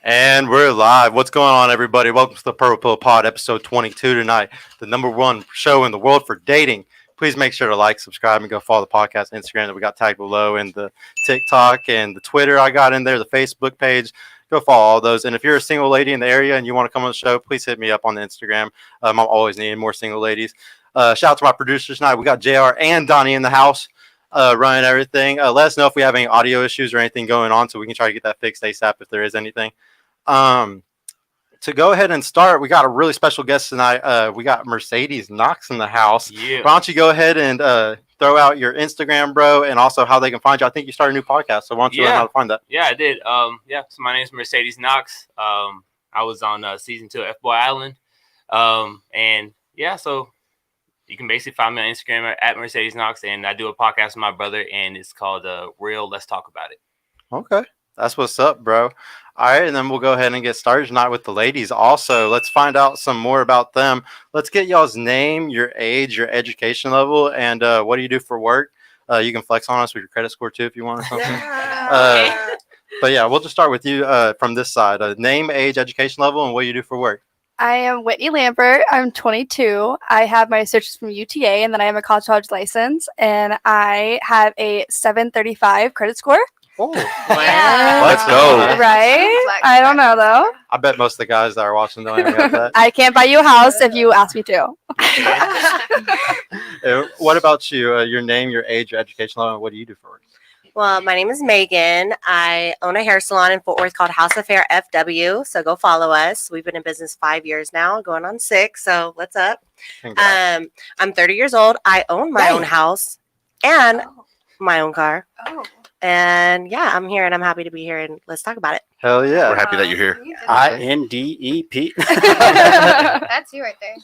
And we're live. What's going on, everybody? Welcome to the Purple Pill Pod, episode 22 tonight, the number one show in the world for dating. Please make sure to like, subscribe, and go follow the podcast Instagram that we got tagged below, and the TikTok and the Twitter I got in there, the Facebook page. Go follow all those. And if you're a single lady in the area and you want to come on the show, please hit me up on the Instagram. I'm always needing more single ladies. Shout out to my producers tonight. We got JR and Donnie in the house. Running everything. Let us know if we have any audio issues or anything going on so we can try to get that fixed ASAP if there is anything. To go ahead and start, we got a really special guest tonight. We got Mercedes Knox in the house. Yeah. Why don't you go ahead and throw out your Instagram, bro, and also how they can find you. I think you started a new podcast, so why don't you let them know how to find that? Yeah, I did. So my name is Mercedes Knox. I was on season 2 of F-Boy Island. So you can basically find me on Instagram at Mercedes Knox, and I do a podcast with my brother, and it's called Real Let's Talk About It. Okay. That's what's up, bro. All right, and then we'll go ahead and get started tonight with the ladies. Also, let's find out some more about them. Let's get y'all's name, your age, your education level, and what do you do for work? You can flex on us with your credit score, too, if you want or something. But, yeah, we'll just start with you from this side. Name, age, education level, and what do you do for work? I am Whitney Lambert. I'm 22. I have my associates from UTA, and then I have a college license, and I have a 735 credit score. Oh, yeah. Let's go. Right? I don't know, though. I bet most of the guys that are watching don't even have that. I can't buy you a house if you ask me to. What about you? Your name, your age, your education level, and what do you do for work? Well, my name is Megan. I own a hair salon in Fort Worth called House of Hair FW. So go follow us. We've been in business 5 years now, going on 6. So what's up? I'm 30 years old. I own my own house and my own car. Oh. And yeah, I'm here and I'm happy to be here and let's talk about it. Hell yeah. We're happy that you're here. INDEP. That's you right there.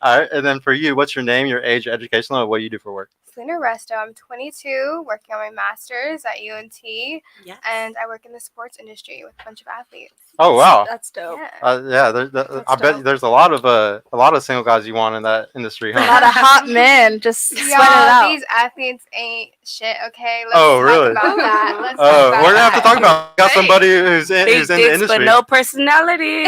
All right, and then for you, what's your name, your age, your education level, what do you do for work? Selena Resto. I'm 22, working on my master's at UNT, Yes. and I work in the sports industry with a bunch of athletes. Oh wow, That's dope. Yeah. I bet there's a lot of single guys you want in that industry, A lot huh? of hot men just sweat it Y'all, out. these athletes ain't shit, okay? Let's Oh, really? talk about that. Let's Oh, talk about we're gonna have to that. talk about. Got somebody who's in Big the dicks, industry. but no personality.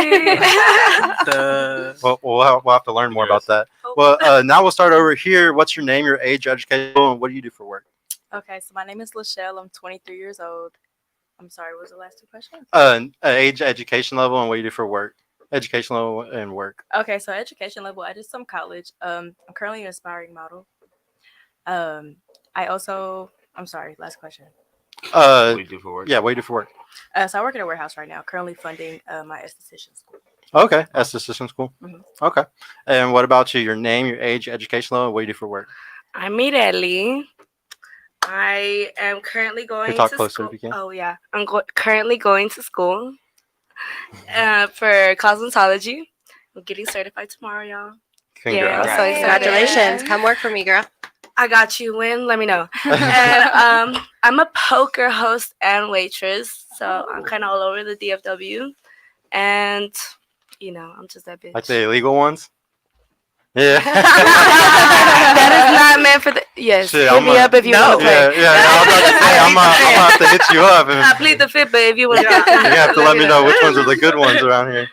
Well, we'll have to learn more about that. Well, now we'll start over here. What's your name, your age, your education level, and what do you do for work? Okay, so my name is Lachelle. I'm 23 years old. I'm sorry, what was the last 2 questions? Age, education level, and what do you do for work? Education level and work. Okay, so education level, I did some college. I'm currently an aspiring model. I'm sorry, last question. What do you do for work? Yeah, what do you do for work? So I work at a warehouse right now, currently funding my esthetician school. Okay, esthetician school. Mhm. Okay, and what about you? Your name, your age, your education level, and what do you do for work? I'm Mirelli. I am currently going talk to closer school. if you can. Oh yeah, I'm currently going to school for cosmetology. I'm getting certified tomorrow, y'all. Congrats. Yeah, so excited. Congratulations. Come work for me, girl. I got you. When? Let me know. And I'm a poker host and waitress, so I'm kind of all over the DFW, and I'm just that bitch. Like the illegal ones? Yeah. That is not meant for the. Yes, Shit, hit me up if you want to play. Yeah. I'm about to say, I'm gonna have to hit you up. And I plead the fifth, but if you want to, you have to let me know which ones are the good ones around here.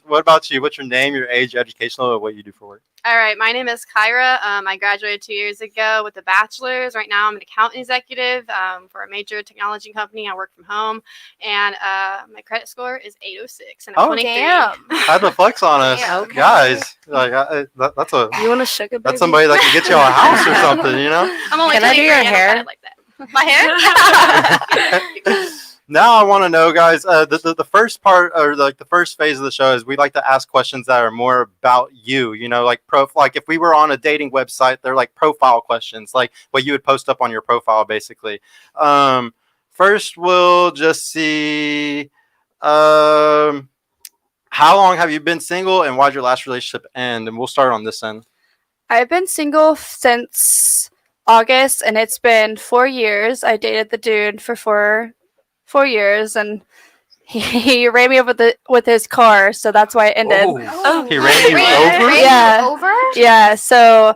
What about you? What's your name, your age, your education level, and what you do for work? All right, my name is Kyra. I graduated 2 years ago with a bachelor's. Right now, I'm an account executive for a major technology company. I work from home, and my credit score is 806, and I'm 23. Damn. Had to flex on us, Okay. guys. Like that's you want a sugar baby? that's somebody that can get you a house or something, you know. I'm only Can I do 23, your I don't hair? got it like that. My hair? Now I want to know, guys. The first part, or like the first phase of the show, is we like to ask questions that are more about you. Like like if we were on a dating website, they're like profile questions, like what you would post up on your profile, basically. First, we'll just see. How long have you been single, and why'd your last relationship end? And we'll start on this end. I've been single since August, and it's been 4 years. I dated the dude for four years, and he ran me over with his car, so that's why it ended. Oh. He ran you over? Yeah. Over? Yeah, so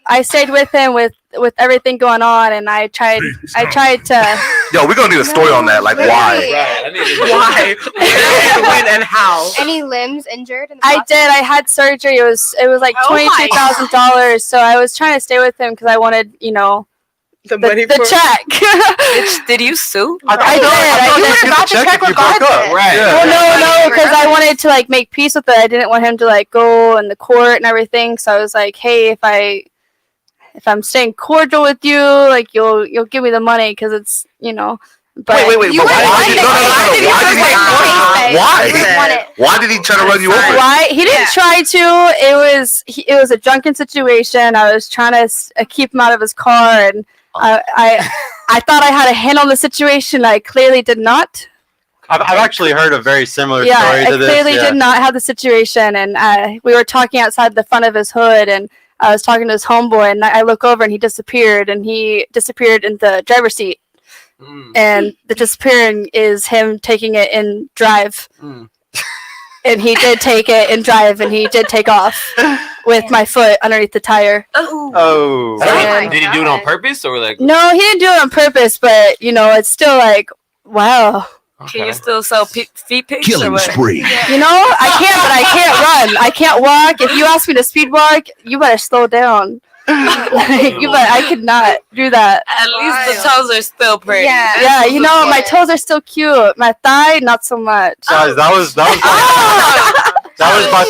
I stayed with him with everything going on, and I tried to. Yo, we're gonna need a story on that. Like, why? Right. I need to Why? when and how? Any limbs injured? In the I process? did. I had surgery. It was like Oh my $22,000. So I was trying to stay with him because I wanted, The money the for check. Did you sue? I did. you I get the check if you broke up. Right. Yeah. Well, no, because I wanted to like make peace with it. I didn't want him to like go in the court and everything. So I was like, hey, if I'm staying cordial with you, like you'll give me the money because it's But Wait. You But were why did he? No. Why did he try to run you over? Why? He didn't try to. It was a drunken situation. I was trying to keep him out of his car, and I thought I had a hand on the situation. I clearly did not. I've actually heard a very similar Yeah, story I to this. clearly did not have the situation, and we were talking outside the front of his hood, and I was talking to his homeboy, and I look over, and he disappeared in the driver's seat. And the disappearing is him taking it in drive. And he did take it in drive, and he did take off with my foot underneath the tire. Oh. And Did he do it on purpose or like? no, he didn't do it on purpose, but it's still like, wow. Can you still sell feet pics? Killing or what? spree. I can't, but I can't run. I can't walk. If you ask me to speed walk, you better slow down. I could not do that. At least the toes are still pretty. Yeah, my toes are still cute. My thigh, not so much. Guys, that was by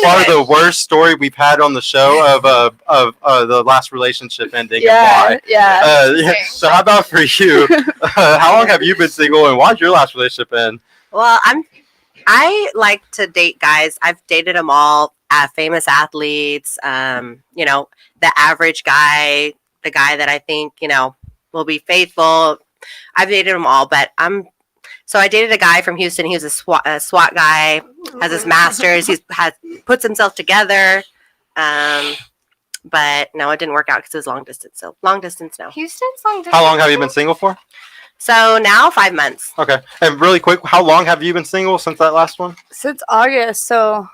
far the worst story we've had on the show of the last relationship ending and why. Yeah. So how about for you? How long have you been single, and why did your last relationship end? Well, I like to date guys. I've dated them all, famous athletes. The average guy, the guy that I think will be faithful. I've dated them all, but so I dated a guy from Houston. He was a SWAT guy, has his master's. Puts himself together. But no, it didn't work out because it was long distance. So long distance now. Houston's long distance. How long have you been single for? So now 5 months. Okay. And really quick, how long have you been single since that last one? Since August, so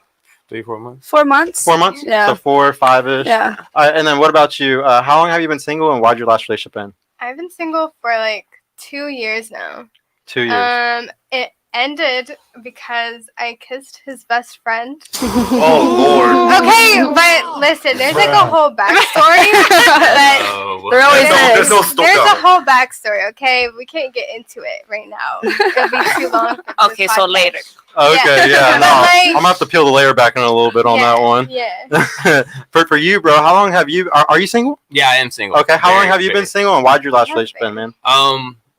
3-4 months. 4 months. 4 months? Yeah. So 4 or 5-ish? Yeah. And then what about you? How long have you been single, and why did your last relationship end? I've been single for like 2 years now. 2 years. It ended because I kissed his best friend. Oh Lord. Okay, but listen, there's like a whole backstory. But There always There's is. no story. there's a whole backstory. Okay, we can't get into it right now. It'll be too long. For Okay, this so podcast. later. Okay, yeah. But, No, like- I'm gonna have to peel the layer back in a little bit on that one. Yeah. For you, bro, how long have you? Are you single? Yeah, I am single. Okay, how long Very, have you been very. single, and why did your last Yeah, relationship end, man?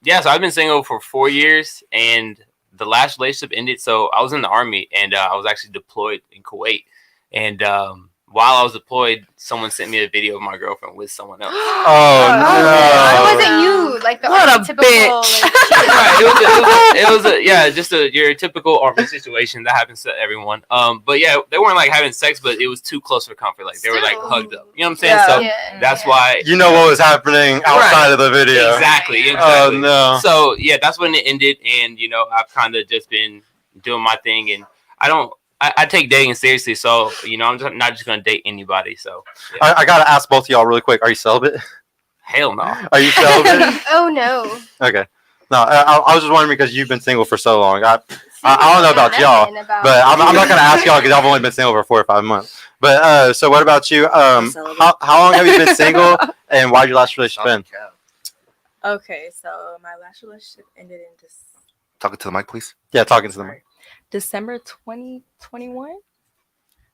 Yeah, so I've been single for 4 years, and the last relationship ended. So I was in the army, and I was actually deployed in Kuwait. And while I was deployed, someone sent me a video of my girlfriend with someone else. Oh, Why no. wasn't you like the What a typical? bitch. Like, It was just your typical army situation that happens to everyone. But yeah, they weren't like having sex, but it was too close for comfort. Like they were like Still. hugged up. You know what I'm saying? Yeah. So yeah. that's why. You know what was happening outside of the video. Exactly. Oh, no. So yeah, that's when it ended, and I've kind of just been doing my thing, and I take dating seriously, so I'm just not just gonna date anybody. So yeah. I gotta ask both of y'all really quick. Are you celibate? Hell no. Are you celibate? Oh no. Okay. No, I was just wondering because you've been single for so long. I don't know about y'all, but I'm not gonna ask y'all because I've only been single for 4 or 5 months. But so what about you? How long have you been single, and why did your last relationship end? Okay, so my last relationship ended in Talking to the mic, please. Yeah, talking to them. December 2021.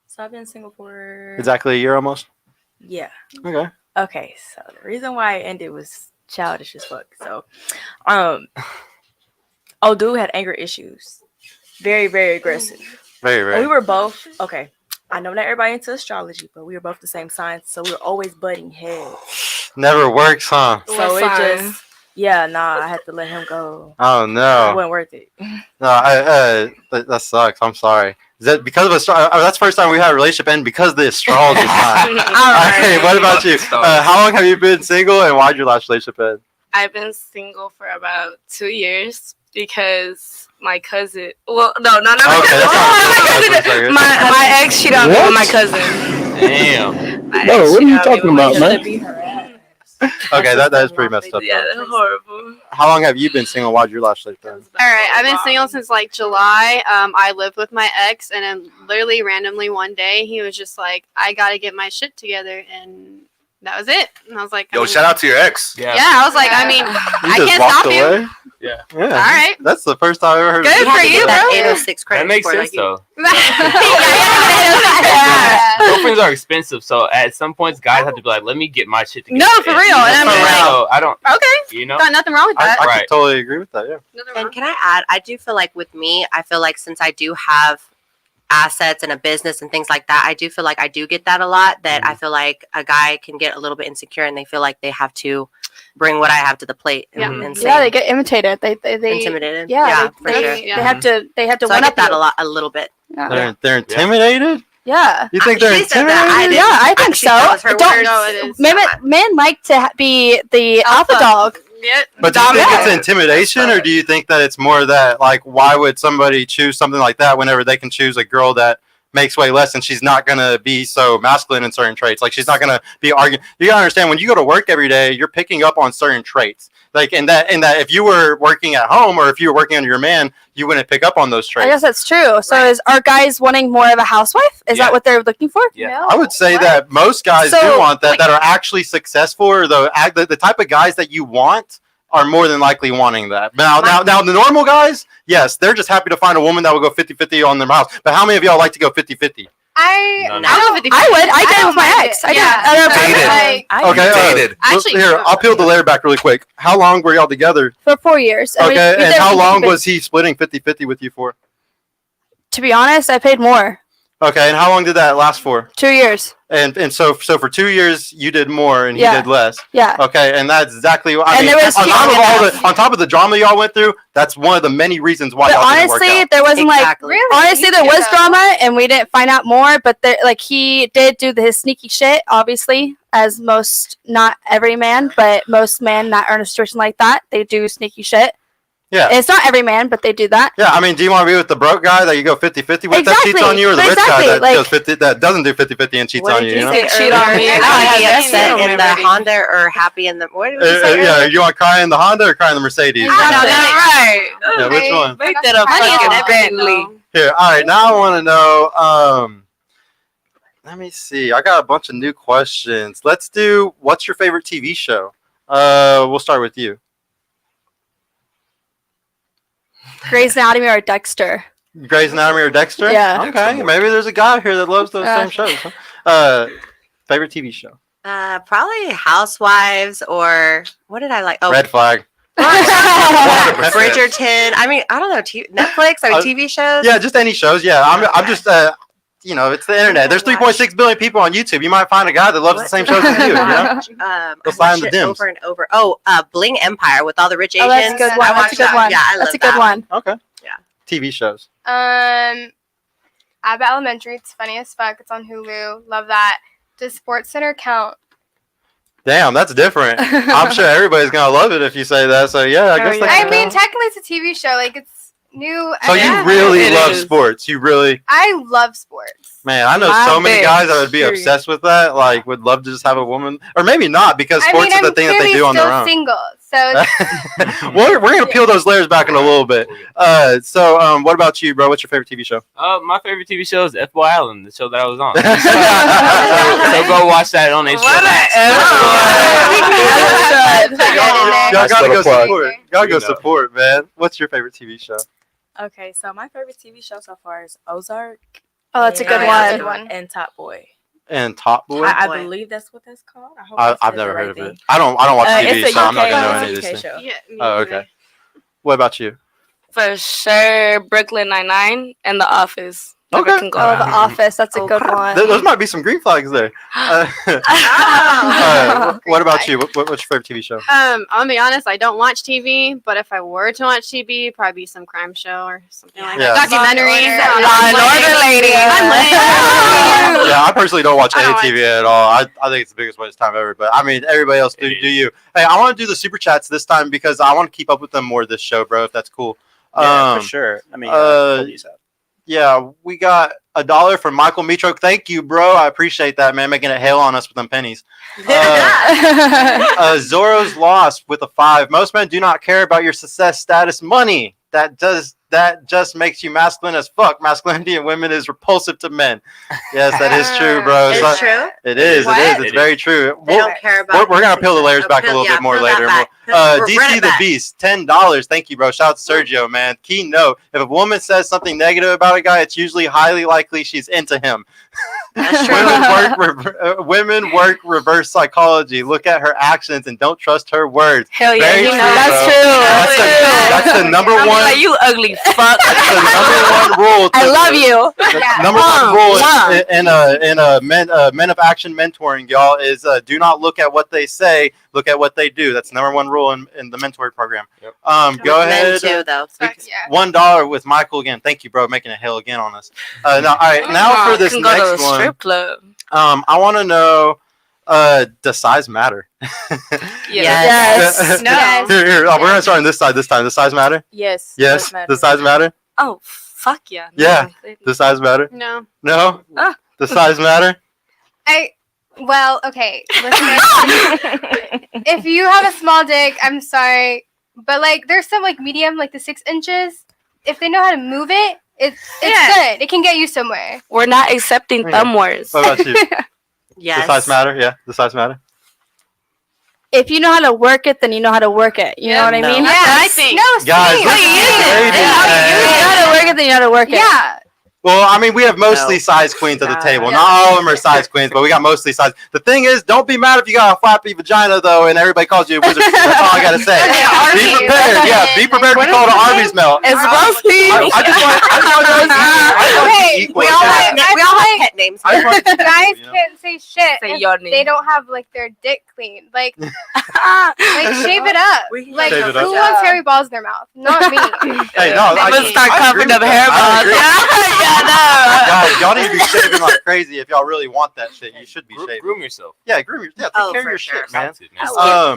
So I've been single for Exactly a year almost. Yeah. Okay. Okay, so the reason why it ended was childish as fuck. So, old dude had anger issues, very, very aggressive. Very, And very. we were both okay. I know not everybody into astrology, but we were both the same sign, so we were always butting heads. Never works, huh? So What it sign? just, I had to let him go. Oh It no. wasn't worth it. No, that sucks. I'm sorry. Is that because of that's the first time we had a relationship end because of the astrology sign. Okay, what about you? How long have you been single, and why did your last relationship end? I've been single for about 2 years because my cousin. Well, no, not my Okay, cousin. that's not My ex cheated on me with my cousin. Damn. My No, ex what are you cheated on me talking with my about, cousin. man? To be her ass. Okay, that is pretty messed up. Yeah, though. they're horrible. How long have you been single? Why'd your last date then? All right, I've been single since like July. I lived with my ex, and then literally randomly one day he was just like, "I gotta get my shit together," and that was it. And I was like, Yo, shout out to your ex. Yeah, I was like, I mean, I can't stop you. Yeah. Yeah. All right. That's the first time I've ever heard Good of for it. you, That bro. 806 credit That makes score, sense like you- though. Girlfriends are expensive, so at some points, guys have to be like, "Let me get my shit together." No, for real. And I'm For like, real, I don't. okay, You know. got nothing wrong with I that. could Right. totally agree with that. Yeah. Nothing wrong. And can I add, I do feel like with me, I feel like since I do have assets and a business and things like that, I do feel like I do get that a lot, that I feel like a guy can get a little bit insecure and they feel like they have to bring what I have to the plate Yeah. and Yeah, say they get imitated. They intimidated. yeah, for they, sure. Yeah. they have to So I one get up that you. a little bit. Yeah. They're intimidated. Yeah. You think they're She said that. intimidated? Yeah, I think She- that so. was her Don't- words. No, it is. Men like to be the alpha dog. Yeah. But do you think Dominant. it's intimidation, or do you think that it's more that, like, why would somebody choose something like that whenever they can choose a girl that makes way less and she's not gonna be so masculine in certain traits? Like, she's not gonna be arguing. You gotta understand, when you go to work every day, you're picking up on certain traits. Like, in that if you were working at home or if you were working under your man, you wouldn't pick up on those I traits. guess that's true. So are guys wanting more of a housewife? Is Yeah. that what they're looking for? Yeah. I would say that most guys So, do want that, that are actually successful, or the type of guys that you want are more than likely wanting that. Now, the normal guys, yes, they're just happy to find a woman that will go 50-50 on their house. But how many of y'all like to go 50-50? I No, I no. don't 50. I would. I did it don't with my mind ex. it. I did. Yeah. I don't know. Dated. Like, Okay, Dated. Actually- here, I'll peel the layer back really quick. How long were y'all together? For 4 years. And we Okay, did and how long 50-50. was he splitting 50-50 with you for? To be honest, I paid more. Okay, and how long did that last for? 2 years. And so for 2 years you did more and he Yeah. did less. Yeah. Okay, and that's exactly what I And mean. there was On top, of cheating on top of the drama y'all went through, that's one of the many reasons why But y'all didn't work honestly, out. there wasn't Exactly. like honestly there was drama and we didn't find out more. But there, like he did do his sneaky shit, obviously, as most, not every man, but most men that are in a situation like that, they do sneaky shit. Yeah. It's not every man, but they do that. Yeah, I mean, do you want to be with the broke guy that you go 50-50 with that cheats Exactly. on you, or the But rich exactly, guy that like- goes 50 that doesn't do 50-50 and cheats What on did you? you You know? say Cheat on earlier? me. I'd be I upset don't in the remember. Honda or happy in the. What did you say? Yeah, earlier? you want to cry in the Honda or cry in the Mercedes? Right. Yeah, which one? Make that a Money is fucking everything, Bentley. Here, all right. Now I want to know. Let me see. I got a bunch of new questions. Let's do. What's your favorite TV show? We'll start with you. Grey's Anatomy or Dexter. Grey's Anatomy or Dexter? Yeah. Okay, maybe there's a guy here that loves those same shows. Huh? Favorite TV show? Probably Housewives or what did I like? Oh, Red Flag. 100%. Bridgerton. I mean, I don't know. Netflix. I mean, TV shows. Yeah, just any shows. Yeah, I'm just you know, it's the internet. There's 3.6 billion people on YouTube. You might find a guy that loves the same shows as you. You know? I Go find watch the it dims. over and over. Oh, Bling Empire with all the rich Asians. Oh, that's a good one. I That's a watched good that. one. Yeah, I love That's a good that. one. Okay. Yeah. TV shows. Abbott Elementary. It's funny as fuck. It's on Hulu. Love that. Does Sports Center count? Damn, that's different. I'm sure everybody's gonna love it if you say that. So yeah, I guess that I can mean, count. technically it's a TV show. Like it's new. So you really It love is. sports. You really, I love sports. man. I know My so many bitch. guys that would be Period. obsessed with that. Like, would love to just have a woman, or maybe not, because sports is the thing that they do on their own. Single, so it's we're gonna peel those layers back in a little bit. So what about you, bro? What's your favorite TV show? My favorite TV show is F-Boy Island, the show that I was on. So go watch that on HBO. Y'all Nice gotta go little plug. support. Y'all go You know. support, man. What's your favorite TV show? Okay, so my favorite TV show so far is Ozark. Oh, that's a good and- one. And Top Boy. And Top Boy. I Boy. believe that's what that's called. I hope I I've said never the heard right of thing. it. I don't watch TV, It's a so I'm not UK gonna know any of UK these things. show. Yeah, me Oh, neither. okay. What about you? For sure, Brooklyn Nine-Nine and The Office. Never Okay. can go Oh, The wrong. Office. That's a good one. Those might be some green flags there. What about you? What's your favorite TV show? I'm gonna be honest. I don't watch TV, but if I were to watch TV, it'd probably be some crime show or something like Yeah. that. Documentaries. Law and Order, lady. I'm lit. Yeah, I personally don't watch I any don't TV at all. I think it's the biggest waste of time ever. But I mean, everybody else do you? Hey, I want to do the super chats this time because I want to keep up with them more this show, bro. If that's cool. Yeah, for sure. I mean, pull these out. Yeah, we got $1 from Michael Mitro. Thank you, bro. I appreciate that, man. Making it hail on us with them pennies. Zoro's Lost with a 5. Most men do not care about your success, status, money. That just makes you masculine as fuck. Masculinity in women is repulsive to men. Yes, that is true, bro. It's true. It is. What? It is. It's It is. very true. They don't care about. We're gonna peel the layers back a little bit more later. DC the Beast, $10. Thank you, bro. Shout out to Sergio, man. Key note: if a woman says something negative about a guy, it's usually highly likely she's into him. That's true. Women work reverse psychology. Look at her actions and don't trust her words. Hell yeah, Very you true, know that's bro. true. That's the number I'm one. like, you ugly fuck. That's the number one rule. I love you. Number one rule in men of action mentoring, y'all, is do not look at what they say, look at what they do. That's the number one rule in the mentoring program. Yep. Go ahead. Men too, though. Yeah. $1 with Michael again. Thank you, bro, making it hell again on us. Now, all right, now for this Can go to next a one. strip club. I want to know, does size matter? Yes. No. Here. Oh, we're gonna start on this side this time. Does size matter? Yes. Yes. does matter. Does size matter? Oh, fuck yeah. Yeah. Does size matter? No. No. Ah. Does size matter? Well, okay. Listen, if you have a small dick, I'm sorry, but like there's some like medium, like the 6 inches. If they know how to move it, it's Yeah. good. It can get you somewhere. We're not accepting Okay. thumb words. What about you? Yes. Does size matter? Yeah. Does size matter? If you know how to work it, then you know how to work it. You know what I No. mean? Yeah, I think. No, Guys, same. this is crazy, You know how to work it, then you know how to work it. Yeah. Well, I mean, we have mostly No. size queens at the table. Yeah. Not all of them are size queens, but we got mostly size. The thing is, don't be mad if you got a flappy vagina, though, and everybody calls you a wizard. That's all I got to say. Be Arby's. prepared. Yeah, be prepared to be called an Arby's melt. It's roasty. I just want Okay, equal. We all I have feel like pet names. I just want to guys you know? can't say shit Say if your name. they don't have like their dick clean. Like shave it up. Like Shave it who up. wants hairy balls in their mouth? Not me. Hey, no, They I must start I covering agree up with hair that. I balls. agree. Yeah, Guys, y'all need to be shaving like crazy if y'all really want that shit. You should be shaving. Groom yourself. Yeah, groom your. Yeah, take Oh, care of for your sure. shit, man. Have to, man.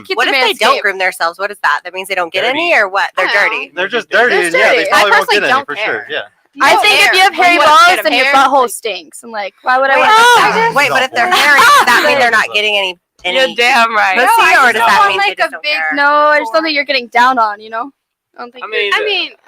Keep What the if they don't manscaped. groom themselves? What is that? That means they don't get Dirty. any, or what? They're I don't dirty. They're just dirty, They're and yeah, they dirty. probably I won't get personally any don't for care. sure. Yeah. I think if you have hairy What, balls, get 'em then your hair? butthole stinks. I'm like, why would I want to? Wait, but if they're hairy, does that mean they're not getting any? You're damn right. Pussy, No, I or just does don't that want mean like they just a don't big care? No, I just don't think you're getting down on. You know. I don't think. I mean,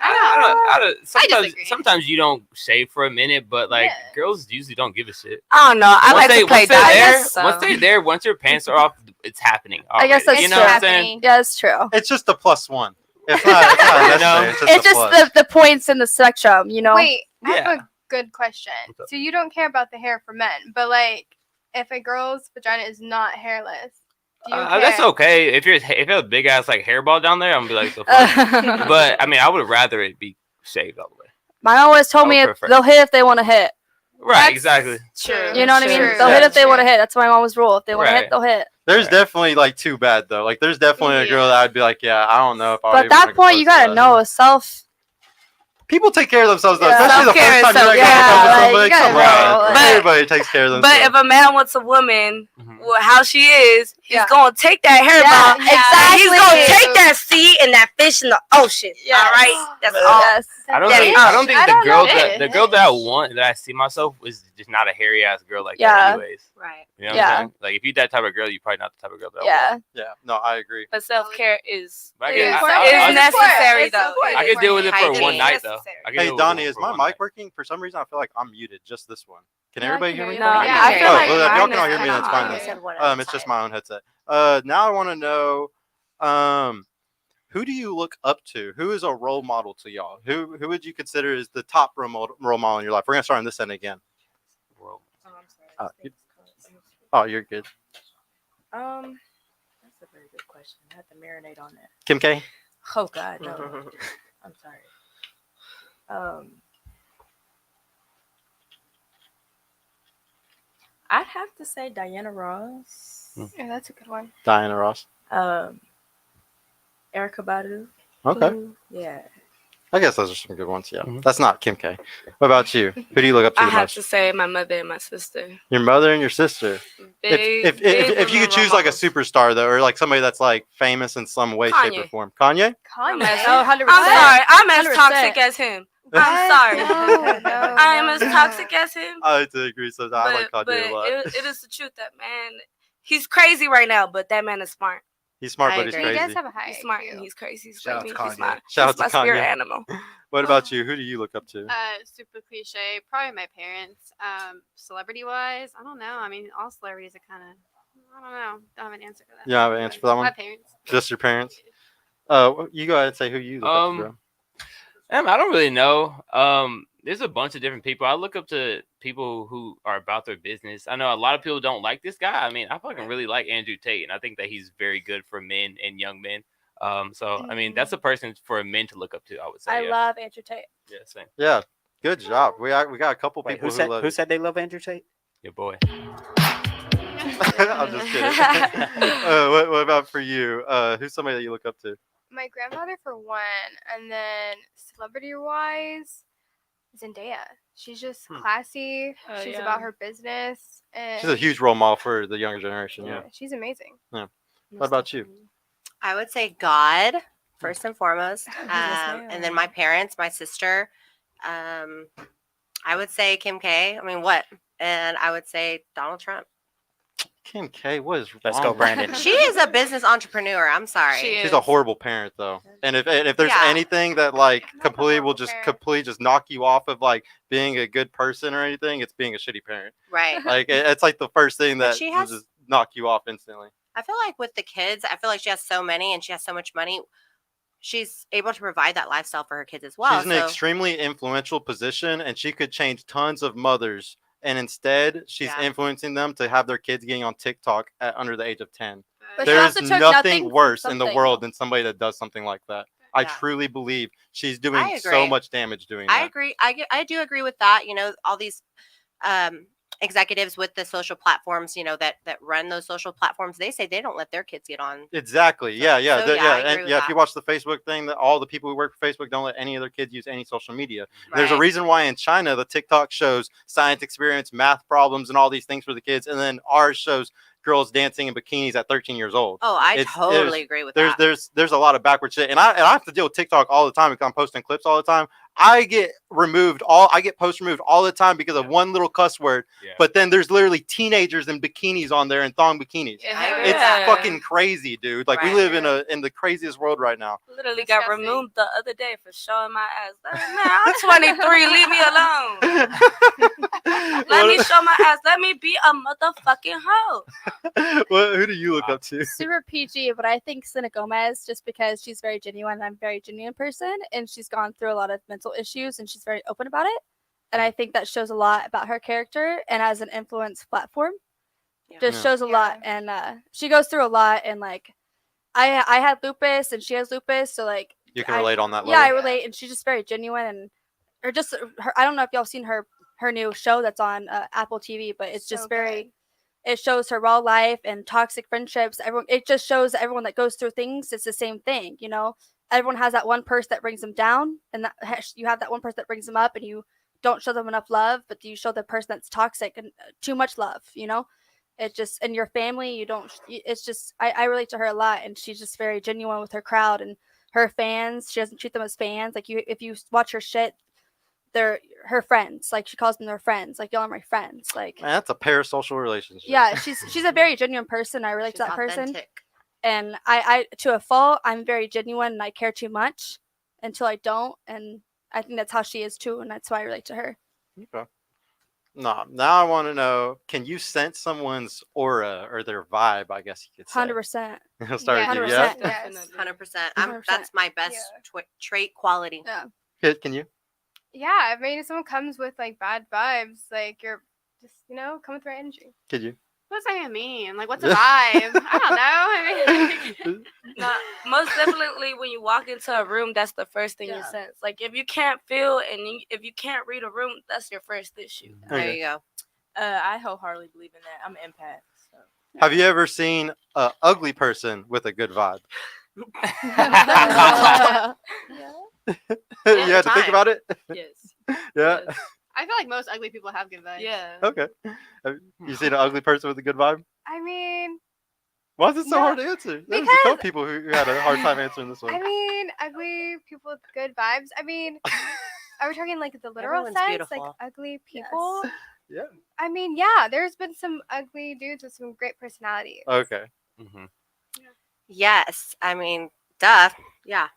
I sometimes disagree. sometimes you don't shave for a minute, but like Yeah. girls usually don't give a shit. I don't know. I like to play once they're there, dice. So. once they're there, once your pants are off, it's happening. I guess already. that's you know true. what I'm saying. Yeah, it's true. It's just a +1. It's not necessary. It's It's just a plus. just the points in the spectrum. You know. Wait, I Yeah. have a good question. What's up? So you don't care about the hair for men, but like if a girl's vagina is not hairless, do you care? That's okay. If you have a big ass like hairball down there, I'm gonna be like, the fuck? But I mean, I would rather it be shaved all the way. My mom always told I me would if prefer- they'll hit if they want to hit. Right, That's exactly. True. You know what I mean? True. They'll hit if they True. want to hit. That's my mom's rule. If they want to Right. hit, they'll hit. There's Right. definitely like too bad though. Like there's definitely a girl that I'd be like, yeah, I don't know if I. But at that point, you gotta know self. People take care of themselves though, Yeah. especially the Self-care first is time you're so- like, yeah, somebody. you gotta Come know, on, like- everybody takes care of themselves. But if a man wants a woman, Mhm. well, how she is, he's Yeah. gonna take that hair Yeah, ball. exactly. He's gonna take that seed and that fish in the ocean. Yes. All right, that's But- all. Yes. I don't That think is- I don't think I the don't girl know. that the girl that I want that I see myself is just not a hairy ass girl like Yeah. that anyways. Right. You know what Yeah. I'm saying? Like if you're that type of girl, you're probably not the type of girl that I want. Yeah. yeah, no, I agree. But self care is But I is, can- is I- I- necessary It's though. important. I could deal with it for Hygiene. one night though. Necessary. I could Hey deal with Donnie, it is for my one mic night. working? For some reason, I feel like I'm muted. Just this one. Can No, I everybody can hear me? hear No, you. yeah, I I feel feel Oh, like well, if y'all mine can all is hear me, that's kinda fine. on. You said one at Then. a It's just time. my own headset. Now I want to know, who do you look up to? Who is a role model to y'all? Who would you consider is the top role model in your life? We're gonna start on this end again. Oh, I'm sorry. Oh, Oh, you're good. That's a very good question. I have to marinate on that. Kim K. Oh God, no. I'm sorry. I'd have to say Diana Ross. Yeah, that's a good one. Diana Ross. Erica Badu. Okay. Yeah. I guess those are some good ones. Yeah. Mhm. That's not Kim K. What about you? Who do you look up to I the have most? to say my mother and my sister. Your mother and your sister. Big, If you could choose like a superstar though, or like somebody that's like famous in some way, shape, or Kanye. form. Kanye? I'm Kanye. as- Oh, 100%. I'm sorry, I'm as 100%. toxic as him. I'm sorry. No, I am as toxic as him. I have to agree. So I like Kanye a lot. it is the truth. That man, he's crazy right now, but that man is smart. He's smart, I but he's agree. He crazy. does have a high He's smart IQ. and he's crazy. He's Shout like out me. to He's my, Kanye. Shout he's out my to spirit Kanye. animal. What about you? Who do you look up to? Super cliche. Probably my parents. Celebrity wise, I don't know. I mean, all celebrities are kind of. I don't know. Don't have an answer for that. You don't have an answer for that one? My parents. Just your parents? You go ahead and say who you look up to, bro. I don't really know. There's a bunch of different people. I look up to people who are about their business. I know a lot of people don't like this guy. I mean, I fucking really like Andrew Tate, and I think that he's very good for men and young men. So I mean, that's a person for men to look up to. I would say. I yeah. love Andrew Tate. Yeah, same. Yeah, good job. We got a couple Wait, people who said love who you. said they love Andrew Tate? Your boy. I'm just kidding. What about for you? Who's somebody that you look up to? My grandfather for one, and then celebrity-wise, Zendaya. She's just classy. Oh, She's yeah. about her business, and She's a huge role model for the younger generation. Yeah. she's amazing. What about you? I would say God first and foremost, ma'am. and then my parents, my sister. I would say Kim K. I mean, what? And I would say Donald Trump. Kim K. What is Let's wrong go, with Brandon. her? She is a business entrepreneur. I'm sorry. She She's a horrible parent, though. And if there's Yeah. anything that like Not a completely will horrible just parent. completely just knock you off of like being a good person or anything, it's being a shitty parent. Right. Like it's like the first thing But that she will has- just knock you off instantly. I feel like with the kids, I feel like she has so many and she has so much money. She's able to provide that lifestyle for her kids as well. She's in an so- extremely influential position, and she could change tons of mothers. And instead, she's Yeah. influencing them to have their kids getting on TikTok under the age of 10. But she There also is took nothing nothing from worse in the something. world than somebody that does something like that. I Yeah. truly believe she's I doing so agree. much damage doing I that. agree. I do agree with that. You know, all these executives with the social platforms, you know, that run those social platforms, they say they don't let their kids get on. Exactly. Yeah. Yeah. So, the- yeah, yeah. I agree And with yeah. If that. you watch the Facebook thing, that all the people who work for Facebook don't let any of their kids use any social media. There's a Right. reason why in China the TikTok shows science experiments, math problems, and all these things for the kids, and then ours shows girls dancing in bikinis at 13 years old. Oh, I It's- totally agree with that. There's a lot of backward shit, and I have to deal with TikTok all the time because I'm posting clips all the time. I get posts removed all the time because of one little cuss word. Yeah. But then there's literally teenagers in bikinis on there and thong bikinis. I agree It's with that. fucking crazy, dude. Like we Right. live in the craziest world right now. Literally got Disgusting. removed the other day for showing my ass. Man, I'm 23. Leave me alone. Let me show my ass. Let me be a motherfucking hoe. Who do you look up to? Super PG, but I think Selena Gomez, just because she's very genuine and I'm a very genuine person, and she's gone through a lot of mental issues and she's very open about it. And I think that shows a lot about her character and as an influence platform. Yeah. Just Yeah. shows a lot, and she goes through a lot. And like, I had lupus and she has lupus, so like You can I- relate on that yeah, I level. relate, and she's just very genuine, and or just her. I don't know if y'all seen her new show that's on Apple TV, but it's just So very. good. It shows her raw life and toxic friendships. Everyone, it just shows that everyone that goes through things. It's the same thing, you know. Everyone has that one person that brings them down, and that you have that one person that brings them up, and you don't show them enough love, but you show the person that's toxic and too much love, you know. It just, and your family, you don't. It's just, I relate to her a lot, and she's just very genuine with her crowd and her fans. She doesn't treat them as fans. Like if you watch her shit, they're her friends. Like she calls them their friends. Like y'all are my friends. Like Man, that's a parasocial relationship. yeah, she's a very genuine person. I relate She's to that person, authentic. and I to a fault, I'm very genuine and I care too much until I don't, and I think that's how she is too, and that's why I relate to her. Okay. No, now I want to know: can you sense someone's aura or their vibe? I guess you could say. 100%. I'll start Yeah, with you. Yeah. 100%. Yes. 100%. 100%. That's my best trait quality. Yeah. Can you? Yeah, I mean, if someone comes with like bad vibes, like you're just, come with the right energy. Can you? What's that even mean? Like, what's a vibe? I don't know. I mean, Nah, most definitely, when you walk into a room, that's the first thing you Yeah. sense. Like if you can't feel and if you can't read a room, that's your first issue. There Okay. you go. I wholeheartily believe in that. I'm an empath. So. Have you ever seen an ugly person with a good vibe? You had to think time. about it. Yes. Yeah. Yes. I feel like most ugly people have good vibes. Yeah. Okay. Have you seen an ugly person with a good vibe? I mean, Why is it so No, hard to answer? There's a couple because- people who had a hard time answering this one. ugly people with good vibes. I mean, are we talking like the literal Everyone's sense, beautiful. like ugly people? Yeah. I mean, yeah, there's been some ugly dudes with some great personalities. Okay. Mm-hmm. Yes. I mean, duh. Yeah.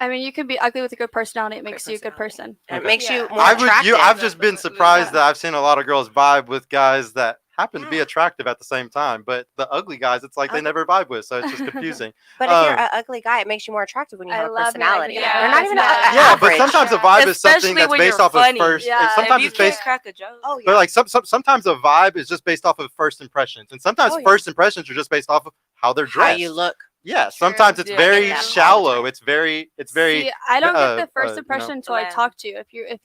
I mean, you can be ugly with a good personality. It Great makes you a good personality. person. It Okay. makes you Yeah. more I would. attractive. I've just been surprised Yeah. that I've seen a lot of girls vibe with guys that happen to be Yeah. attractive at the same time, but the ugly guys, it's like they Okay. never vibe with, so it's just confusing. But if you're Um, an ugly guy, it makes you more attractive when you I have a love an ugly personality. guy. They're not even Yeah. Yeah, but average. sometimes a Yeah. vibe is something Especially that's when based you're off funny. of first. Yeah. Sometimes If you it's based, can't crack a joke. Oh yeah. but like sometimes a vibe is just based off of first impressions, and sometimes Oh, yeah. first impressions are just based off of how they're How dressed. you look. Yeah, True. sometimes it's Yeah. very Yeah, all the shallow. time. It's very See, I don't get the first you know. impression until I Bland. talk to you. If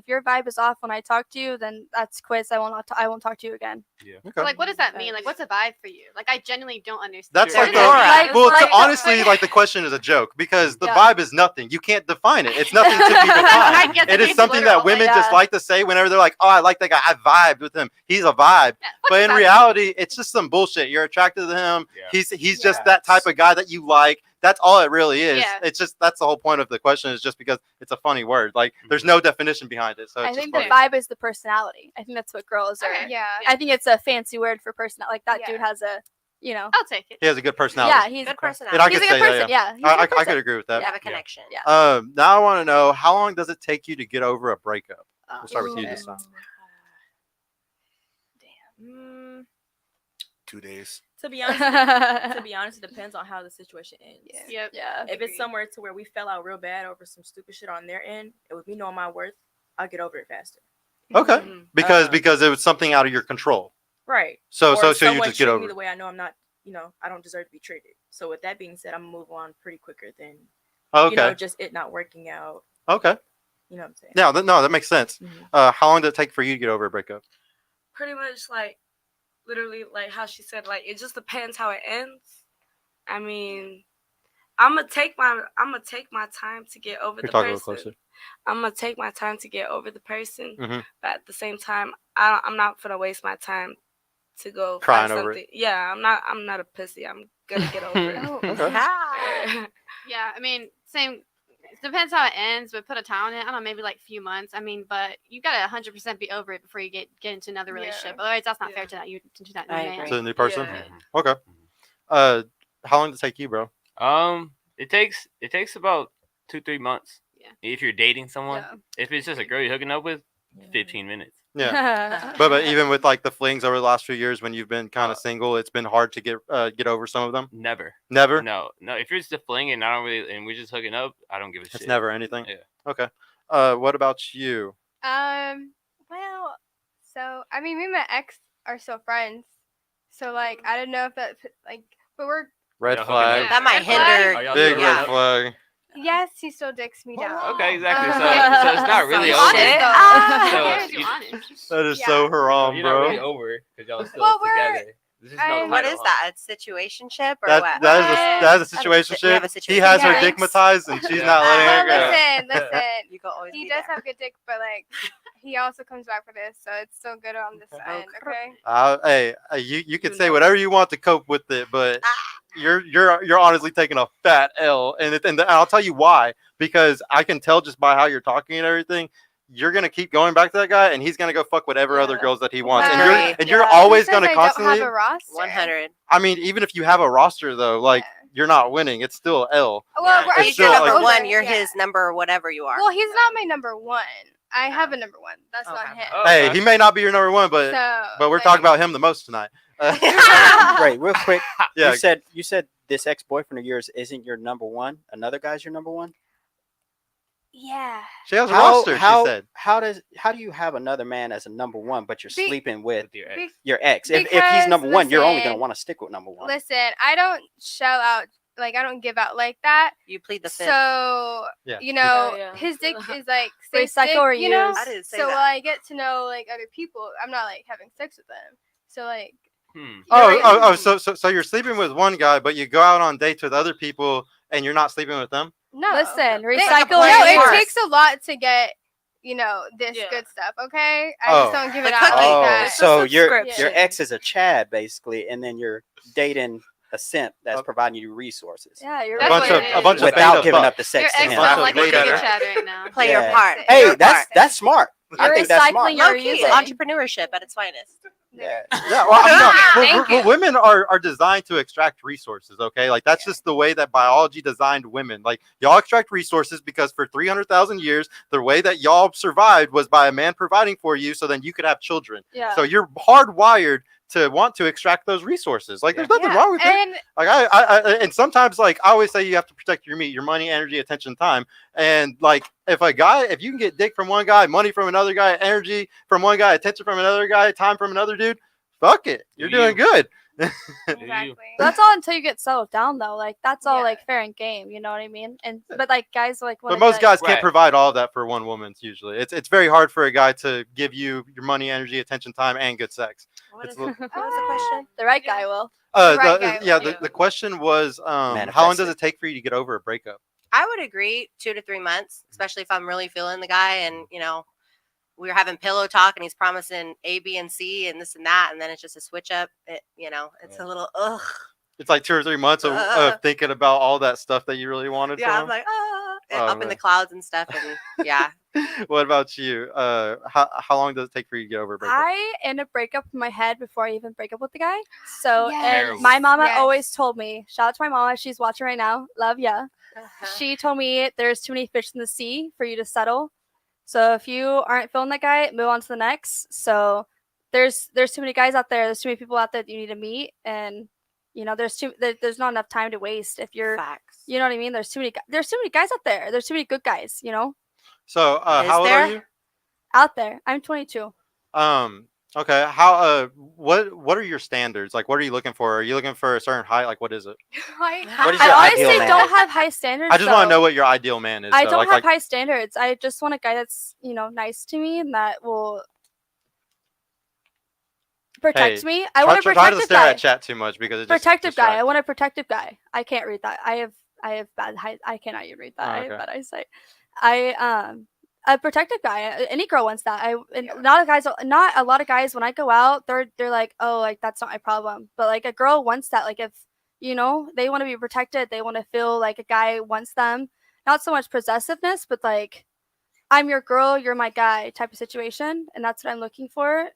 your vibe is off when I talk to you, then that's quits. I won't talk to you again. Okay. Like, what does that mean? Like, what's a vibe for you? Like, I genuinely don't understand. That's Sure. like the Like- well. like- Honestly, like the question is a joke because the Yeah. vibe is nothing. You can't define it. It's nothing to be I defined. get It that is it's something literal, that women like- just Yeah. like to say whenever they're like, "Oh, I like that guy. I vibed with him. He's a vibe." Yeah, But what's in a vibe? reality, it's just some bullshit. You're attracted to him. Yeah. He's just Yeah. that type of guy that you like. That's all it really is. Yeah. It's just that's the whole point of the question is just because it's a funny word. Like there's no definition behind it. So it's I just think the funny. vibe is the personality. I think that's what girls are. Okay. Yeah. I think it's a fancy word for personality. Like that Yeah. dude has a, you know. I'll take it. He has a good personality. Yeah, he's Good And I personality. he's could a good say that, person. Yeah, he's a I good person. could agree with You that. have a connection. Yeah. Now I want to know how long does it take you to get over a breakup? We'll start with you this time. Mm, 2 days. to be honest, it depends on how the situation ends. Yep. Yeah. If it's somewhere to where we fell out real bad over some stupid shit on their end, it with me knowing my worth, I'll get over it faster. Okay, Mhm. because it was something out of your control. Right. So Or so you someone just get treat over me it. the way I know I'm not, I don't deserve to be treated. So with that being said, I'm gonna move on pretty quicker than Okay. just it not working out. Okay. You know what I'm saying? Yeah. No, that makes sense. Mhm. How long did it take for you to get over a breakup? Pretty much like literally like how she said, like it just depends how it ends. I mean, I'm gonna take my time to get over You're the talking a person. little closer. I'm gonna take my time to get over the person, Mhm. but at the same time, I'm not gonna waste my time to go Crying find over it. something. Yeah, I'm not a pussy. I'm gonna get over it. Oh. Okay. Yeah, I mean, same. It depends how it ends, but put a time on it. I don't know, maybe like a few months. I mean, but you gotta 100% be over it before you get into another relationship. Yeah. Otherwise, that's not Yeah. fair to that new I man. agree. To a new person. Yeah. Okay. How long did it take you, bro? It takes about 2-3 months. Yeah. If you're dating someone, Yeah. if it's just a girl you're hooking up with, Yeah. 15 minutes. Yeah. But even with like the flings over the last few years when you've been kind of single, it's been hard to get over some of them. Never. Never. No. If you're just a fling and I don't really, and we're just hooking up, I don't give a shit. It's never anything. Yeah. Okay. What about you? Well, so I mean, me and my ex are still friends. So like, I don't know if that like, but we're Red Yeah, flag. Yeah. That might Red flag? hinder. Are y'all Big still Yeah. red flag. yes, he still dicks me down. Okay, exactly. So, Uh, so it's not really Sounds over. shit. Honest, though. Ah. So Yeah, you're you- honest. That is Yeah. so haram, You're not really bro. over because y'all still Well, we're- together. There's just no I'm- What title, is huh? that? A situationship or That what? that is a We situation have a ship. He has her situation. dickmatized and she's Yeah. not letting Well, her go. listen. You go always He be does there. have good dick, but like, he also comes back for this, so it's still good on this end. Okay. Hey, you can say whatever you want to cope with it, but you're honestly taking a fat L, and I'll tell you why. Because I can tell just by how you're talking and everything, you're gonna keep going back to that guy, and he's gonna go fuck whatever other Yeah. girls that he wants, and Agree. you're Yeah. always He says gonna I constantly. don't have a roster. 100. I mean, even if you have a roster though, like Yeah. you're not winning. It's still L. Well, Yeah. we're It's He's still your like- number one. over, You're yeah. his number whatever you are. Well, he's not my number one. I have a number one. That's not Okay. him. Oh, Hey, okay. he may not be your number one, but So, we're like, talking about him the most tonight. Right, real quick. Yeah. You said this ex-boyfriend of yours isn't your number one. Another guy's your number one. Yeah. She has a roster. How She said. how do you have another man as a number one, but you're Be- sleeping with With your ex. Be- your ex? If he's Because, number one, you're only gonna listen, want to stick with number one. Listen, I don't shell out like I don't give out like that. You plead the fifth. So Yeah. you know, Yeah, yeah. his dick is like safe Recycle dick, or you know. use. I didn't say So that. when I get to know like other people, I'm not like having sex with them. So like, So you're sleeping with one guy, but you go out on dates with other people, and you're not sleeping with them. no. Listen, They- recycle no, or it use. takes a lot to get, this Yeah. good stuff. Okay, I Oh. just don't give The it out cookie. like Oh, that. It's a so your subscription. ex is a Chad basically, and then you're dating a simp that's providing you resources. Yeah, you're That's a bunch what of it a is. bunch of Without beta giving fuck. up the Your sex to ex him. Bunch sound of like a beta. giga chad right now. Play your Yeah. part. Hey, that's smart. I You're think that's smart. recycling Low your key, using. entrepreneurship at its finest. Yeah. Yeah, well, Thank you. women are designed to extract resources. Okay, like that's just the way that biology designed women. Like y'all extract resources because for 300,000 years, the way that y'all survived was by a man providing for you, so then you could have children. Yeah. So you're hardwired to want to extract those resources. Like there's nothing wrong with it. And Like I and sometimes like I always say you have to protect your meat, your money, energy, attention, time. And like if you can get dick from one guy, money from another guy, energy from one guy, attention from another guy, time from another dude, fuck it. You're Do doing good. exactly. That's all until you get settled down, though. Like that's all Yeah. like fair and game. You know what I mean? And but like guys like. But most guys can't Right. provide all of that for one woman. Usually, it's very hard for a guy to give you your money, energy, attention, time, and good sex. What It's is a what was the question? The right guy will. right guy Yeah, will. the question was, how long Manifest does it. it take for you to get over a breakup? I would agree 2 to 3 months, especially if I'm really feeling the guy and we were having pillow talk and he's promising A, B, and C and this and that, and then it's just a switch up. It's a little ugh. It's like 2 or 3 months of thinking about all that stuff that you really wanted Yeah, I'm from like Oh, up in man. the clouds and stuff, and yeah. him. What about you? How long does it take for you to get over a breakup? I end up break up in my head before I even break up with the guy. So Yes. and Terrible. my mama Yes. always told me, shout out to my mama, she's watching right now. Love ya. She told me there's too many fish in the sea for you to settle. So if you aren't feeling that guy, move on to the next. So there's too many guys out there. There's too many people out there that you need to meet, and there's not enough time to waste if you're. Facts. You know what I mean? There's too many guys out there. There's too many good guys. So, Is how old there? are you? Out there. I'm 22. Okay. How? What are your standards? Like, what are you looking for? Are you looking for a certain height? Like, what is it? What is I your honestly ideal man? don't have high standards. I just want to though. know what your ideal man is. I though. don't like, have high standards. I just want a guy that's, nice to me and that will protect me. I want a try to protective stare guy. at chat too much because it just Protective guy. I distracts. want a protective guy. I can't read that. I have bad height. I cannot even read that. Oh, I okay. have bad eyesight. A protective guy. Any girl wants that. Not a lot of guys when I go out, they're like, "Oh, like that's not my problem." But like a girl wants that. Like if they want to be protected, they want to feel like a guy wants them. Not so much possessiveness, but like I'm your girl, you're my guy type of situation, and that's what I'm looking for.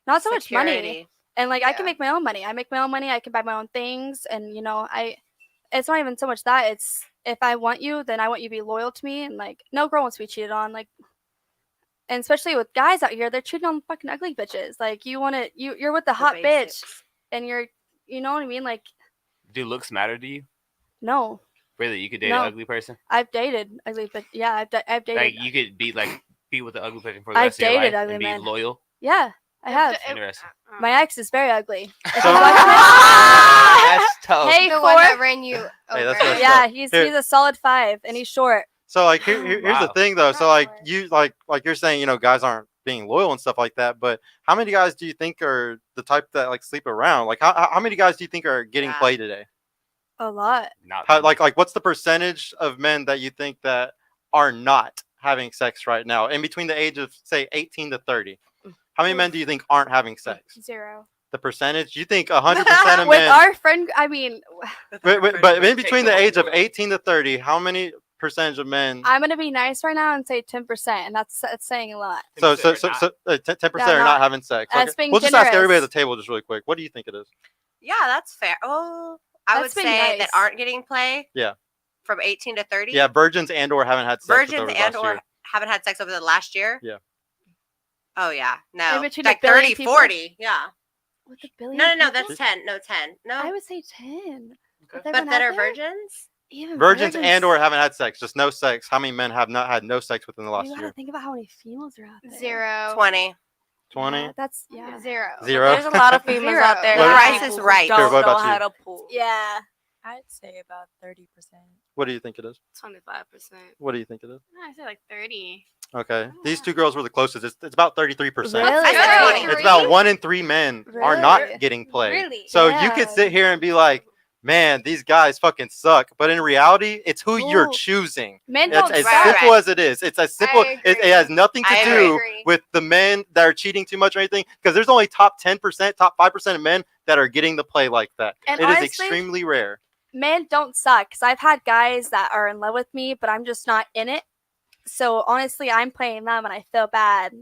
Not so much money. Security. And like I Yeah. can make my own money. I make my own money. I can buy my own things, and it's not even so much that. It's if I want you, then I want you to be loyal to me, and like no girl wants to be cheated on. Like, and especially with guys out here, they're cheating on fucking ugly bitches. Like you're with the hot bitch, basics. and you know what I mean? Like Do looks matter to you? no, Really, you could date No. an ugly person? I've dated ugly, but yeah, I've dated. Like you could be with the ugly person for the I've rest of your life dated ugly and be men. loyal. Yeah, I have. Interesting. My ex is very ugly. If So- you watch That's tough. Hey, the one that four. ran you over. Hey, that's messed Yeah, up. he's Here- a solid 5, and he's short. So like here's the Wow. thing though. So Not like short. you like you're saying guys aren't being loyal and stuff like that. But how many guys do you think are the type that like sleep around? Like how many guys do you think are getting Yeah. played today? A lot. Not How, like what's the percentage of men that you think that are not having sex right now in between the age of say 18 to 30? How many men do you think aren't having sex? 0. The percentage? You think 100% of With men? our friend, I mean, But in between the age of 18 to 30, how many percentage of men? I'm gonna be nice right now and say 10%, and that's saying a lot. 10% Yeah, are not not- having sex. that's being We'll just ask everybody at generous. the table just really quick. What do you think it is? Yeah, that's fair. Oh, I would That's say being that nice. aren't getting play. Yeah. From 18 to 30. Yeah, virgins and or haven't had sex. Virgins over the and last or year. haven't had sex over the last year. Yeah. Oh yeah, no. In between like a billion 30, people? 40. Yeah. With a billion. No, people? that's 10. No, 10. No, I would say 10. With but everyone that out are there, virgins. even Virgins and virgins. or haven't had sex. Just no sex. How many men have not had no sex within the last You gotta year? think about how many females are out there. 0. 20. 20? Yeah, that's yeah. 0. Zero? There's a lot of females out there. What- that Price people is who right. Don't Here, what know about how you? to pull. Yeah. I'd say about 30%. What do you think it is? 25%. What do you think it is? I said like 30. Okay. These two girls were the closest. It's about 33%. Really? I said 20. It's about 1 in 3 men are not Really? getting played. Really? So you could Yeah. sit here and be like, man, these guys fucking suck. But in reality, it's who you're Ooh. choosing. Men It's don't as suck. simple as it is. It's as simple. I It agree. has nothing to I do agree. with the men that are cheating too much or anything. Because there's only top 10%, top 5% of men that are getting the play like that. And It is honestly, extremely rare. men don't suck. Because I've had guys that are in love with me, but I'm just not in it. So honestly, I'm playing them, and I feel bad.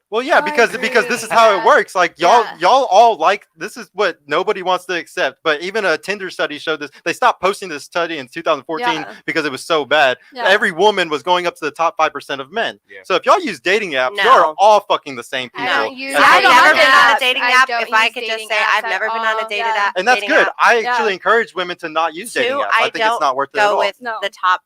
Well, yeah, I because this is agree. how it Yeah. works. Like y'all Yeah. all like this is what nobody wants to accept. But even a Tinder study showed this. They stopped posting this study in 2014 Yeah. because it was so bad. Yeah. Every woman was going up to the top 5% of men. Yeah. So if y'all use dating apps, No. y'all are all fucking the same people. I don't use. as I I've far as don't never it been goes. on a apps. dating I app. don't If I use could just dating say, apps I've at never been on a all. dating Yeah. app. And that's dating good. app. I Yeah. actually encourage women to not use dating Two, apps. I I think it's don't not worth it at go all. with No. the top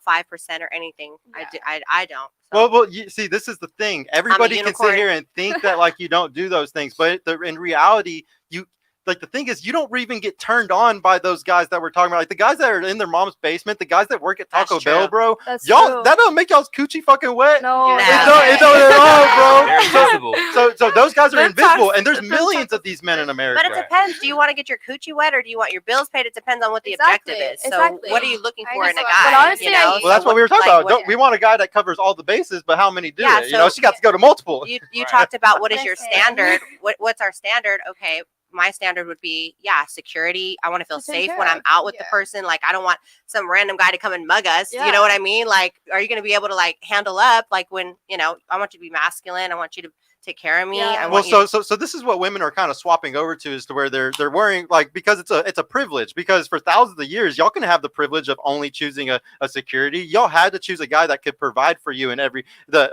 5% or anything. Yeah. I don't. So. Well, you see, this is the thing. Everybody can sit unicorn. here and think that like you don't do those things, but in reality, you like the thing is you don't even get turned on by those guys that we're talking about. Like the guys that are in their mom's basement, the guys that work at That's Taco Bell, true. bro. That's Y'all, true. that don't make y'all's coochie fucking wet. No, No. It don't at all, They're bro. invisible. So those guys are Them invisible, talks- and there's them millions talks- of these men in America. But it depends. Do you want to get your coochie wet or do you want your bills paid? It depends on what the Exactly, objective is. So exactly. what are you looking I for in a just guy? want- But honestly, you know? I- Well, So that's what we were talking like, about. what- Don't, we want a guy that covers all the bases, but how many do Yeah, it? You know, so- she got to go to multiple. You Right. talked about what is your Listen. standard? What's our standard? Okay, my standard would be security. I want to feel To take safe care when I'm of. out with the Yeah. person. Like I don't want some random guy to come and mug us. You Yeah. know what I mean? Like, are you going to be able to like handle up? Like when I want you to be masculine. I want you to take care of me. Yeah. I Well, want you so this is what women are kind of swapping over to, is to where they're worrying, like, because it's a privilege, because for thousands of years y'all can have the privilege of only choosing a security. Y'all had to choose a guy that could provide for you in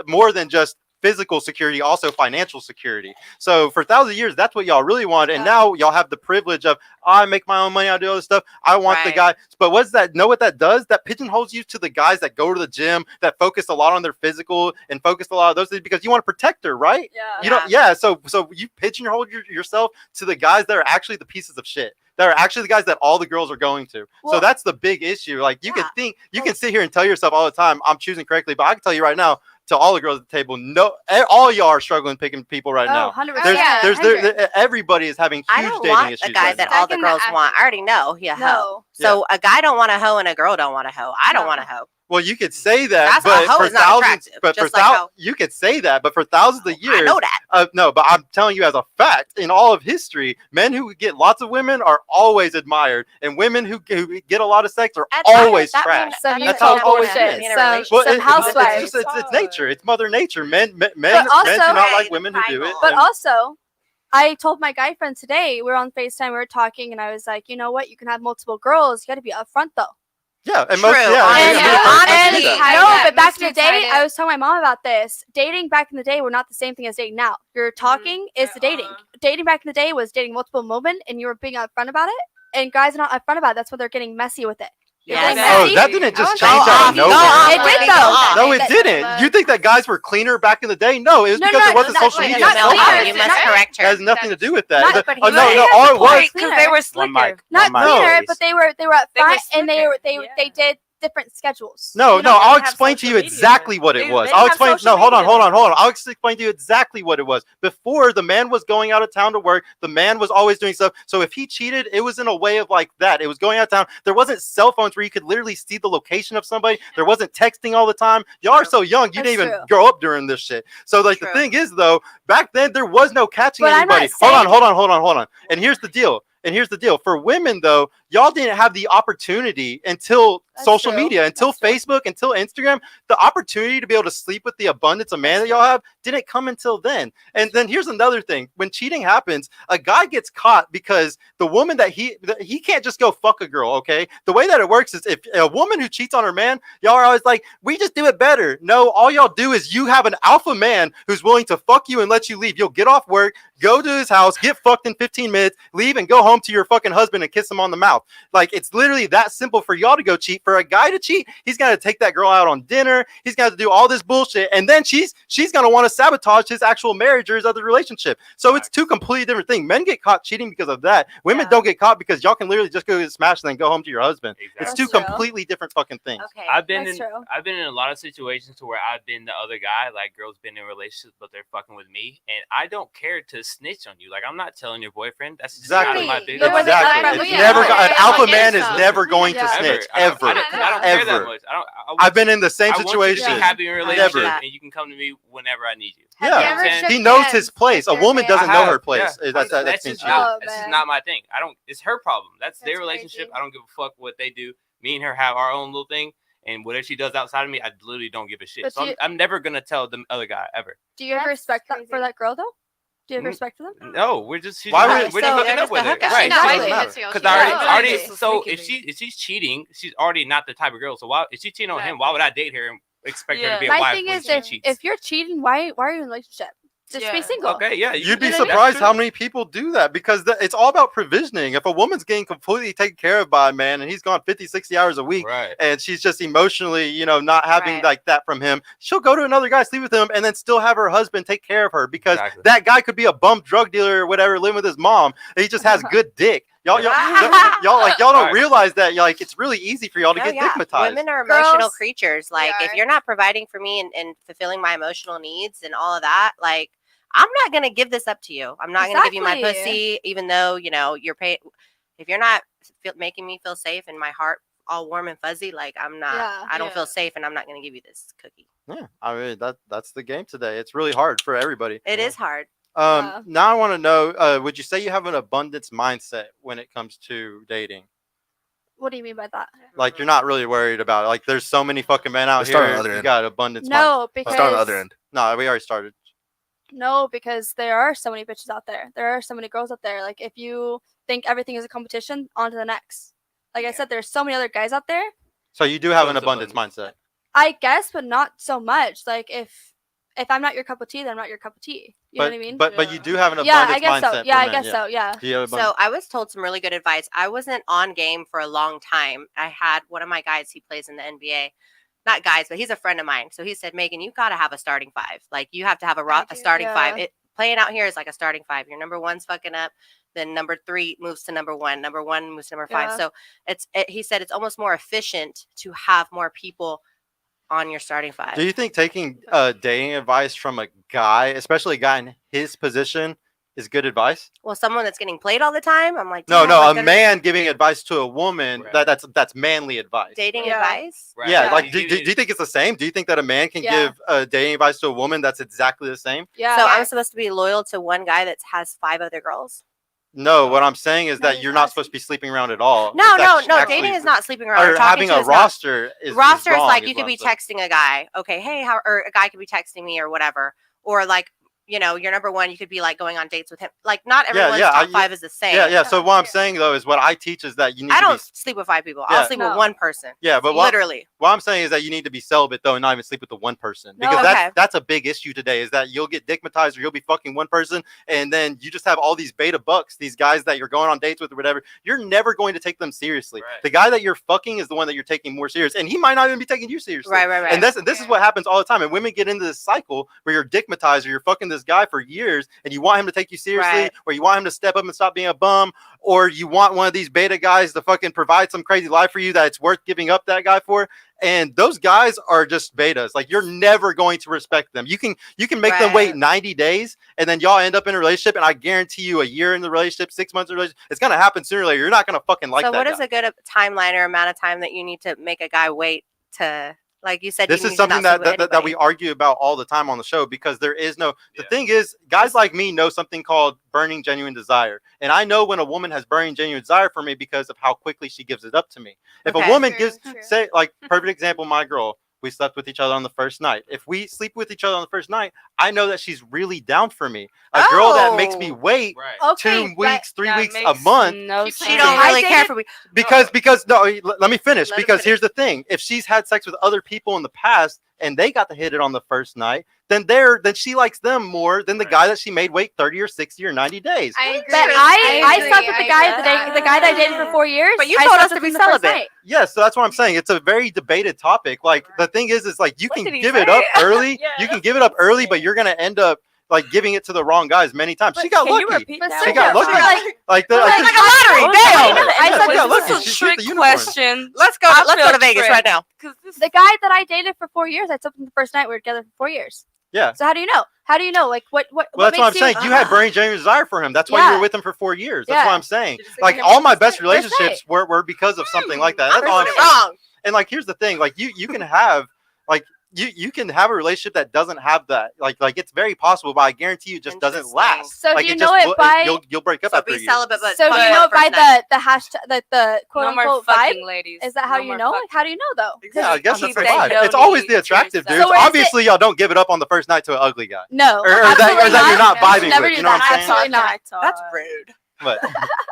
more than just physical security, also financial security. So for thousands of years, that's what y'all really wanted. And Yeah. now y'all have the privilege of, I make my own money, I do all this stuff. I want the Right. guy. But what's that? Know what that does? That pigeonholes you to the guys that go to the gym, that focus a lot on their physical and focus a lot of those things, because you want to protect her, right? Yeah. You know, yeah. So you pigeonhole yourself to the guys that are actually the pieces of shit. That are actually the guys that all the girls are going to. So Well- that's the big issue. Like you Yeah. can think, you can sit here and tell yourself all the time, I'm choosing correctly, but I can tell you right now, to all the girls at the table, no, all y'all are struggling picking people right Oh, now. 100%. Everybody is having I huge don't dating want issues. a guy right that now. all the Stuck in the girls want. I already active. know he a hoe. No. So a guy don't want a hoe and a girl don't want a hoe. I don't No. want a hoe. Well, you could say that, That's but a hoe for is not thousands, attractive, but for just like how- you could say that, but for thousands of years, I know that. No, but I'm telling you as a fact, in all of history, men who get lots of women are always admired, and women who get a lot of sex are Admired, always that trashed. means- Some That's Utah how it's always bullshit. been. in a Some, relationship. Well, some housewives. it's nature. It's Mother Nature. Men do also- not like Right, women the who do it. primal. But and- also, I told my guy friend today, we were on FaceTime, we were talking, and I was like, you know what? You can have multiple girls. You got to be upfront, though. yeah, and True, most, yeah, I And, mean, yeah, most and, girls do that. hide no, that. but back Most in the dudes hide day, it. I was telling my mom about this. Dating back in the day were not the same thing as dating now. You're talking is the dating. Dating back in the day was dating multiple women, and you were being upfront about it. And guys are not upfront about it. That's why they're getting messy with it. They're Yes. getting Oh, messy. that didn't just Go change out off, of go nowhere. off, It did, Whitney, though. go off. No, it That- didn't. You think that guys were cleaner back in the day? No, it was No, because no, there wasn't not social like- media. not at that cleaner. time. You must Not- correct It her. has nothing to do with that. Not- The- but he oh, no, was- no, he all has it a was. point. because they were One slicker. mic. Not One mic, cleaner, please. but they were They were upfront, and they slicker. did different schedules. No, You no, don't I'll have explain to you social media. exactly what it They- was. they I'll have explain. social No, hold on, media hold on, now. hold on. I'll explain to you exactly what it was. Before, the man was going out of town to work. The man was always doing stuff. So if he cheated, it was in a way of like that. It was going out of town. There wasn't cell phones where you could literally see the location of somebody. There wasn't texting all the time. Y'all are so young. You That's didn't even true. grow up during this shit. So like True. the thing is though, back then there was no catching But I'm not anybody. Hold on, saying- hold on. And here's the deal. For women though, y'all didn't have the opportunity until That's social true. media, until That's true. Facebook, until Instagram. The opportunity to be able to sleep with the abundance of man that y'all have didn't come until then. And then here's another thing. When cheating happens, a guy gets caught because the woman that he can't just go fuck a girl, okay? The way that it works is if a woman who cheats on her man, y'all are always like, we just do it better. No, all y'all do is you have an alpha man who's willing to fuck you and let you leave. You'll get off work, go to his house, get fucked in 15 minutes, leave and go home to your fucking husband and kiss him on the mouth. Like, it's literally that simple for y'all to go cheat. For a guy to cheat, he's got to take that girl out on dinner. He's got to do all this bullshit. And then she's going to want to sabotage his actual marriage or his other relationship. So it's two completely different things. Men get caught cheating because of that. Women Yeah. don't get caught because y'all can literally just go get smashed and then go home to your husband. It's Exactly. two That's true. completely different fucking things. Okay. I've been That's true. I've been in a lot of situations to where I've been the other guy, like girls been in relationships but they're fucking with me, and I don't care to snitch on you. Like, I'm not telling your boyfriend. That's just Exactly. out of my Exactly. business. But was it Exactly. upfront? It's Yeah. never Yeah. and An alpha I get man is some. never going to Yeah. snitch I don't ever. care that Ever. much. I've been in the same I want you to situation. be happy in a Never. relationship, Never. and you can come to me whenever I need you. Have you Yeah. ever He shook He knows hands his place. with A your woman man? doesn't know her place. Yeah. That's That's means just she- not- that's just man. not my thing. I don't. It's her problem. That's their That's relationship. crazy. I don't give a fuck what they do. Me and her have our own little thing, and whatever she does outside of me, I literally don't give a shit. But So you- I'm never gonna tell the other guy ever. Do you ever That's respect that crazy. for that girl though? Do you ever Mm. respect for them? No, we're just she's Why we're would- just So hooking they're up just with the her. hookup. Right? She's not doesn't with matter. it. Because Yeah. already It's a so freaky if she's cheating, she's already not the type of girl. So why if she's cheating on him, why would I date her and expect her to be a My wife thing when is, she if cheats? you're cheating, why are you in a relationship? Just be Yeah. single. Okay, yeah, You'd be know what I mean? surprised how many people do that because it's all about provisioning. If a woman's getting completely taken care of by a man and he's gone 50, 60 hours a week right. and she's just emotionally, not having Right. like that from him, she'll go to another guy, sleep with him, and then still have her husband take care of her because Exactly. that guy could be a bum drug dealer or whatever, living with his mom, and he just has good dick. Y'all don't Right. realize that like it's really easy for y'all to No, get yeah. stigmatized. Women are emotional Girls- creatures. Like, We if are. you're not providing for me and fulfilling my emotional needs and all of that, like, I'm not gonna give this up to you. I'm not gonna give you my Exactly. pussy, even though you're paying. If you're not making me feel safe and my heart all warm and fuzzy, like I'm not. Yeah. I don't Yeah. feel safe, and I'm not gonna give you this cookie. Yeah, I mean that's the game today. It's really hard for everybody. It is hard. Yeah. Now I want to know, would you say you have an abundance mindset when it comes to dating? What do you mean by that? Like you're not really worried about it. Like there's so many fucking men out Let's start on here. the other You end. got abundance. No, because Start on the other end. No, we already started. No, because there are so many bitches out there. There are so many girls out there. Like if you think everything is a competition, on to the next. Like I said, there's so many other guys out there. So you do have So an it's abundance abundance. mindset. I guess, but not so much. Like if I'm not your cup of tea, then I'm not your cup of tea. You know what I mean? But you do have an yeah, abundance I guess mindset. so. Yeah, for I men, guess so. Yeah. Do you have So abundance? I was told some really good advice. I wasn't on game for a long time. I had one of my guys, he plays in the NBA. Not guys, but he's a friend of mine. So he said, Megan, you got to have a starting five. Like you have to have a do, starting five. yeah. Playing out here is like a starting five. Your number one's fucking up. Then number 3 moves to number 1. Number 1 moves to number 5. Yeah. So he said it's almost more efficient to have more people on your starting five. Do you think taking dating advice from a guy, especially a guy in his position, is good advice? Well, someone that's getting played all the time, I'm like, No, damn, no, like, a good man giving advice to a woman, Right. that's manly advice. dating Yeah. advice. Right. Yeah, Yeah. like do you think it's the same? Do you think that a man can Yeah. give dating advice to a woman that's exactly the same? Yeah. So I'm supposed to be loyal to one guy that has 5 other girls? No, what I'm saying is No, that he's you're not not. supposed to be sleeping around at all. No, It's no. actually- Dating is not sleeping around. Or Or talking having to a is not- roster is roster is wrong, like is you what could be I'm saying. texting a guy, okay, hey, or a guy could be texting me or whatever, or like your number one, you could be like going on dates with him. Like not everyone's top 5 is the same. Yeah. So what I'm saying though is what I teach is that you need I to don't be. sleep with 5 people. Yeah. I'll sleep with No. one person. Yeah, but what Literally. No. because Okay. that's a big issue today. Is that you'll get dickmatized or you'll be fucking one person, and then you just have all these beta bucks, these guys that you're going on dates with or whatever. You're never going to take them seriously. Right. The guy that you're fucking is the one that you're taking more serious, and he might not even be taking you seriously. Right. And this is what happens all the time. And women get into this cycle where you're dickmatized or you're fucking this guy for years and you want him to take you seriously, Right. or you want him to step up and stop being a bum, or you want one of these beta guys to fucking provide some crazy life for you that it's worth giving up that guy for. And those guys are just betas. Like you're never going to respect them. You can make them wait Right. 90 days and then y'all end up in a relationship. And I guarantee you a year in the relationship, 6 months in the relationship, it's gonna happen sooner or later. You're not gonna fucking like so that what guy. is a good timeline or amount of time that you need to make a guy wait to, like you said, This you is need to something not sleep that with that we anybody. argue about all the time on the show because there is no. The Yeah. thing is, guys like me know something called burning genuine desire, and I know when a woman has burning genuine desire for me because of how quickly she gives it up to me. If Okay. a woman True, gives, true. say, like perfect example, my girl. We slept with each other on the first night. If we sleep with each other on the first night, I know that she's really down for me. A girl that makes me Oh. wait Right. Okay, 2 weeks, 3 That weeks, a makes month. No Keep sense. She don't I really care dated- for me. Because no, let me finish. Let her Because finish. here's the thing: if she's had sex with other people in the past and they got to hit it on the first night, then she likes them more than the Right. guy that she made wait 30 or 60 or 90 days. I agree. But I I agree. slept with the I guy agree. the guy that I dated for 4 years. But you I told slept us to with be him the first celibate. night. Yes, so that's what I'm saying. It's a very debated topic. Like the thing is like you What can did he give it say? up early. Yeah, You can that's give it what up he early, said. but you're gonna end up like giving it to the wrong guys many times. She got Can you lucky. repeat But that? She got Sergio, lucky. like- Like the But like, like she- a lottery, Oh, damn! wait, I Yeah, said she got this lucky. is She a hit trick the unicorn. question. Let's go. I Let's go feel to Vegas tricked. right now. 'Cause this The guy that I dated for 4 years, I slept with him the first night. We were together for 4 years. Yeah. So how do you know? How do you know? Like what? Well, that's what I'm makes saying. You had burning genuine desire for him. That's why you were with him for 4 years. That's Yeah. what I'm saying. Just Like like all my best First night. relationships were because of something like that. I'm That's all doing I'm it saying. wrong. And like, here's the thing: like you can have like you can have a relationship that doesn't have that. Like it's very possible, but I guarantee you, it just doesn't Interesting. last. So like do you know it by? you'll break up So after be a year. celibate, but So do fuck you on know it first by night. the hashtag the quote No more unquote vibe? fucking ladies. Is that how No you more know? fuck- Like how do you know though? Yeah, I guess that's keep the that vibe. It's yoni always the to attractive yourself. dudes. So where is Obviously, y'all don't give it up on the first night to an ugly guy. No, Or is that absolutely you're not not. vibing Never with, do you know what that. I'm saying? Absolutely not. That's rude. But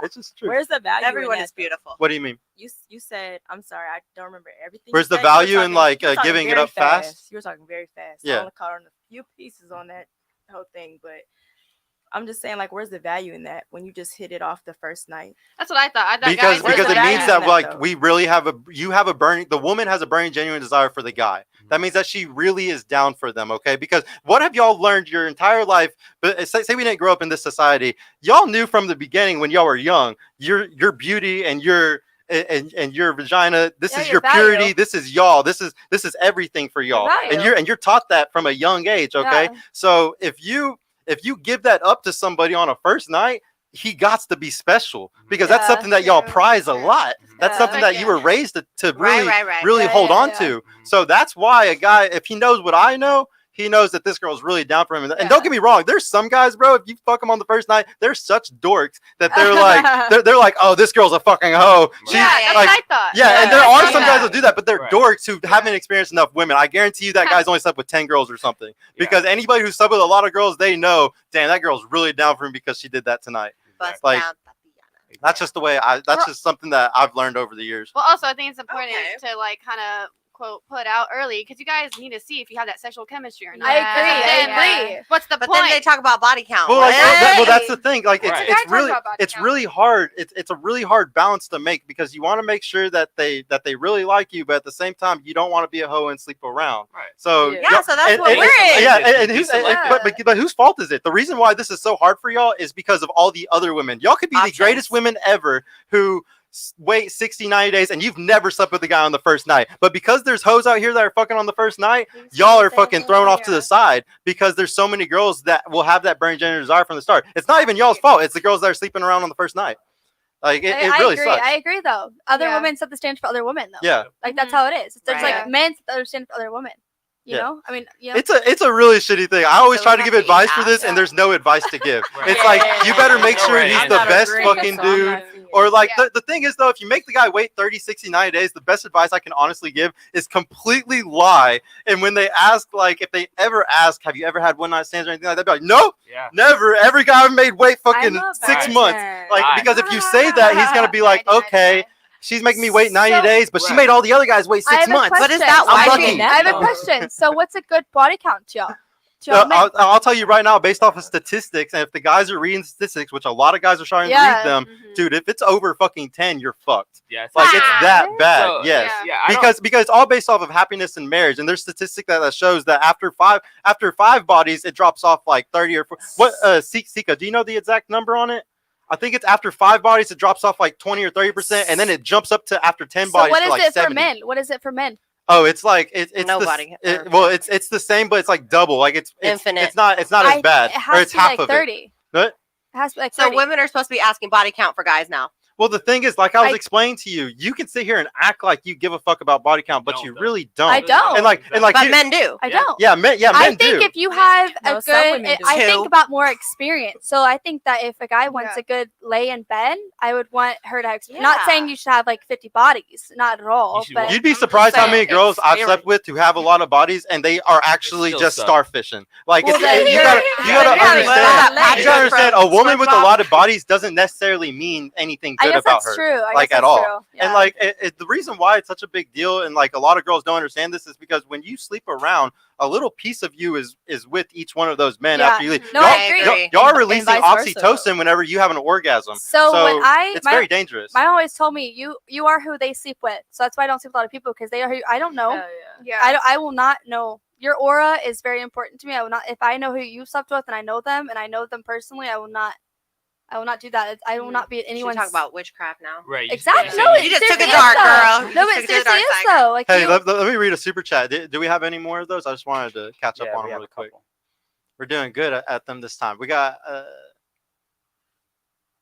it's just true. Where's the value? Everyone in that, is beautiful. What do you mean? You said, I'm sorry, I don't remember everything. Where's you the said. You were value in, talking- like, you were talking giving it very up fast? You were talking very fast. Yeah. I only caught on a few pieces on that whole thing, but I'm just saying, like, where's the value in that when you just hit it off the first night? That's what I thought. I thought Because guys Where's because the it value means in that that, like though? we really have the woman has a burning genuine desire for the guy. That means that she really is down for them, okay? Because what have y'all learned your entire life? But say we didn't grow up in this society, y'all knew from the beginning when y'all were young, your beauty and your and your vagina, this Yeah, is your your value. purity, this is y'all, this is everything for y'all, value. and you're taught that from a young age, okay? Yeah. So if you give that up to somebody on a first night, he gots to be special because that's Yeah, something that y'all true, prize a true. lot. That's Yeah. something that you Yeah. were raised to really Right. really Yeah, hold yeah, on yeah. to. So that's why a guy, if he knows what I know, he knows that this girl's really down for him. And Yeah. don't get me wrong, there's some guys, bro, if you fuck them on the first night, they're such dorks that they're like, they're like, oh, this girl's a fucking hoe. She, Yeah, that's like, what I thought. yeah, and there I are thought some that. guys that do that, but they're Right. dorks who haven't experienced enough women. I guarantee you that guy's only slept with 10 girls or something. Because anybody who slept with a lot of girls, they know, damn, that girl's really down for him because she did that tonight. Bust Like, down, Tatiana. That's just the way that's just something that I've learned over the years. Well, also, I think it's important Okay. to like kind of quote put out early because you guys need to see if you have that sexual chemistry or not. I agree. Then, I like, agree. what's the But point? then they talk about body count. Well, like, Hey! that's the thing. Like, Right. it's Talk really about body count. really hard. It's a really hard balance to make because you want to make sure that they really like you, but at the same time, you don't want to be a hoe and sleep around. Right. So Yeah, so that's what we're in. Yeah, and Be who's selective. but whose fault is it? The reason why this is so hard for y'all is because of all the other women. Y'all could be Options. the greatest women ever who wait 60, 90 days and you've never slept with a guy on the first night. But because there's hoes out here that are fucking on the first night, y'all are fucking thrown off to the side because there's so many girls that will have that burning gender desire from the start. It's not even y'all's fault. It's the girls that are sleeping around on the first night. Like it really agree. sucks. I agree though. Other Yeah. women set the standard for other women though. Yeah. Like that's how it is. There's Right. like men set the other standard for other women. You Yeah. know? I mean, you know. It's a really shitty thing. I always So try we to have give to eat advice for ass, this, yeah. and there's no advice to give. Right. It's like you better make No sure right he's answer. the not best agreeing, fucking so I'm dude. not seeing it. Or like Yeah. the thing is though, if you make the guy wait 30, 60, 90 days, the best advice I can honestly give is completely lie. And when they ask, like if they ever ask, have you ever had one night stands or anything like that, they'd be like, nope, Yeah. never. Every guy I've made wait fucking I'm a 6 virgin. months. Like Right. because if you say that, he's gonna be like, okay, she's making me wait 90 So- days, but she Right. made all the other guys wait I 6 have a months. question. But is that I'm why lucky. she- I have a though? question. So what's a good body count to y'all? To y'all men? I'll tell you right now, based off of statistics, and if the guys are reading statistics, which a lot of guys are starting to Yeah. read them, Mhm. dude, if it's over fucking 10, you're fucked. Yeah. Like it's Ah, that bad. So, Yes. yeah. I don't- Because it's all based off of happiness and marriage, and there's statistic that shows that after five bodies, it drops off like 30 or 40. What Sika, do you know the exact number on it? I think it's after 5 bodies, it drops off like 20 or 30%, and then it jumps up to after 10 So bodies what to is like it 70. for men? What is it for men? Oh, it's like it's Nobody. well, it's the same, but it's like double. Like it's Infinite. It's not as bad, It has or it's to be half like of 30. What? It has to be like So 30. women are supposed to be asking body count for guys now. Well, the thing is, like I was I- explaining to you, you can sit here and act like you give a fuck about body count, but Don't, you though. really don't. I don't. And like But here- men do. I Yeah. don't. yeah, men I do. think if you have No, a some good, women do. I Two. think about more experience. So I think that if a guy wants Yeah. a good lay in bed, I would want her to have experience. Not Yeah. saying you should have like 50 bodies, not at all. You should But want- You'd be I'm surprised just how many saying, girls I've experience. slept with who have a lot of bodies and they are actually still just suck. starfishing. Like Well, it's, then you you're- gotta you're understand. that You gotta understand. A woman with a SpongeBob. lot of bodies doesn't necessarily mean anything I good guess about that's her. true. I like, guess at that's all. True. Yeah. And like the reason why it's such a big deal, and like a lot of girls don't understand this, is because when you sleep around, a little piece of you is with each one of those men Yeah. after you leave. No, y'all, I agree. y'all are And releasing vice versa, oxytocin whenever you have an orgasm. So when it's very dangerous. my always told me you are who they sleep with. So that's why I don't sleep with a lot of people because they are who I don't know. Yeah. I will not know. Your aura is very important to me. I will not if I know who you slept with and I know them personally. I will not do that. I will not be at She anyone's. talk about witchcraft now. Right. you- Exactly. yeah. No, You just took seriously it dark, is, though. girl. You No, just but took it to the seriously dark is side. though. Like Hey, you, let me read a super chat. Do we have any more of those? I just wanted to catch up Yeah, on we them have really a quick. couple. We're doing good at them this time. We got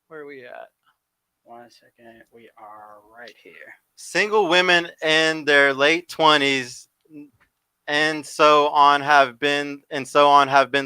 where are we at? 1 second. We are right here. Single women in their late 20s and so on have been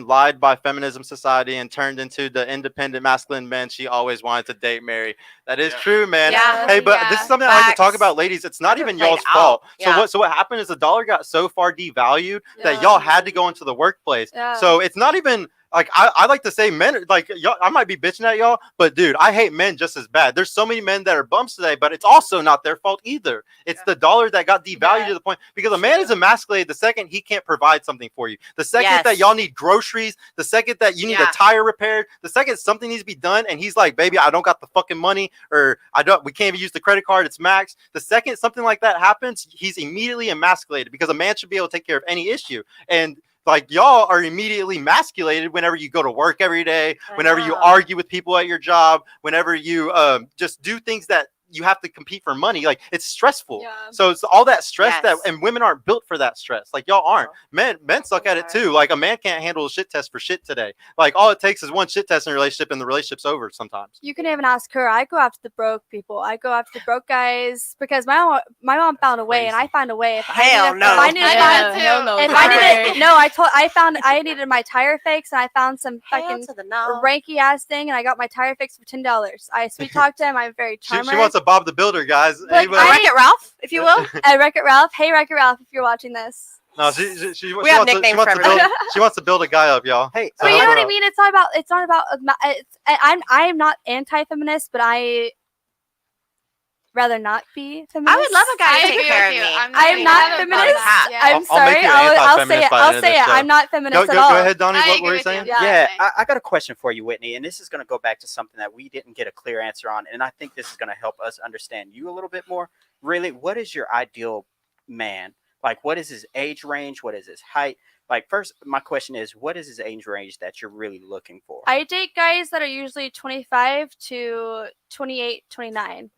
lied by feminism society and turned into the independent masculine men she always wanted to date, marry. That is true, man. Yeah. Hey, but this is something I like to talk Facts. about, ladies. It's not I've been even y'all's played fault. out. Yeah. So what happened is the dollar got so far devalued that Yeah. y'all had to go into the workplace. Yeah. So it's not even like I like to say men like y'all, I might be bitching at y'all, but dude, I hate men just as bad. There's so many men that are bumps today, but it's also not their fault either. It's the dollar that got devalued to the point because a man is emasculated the second he can't provide something for you. The second that Yes. y'all need groceries, the second that you need a Yeah. tire repaired, the second something needs to be done, and he's like, "Baby, I don't got the fucking money," or we can't even use the credit card. It's max. The second something like that happens, he's immediately emasculated because a man should be able to take care of any issue. And like y'all are immediately emasculated whenever you go to work every day, whenever you know. argue with people at your job, whenever you just do things that you have to compete for money. Like it's stressful. Yeah. So it's all that stress Yes. and women aren't built for that stress. Like y'all aren't. Men suck at it too. Like a man can't handle a shit test for shit today. Like all it takes is one shit test in a relationship and the relationship's over sometimes. You can even ask her. I go after the broke people. I go after the broke guys because my mom found a way, and I found a way. If Hell no. I needed I my, did too. Hell no. if Right. I needed, no, I needed my tire fixed, and I found some Hell fucking to the no. ranky ass thing, and I got my tire fixed for $10. I sweet talked to him. I'm very She charming. wants a Bob the Builder, guys. Like, Anybody? Wreck-It Ralph, if you will. Wreck-It Ralph. Hey, Wreck-It Ralph, if you're watching this. No, she We have wants to, nicknames for everybody. she wants to build a guy up, y'all. Hey, But you know help what her I out. mean? It's not about. I'm not anti-feminist, but I rather not be feminist. I would love a guy I to take agree care with of you. me. I am not a feminist. podcast. Yeah. I'm I'll make sorry. you I'll say anti-feminist by the it. end I'll of say this it. show. I'm not feminist Go at all. ahead, Donnie. I What agree were you with saying? you. Yeah. Yeah, I got a question for you, Whitney, and this is going to go back to something that we didn't get a clear answer on, and I think this is going to help us understand you a little bit more. Really, what is your ideal man? Like, what is his age range? What is his height? Like, first, my question is, what is his age range that you're really looking for? I date guys that are usually 25 to 28, 29.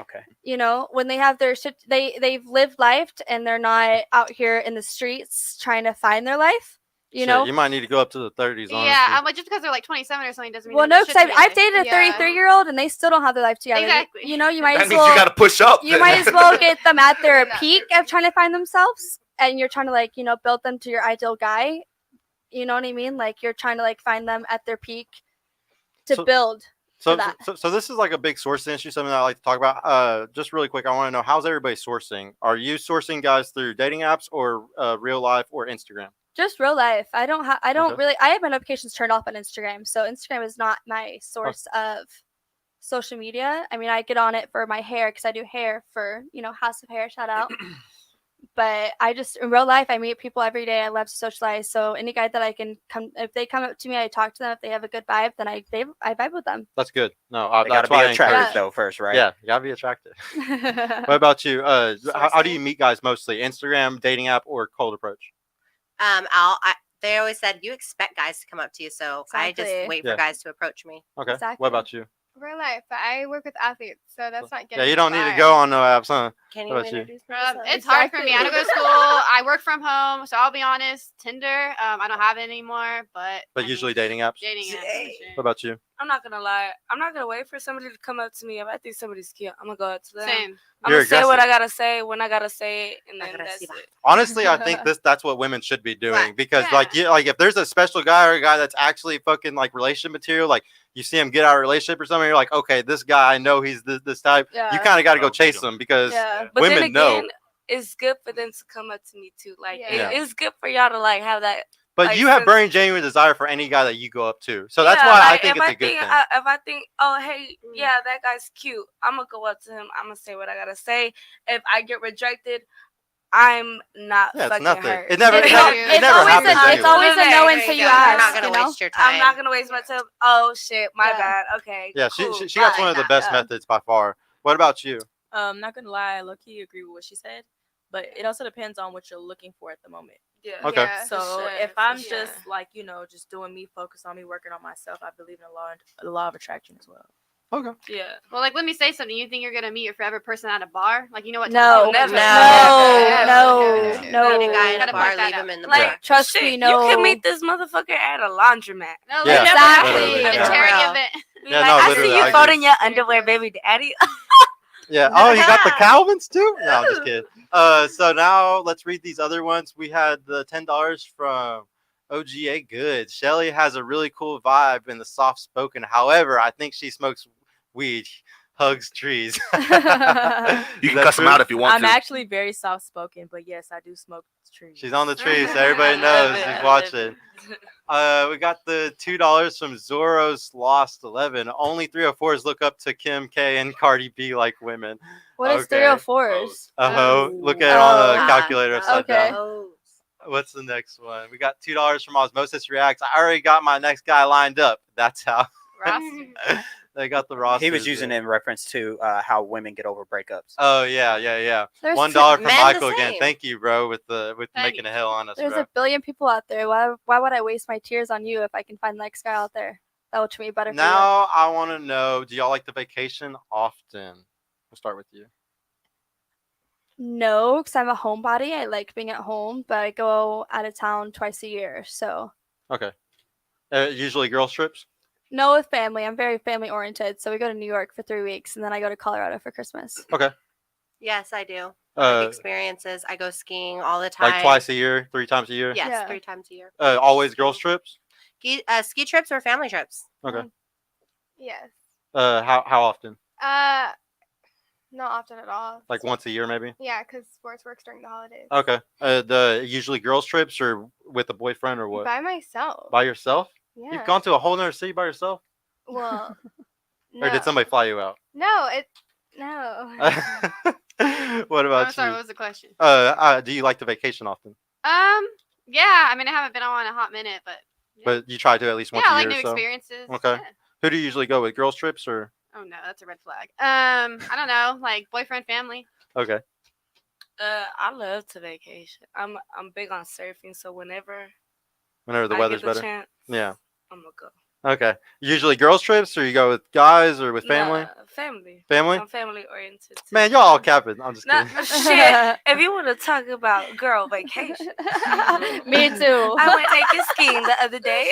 Okay. You know, when they have their shit, they've lived life and they're not out here in the streets trying to find their life. You Shit, know. you might need to go up to the 30s. Honestly. Yeah, I'm like just because they're like 27 or something doesn't mean. Well, they're no, shit because to me. I've dated a 33-year-old and they still don't have their life together. Exactly. You know, you might That as means well. you got to push up. You might as well get them at their Yeah. peak of trying to find themselves, and you're trying to like build them to your ideal guy. You know what I mean? Like you're trying to like find them at their peak to So- build. So, that. so this is like a big sourcing issue, something that I like to talk about. Just really quick, I want to know, how's everybody sourcing? Are you sourcing guys through dating apps or real life or Instagram? Just real life. I don't Okay. really. I have my notifications turned off on Instagram, so Instagram is not my source of social media. I mean, I get on it for my hair because I do hair for House of Hair. Shout out. But I just in real life, I meet people every day. I love to socialize. So any guy that I can come, if they come up to me, I talk to them. If they have a good vibe, then I vibe with them. That's good. No, They got that's to be why I attractive, encourage. though, first, right? Yeah, you gotta be attractive. What about you? How do you meet guys mostly? Instagram, dating app, or cold approach? They always said you expect guys to come up to you, so I Exactly. just wait Yeah. for guys to approach me. Okay. Exactly. What about you? Real life, but I work with athletes, so that's not getting. Yeah, you don't need to fired. go on no apps, huh? Can What you about you? introduce me? It's hard for me. I don't go to school. I work from home, so I'll be honest. Tinder, I don't have it anymore, but. But I usually mean, dating apps. dating apps. for sure. What about you? I'm not gonna lie. I'm not gonna wait for somebody to come up to me. If I think somebody's cute, I'm gonna go up to them. Same. I'm You're gonna say what aggressive. I gotta say when I gotta say it, and then that's Agresiva. it. Honestly, I think that's what women should be doing because like if there's a special guy or a guy that's actually fucking like relationship material, like you see him get out of a relationship or something, you're like, okay, this guy, I know he's this type. Yeah. You kind of got to go Oh, chase yeah. him because Yeah. But women then know. again, it's good for them to come up to me too. Like Yeah. it's good for y'all to like have that. But like, you have since- burning genuine desire for any guy that you go up to, so that's Yeah, why I like, think if it's a good thing. If I think, oh hey, yeah, that guy's cute, I'm gonna go up to him. I'm gonna say what I gotta say. If I get rejected, I'm not Yeah, it's fucking nothing. hurt. It never It's happens always anyway. it's always a no There you until you go. ask. You're not gonna you know? waste your time. I'm not gonna waste my time. Oh shit, my Yeah. bad. Okay. Yeah, cool, she got bye. one of the best Yeah. methods by far. What about you? Not gonna lie, I low-key agree with what she said, but it also depends on what you're looking for at the moment. Yeah. Okay. Yeah, for So sure, if for I'm sure. just like just doing me, focused on me, working on myself, I believe in the law of attraction as well. Okay. Yeah. Well, like, let me say something. You think you're gonna meet your forever person at a bar? Like, you know what? No, never. no, no. Meet a guy in Gotta a bar, fuck that leave up. him in the Like, bar. Trust shit, me, no. You can meet this motherfucker at a laundromat. No, Yeah, Exactly. literally, At yeah. a charity Yeah. event. Be Yeah, like, no, I literally, see you I folding agree. your underwear, baby daddy. Yeah. Oh, you got the Calvins too? No, I'm just kidding. So now let's read these other ones. We had the $10 from OGA Good. Shelly has a really cool vibe in the soft spoken. However, I think she smokes weed, hugs trees. You can cuss them out if you want I'm to. actually very soft spoken, but yes, I do smoke trees. She's on the tree, so everybody knows she's watching. We got the $2 from Zoro's Lost 11. Only 304s look up to Kim K and Cardi B like women. What is Okay. 304s? Look at it on the Oh. calculator upside Okay. down. What's the next one? We got $2 from Osmosis Reacts. I already got my next guy lined up. That's how they got the roster. He was using it in reference to how women get over breakups. Oh yeah. There's $1 from men the Michael again. same. Thank you, bro, with Thank making you. a hell on us, There's bro. a billion people out there. Why would I waste my tears on you if I can find the next guy out there that will treat me better? Now I want to know: do y'all like the vacation often? We'll start with you. No, because I'm a homebody. I like being at home, but I go out of town twice a year. So Okay. Usually girls trips. no, with family. I'm very family oriented. So we go to New York for 3 weeks, and then I go to Colorado for Christmas. Yes, I do. Uh, Experiences. I go skiing all the time. like twice a year, 3 times a year. Yes, Yeah. 3 times a year. Always girls trips. Ski trips or family trips? Okay. Yes. How often? Not often at all. Like once a year, maybe. Yeah, because sports works during the holidays. Okay. The usually girls trips or with a boyfriend or what? By myself. By yourself? Yeah. You've gone to a whole nother city by yourself, Well. No. or did somebody fly you out? No, no. What about I'm sorry. What you? was the question? Do you like to vacation often? Yeah. I mean, I haven't been on in a hot minute, but. Yeah. But you try to at least once Yeah, a I year like new or so. experiences. Okay. Yeah. Who do you usually go with? Girls trips or? Oh no, that's a red flag. I don't know, like boyfriend, family. Okay. I love to vacation. I'm big on surfing, so whenever Whenever the I weather's get the better. chance, Yeah. I'm gonna go. Okay. Usually girls trips, or you go with guys or with family? Nah, family. Family? I'm family oriented. Man, y'all all capping. I'm just Nah, kidding. shit. If you want to talk about girl vacation, Me too. I went taking skiing the other day.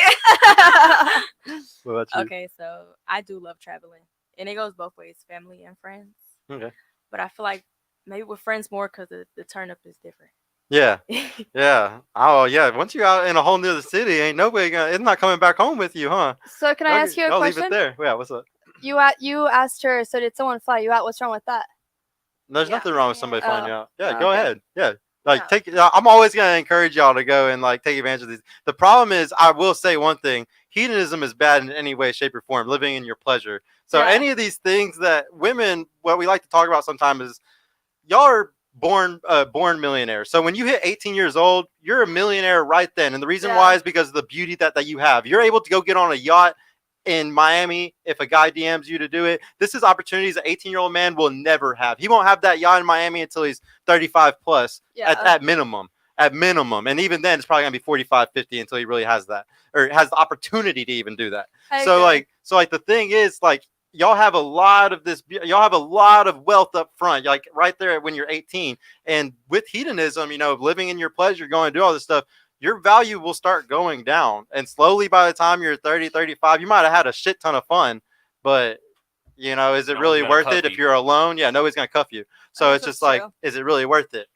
What about you? Okay, so I do love traveling, and it goes both ways, family and friends. Okay. But I feel like maybe with friends more because the turn up is different. Yeah. Yeah. Oh, yeah. Once you're out in a whole new city, ain't nobody gonna. It's not coming back home with you, huh? So can I ask you a Y'all question? leave it there. Yeah. What's up? You asked her. So did someone fly you out? What's wrong with that? There's Yeah. nothing wrong with somebody flying you out. Yeah. Oh, Go okay. ahead. Yeah. Like Yeah. take. I'm always gonna encourage y'all to go and like take advantage of these. The problem is, I will say one thing: hedonism is bad in any way, shape, or form. Living in your pleasure. So Yeah. any of these things that women, what we like to talk about sometimes is, y'all are born millionaires. So when you hit 18 years old, you're a millionaire right then. And the reason Yeah. why is because of the beauty that you have. You're able to go get on a yacht in Miami if a guy DMs you to do it. This is opportunities an 18-year-old man will never have. He won't have that yacht in Miami until he's 35 plus Yeah. at minimum. At minimum. And even then it's probably gonna be 45, 50 until he really has that or has the opportunity to even do that. I So agree. like the thing is like y'all have a lot of this, y'all have a lot of wealth up front, like right there when you're 18. And with hedonism, you know, living in your pleasure, going to do all this stuff, your value will start going down. And slowly by the time you're 30, 35, you might have had a shit ton of fun, but you know, is it No really one's gonna worth cuff it if you. you're alone? Yeah, nobody's gonna cuff you. So guess it's just that's like, true. is it really worth it?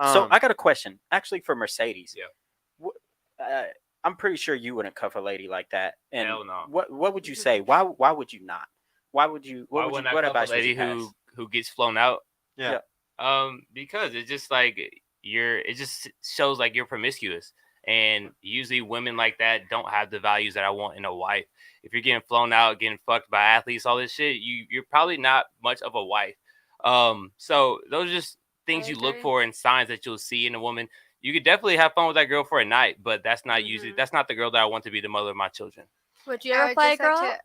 So I got a question, actually, for Mercedes. Yeah. I'm pretty sure you wouldn't cuff a lady like that. And Hell no. What would you say? Why would you not? Why would you? Why What would wouldn't you? I What cuff advice a would lady you pass? who gets flown out? Yeah. Because it's just like it just shows like you're promiscuous. And usually women like that don't have the values that I want in a wife. If you're getting flown out, getting fucked by athletes, all this shit, you're probably not much of a wife. So those are just things I you look agree. for and signs that you'll see in a woman. You could definitely have fun with that girl for a night, but that's not usually that's not the girl that I want to be the mother of my children. Would you I ever would fly a just have girl? to- out?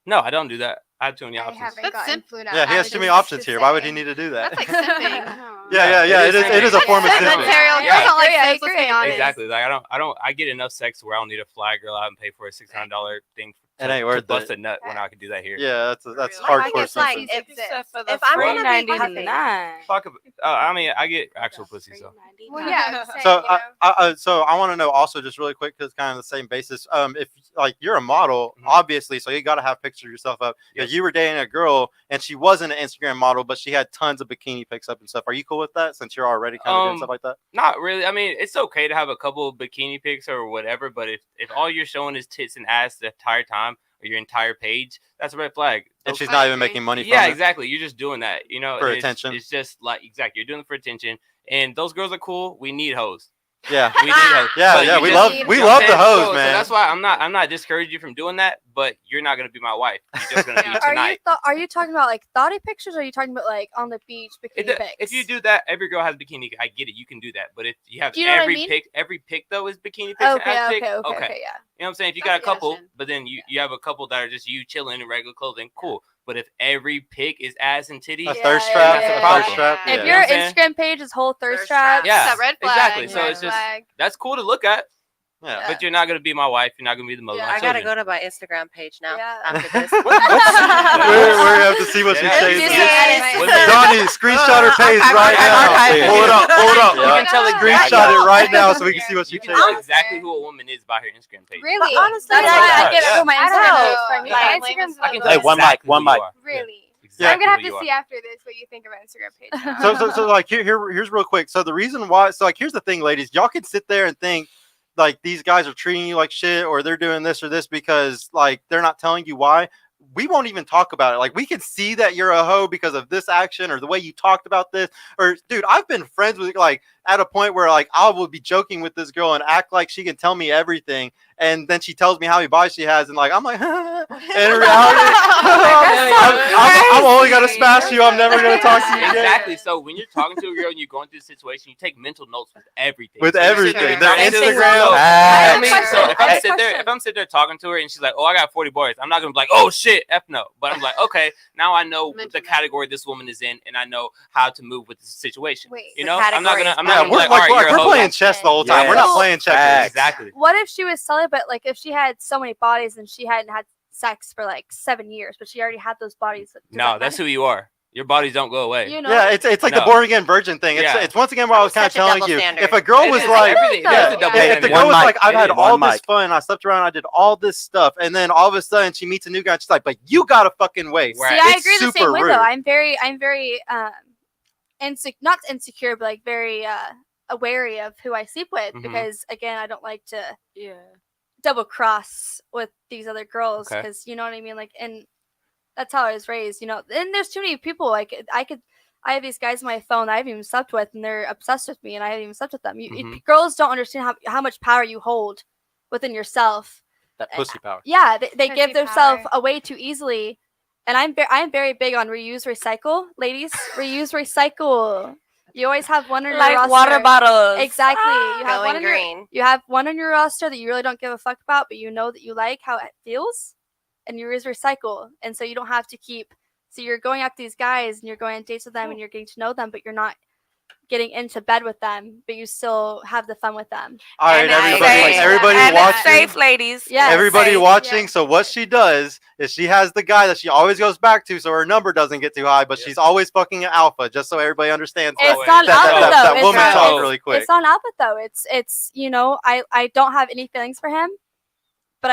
No, I don't do that. I have too many I options. haven't That's gotten simp- flown out. Yeah, he I has was too many just options to here. Why would he say. need to do that? That's like simping. Yeah. It is a form of Sex simping. material. Yeah. Girls don't like I sex. Let's agree. be honest. Exactly. Like I get enough sex where I don't need to fly a girl out and pay for a $600 thing It to ain't worth bust it. a nut when I could do that here. Yeah, that's Like, I hardcore guess, like, simping. if I'm gonna be $3.99. Fuck. I mean, I get actual pussy, so. Well, yeah. I'm saying, So, you know. so I want to know also just really quick because kind of the same basis. If like you're a model, Mhm. obviously, so you got to have pictures of yourself up. Yep. If you were dating a girl and she wasn't an Instagram model, but she had tons of bikini pics up and stuff, are you cool with that? Since you're already kind of doing stuff like that. Not really. I mean, it's okay to have a couple of bikini pics or whatever, but if all you're showing is tits and ass the entire time or your entire page, that's a red flag. And Those- she's I not even agree. making money from yeah, it. exactly. You're just doing that, you know, For and attention. It's just like exactly. You're doing it for attention, and those girls are cool. We need hoes. Yeah. We need hoes. Yeah, But yeah, you we just- love need- we you know love what the I'm saying? hoes, So man. that's why I'm not discouraging you from doing that, but you're not gonna be my wife. You're just gonna be Yeah. tonight. Are you talking about like thoughty pictures, or are you talking about like on the beach bikini pics? If you do that, every girl has bikini. I get it. You can do that. But if you have Do you know what I every mean? pic, every pic though is bikini pics. and Okay, ass okay, pic, okay, yeah. You know what I'm saying? If you That's got a couple, fashion. but then you have a couple that are just you chilling in regular clothing, cool. But if every pic is ass and titties, A Yeah, thirst yeah, trap, yeah, a yeah. thirst trap. If If Yeah. You know your what I'm saying? Instagram page is whole thirst Thirst traps, trap. Yeah. It's a red flag. exactly. So red it's just flag. that's cool to look at, Yeah. but you're not gonna be my wife. You're not gonna be the mother Yeah. of my I gotta children. go to my Instagram page now Yeah. after this. We're gonna have to see what she Yeah. says. You man. see Women- Johnny, screenshot her page Archive, right archive, now. archive. Pull it up, pull it up. You can tell Screenshot it right now so we can see what she You can says. tell exactly who a woman is by her Instagram page. Really? But honestly, that's Yeah. why I get Yeah. who my I don't Instagram know. page from. Yeah. Yeah. Instagram's I can the tell Hey, most- one exactly mic, one who you mic. are. Really? Exactly I'm gonna have who you to are. see after this what you think of my Instagram page. now. So like here's real quick. So the reason why, so like here's the thing, ladies, y'all can sit there and think like these guys are treating you like shit or they're doing this or this because like they're not telling you why. We won't even talk about it. Like we can see that you're a hoe because of this action or the way you talked about this. Or dude, I've been friends with like at a point where like I will be joking with this girl and act like she can tell me everything, and then she tells me how many boys she has, and like I'm like, and in reality, I'm only gonna smash you. I'm never gonna talk to you again. Exactly. So when you're talking to a girl and you're going through the situation, you take mental notes with everything. With So you sit everything. there and Their talk to her. Instagram. So, Facts. I mean, so if I I'm have a sitting there, question. if I'm sitting there talking to her and she's like, "Oh, I got 40 boys," I'm not gonna be like, "Oh shit, f no." But I'm like, "Okay, now I know Mental the note. category this woman is in, and I know how to move with the situation." Wait, You the know, I'm not categories. gonna Yeah, be we're like, "All right, you're a we're hoe." playing chess the whole time. We're not Yes. playing checkers. Facts. Exactly. What if she was celibate? Like if she had so many bodies and she hadn't had sex for like 7 years, but she already had those bodies. Does No, that that's matter? who you are. Your bodies don't go away. You know. Yeah, it's like the No. born again virgin thing. It's Yeah. it's once again what I was kind of Such a telling double you. standard. If a girl It was is like, everything. Yeah. There's a double if the standard. girl One was mic. like, I've It had is. all One this mic. fun, I slept around, I did all this stuff, and then all of a sudden she meets a new guy, and she's like, but you gotta fucking wait. Right. See, I It's agree the super same way rude. though. I'm very not insecure, but like very wary of who I sleep with Mhm. because again, I don't like to Yeah. double cross with these other girls Okay. because you know what I mean. Like, and that's how I was raised. You know, and there's too many people. Like, I have these guys on my phone that I haven't even slept with, and they're obsessed with me, and I haven't even slept with them. Mhm. Girls don't understand how much power you hold within yourself. That pussy power. Yeah, they Pussy give themselves power. away too easily, and I'm very big on reuse, recycle, ladies. Reuse, recycle. You always have one on your Like roster. water bottles. Exactly. You have one Going on your green. you have one on your roster that you really don't give a fuck about, but you know that you like how it feels, and you use recycle, and so you don't have to keep. So you're going after these guys, and you're going on dates with them, and you're getting to know them, but you're not getting into bed with them, but you still have the fun with them. All right, And it's everybody, safe. everybody and watching. it's safe, ladies. Yeah. Everybody Safe. watching. Yeah. So what she does is she has the guy that she always goes back to, so her number doesn't get too high, but Yeah. she's always fucking an alpha. Just so everybody understands. It's wait. not that, alpha that, though. that It's woman not- talk it's- really quick. It's not alpha though. It's you know I don't have any feelings for him, but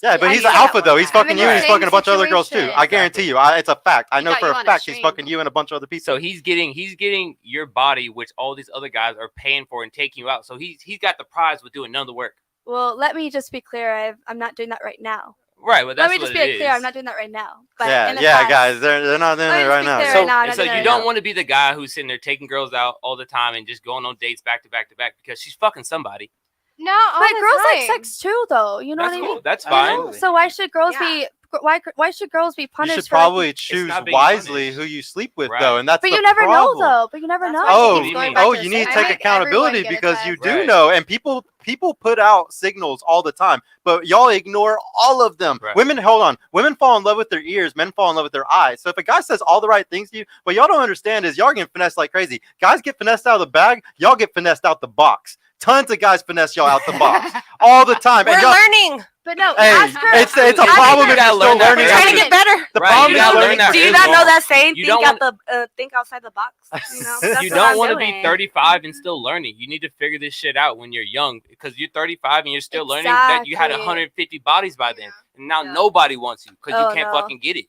Yeah, but I he's get an it. alpha though. He's I'm fucking in you, the and he's same fucking a bunch of other girls too. situation. I guarantee you. It's a fact. I know got for you a on a fact he's string. fucking you and a bunch of other people. So he's getting your body, which all these other guys are paying for and taking you out. So he's got the prize with doing none of the work. Well, let me just be clear. I'm not doing that right now. Right, but that's Let me what just it be is. clear. I'm not doing that right now. But yeah, in the yeah, past, guys, they're not doing Let me it just right be now. clear So right now, I'm And not so doing you it don't right want to be the guy who's sitting there taking girls out all the time and just going on dates back to back to back because she's fucking somebody. No, all But the girls like time. sex too, though. You know That's what I cool. mean? That's You know? fine. Absolutely. So why should girls Yeah. be why should girls be You punished? should for, like, probably choose not being wisely punished. who you sleep with, Right. though, and that's but the you never problem. know though. But you never That's know. why she Oh, keeps going back oh, to the you need to same take I make accountability everyone get a because you test. do Right. know, and people put out signals all the time, but y'all ignore all of them. Right. Women, hold on, women fall in love with their ears, men fall in love with their eyes. So if a guy says all the right things to you, what y'all don't understand is y'all getting finessed like crazy. Guys get finessed out of the bag, y'all get finessed out the box. Tons of guys finesse y'all out the box all the time. We're And y'all, learning. But no, hey, ask her. it's a You problem if gotta you're still learn that learning. early. Trying to get better. The Right, problem you is gotta learning learn that Do you early not know on. that saying? You Think don't out the think outside the box. You know, that's You what don't I'm want to be doing. 35 and still learning. You need to figure this shit out when you're young, because you're 35 and you're still learning that you had Exactly. 150 bodies by then, and now Yeah. nobody wants you because Oh, you can't no. fucking get it.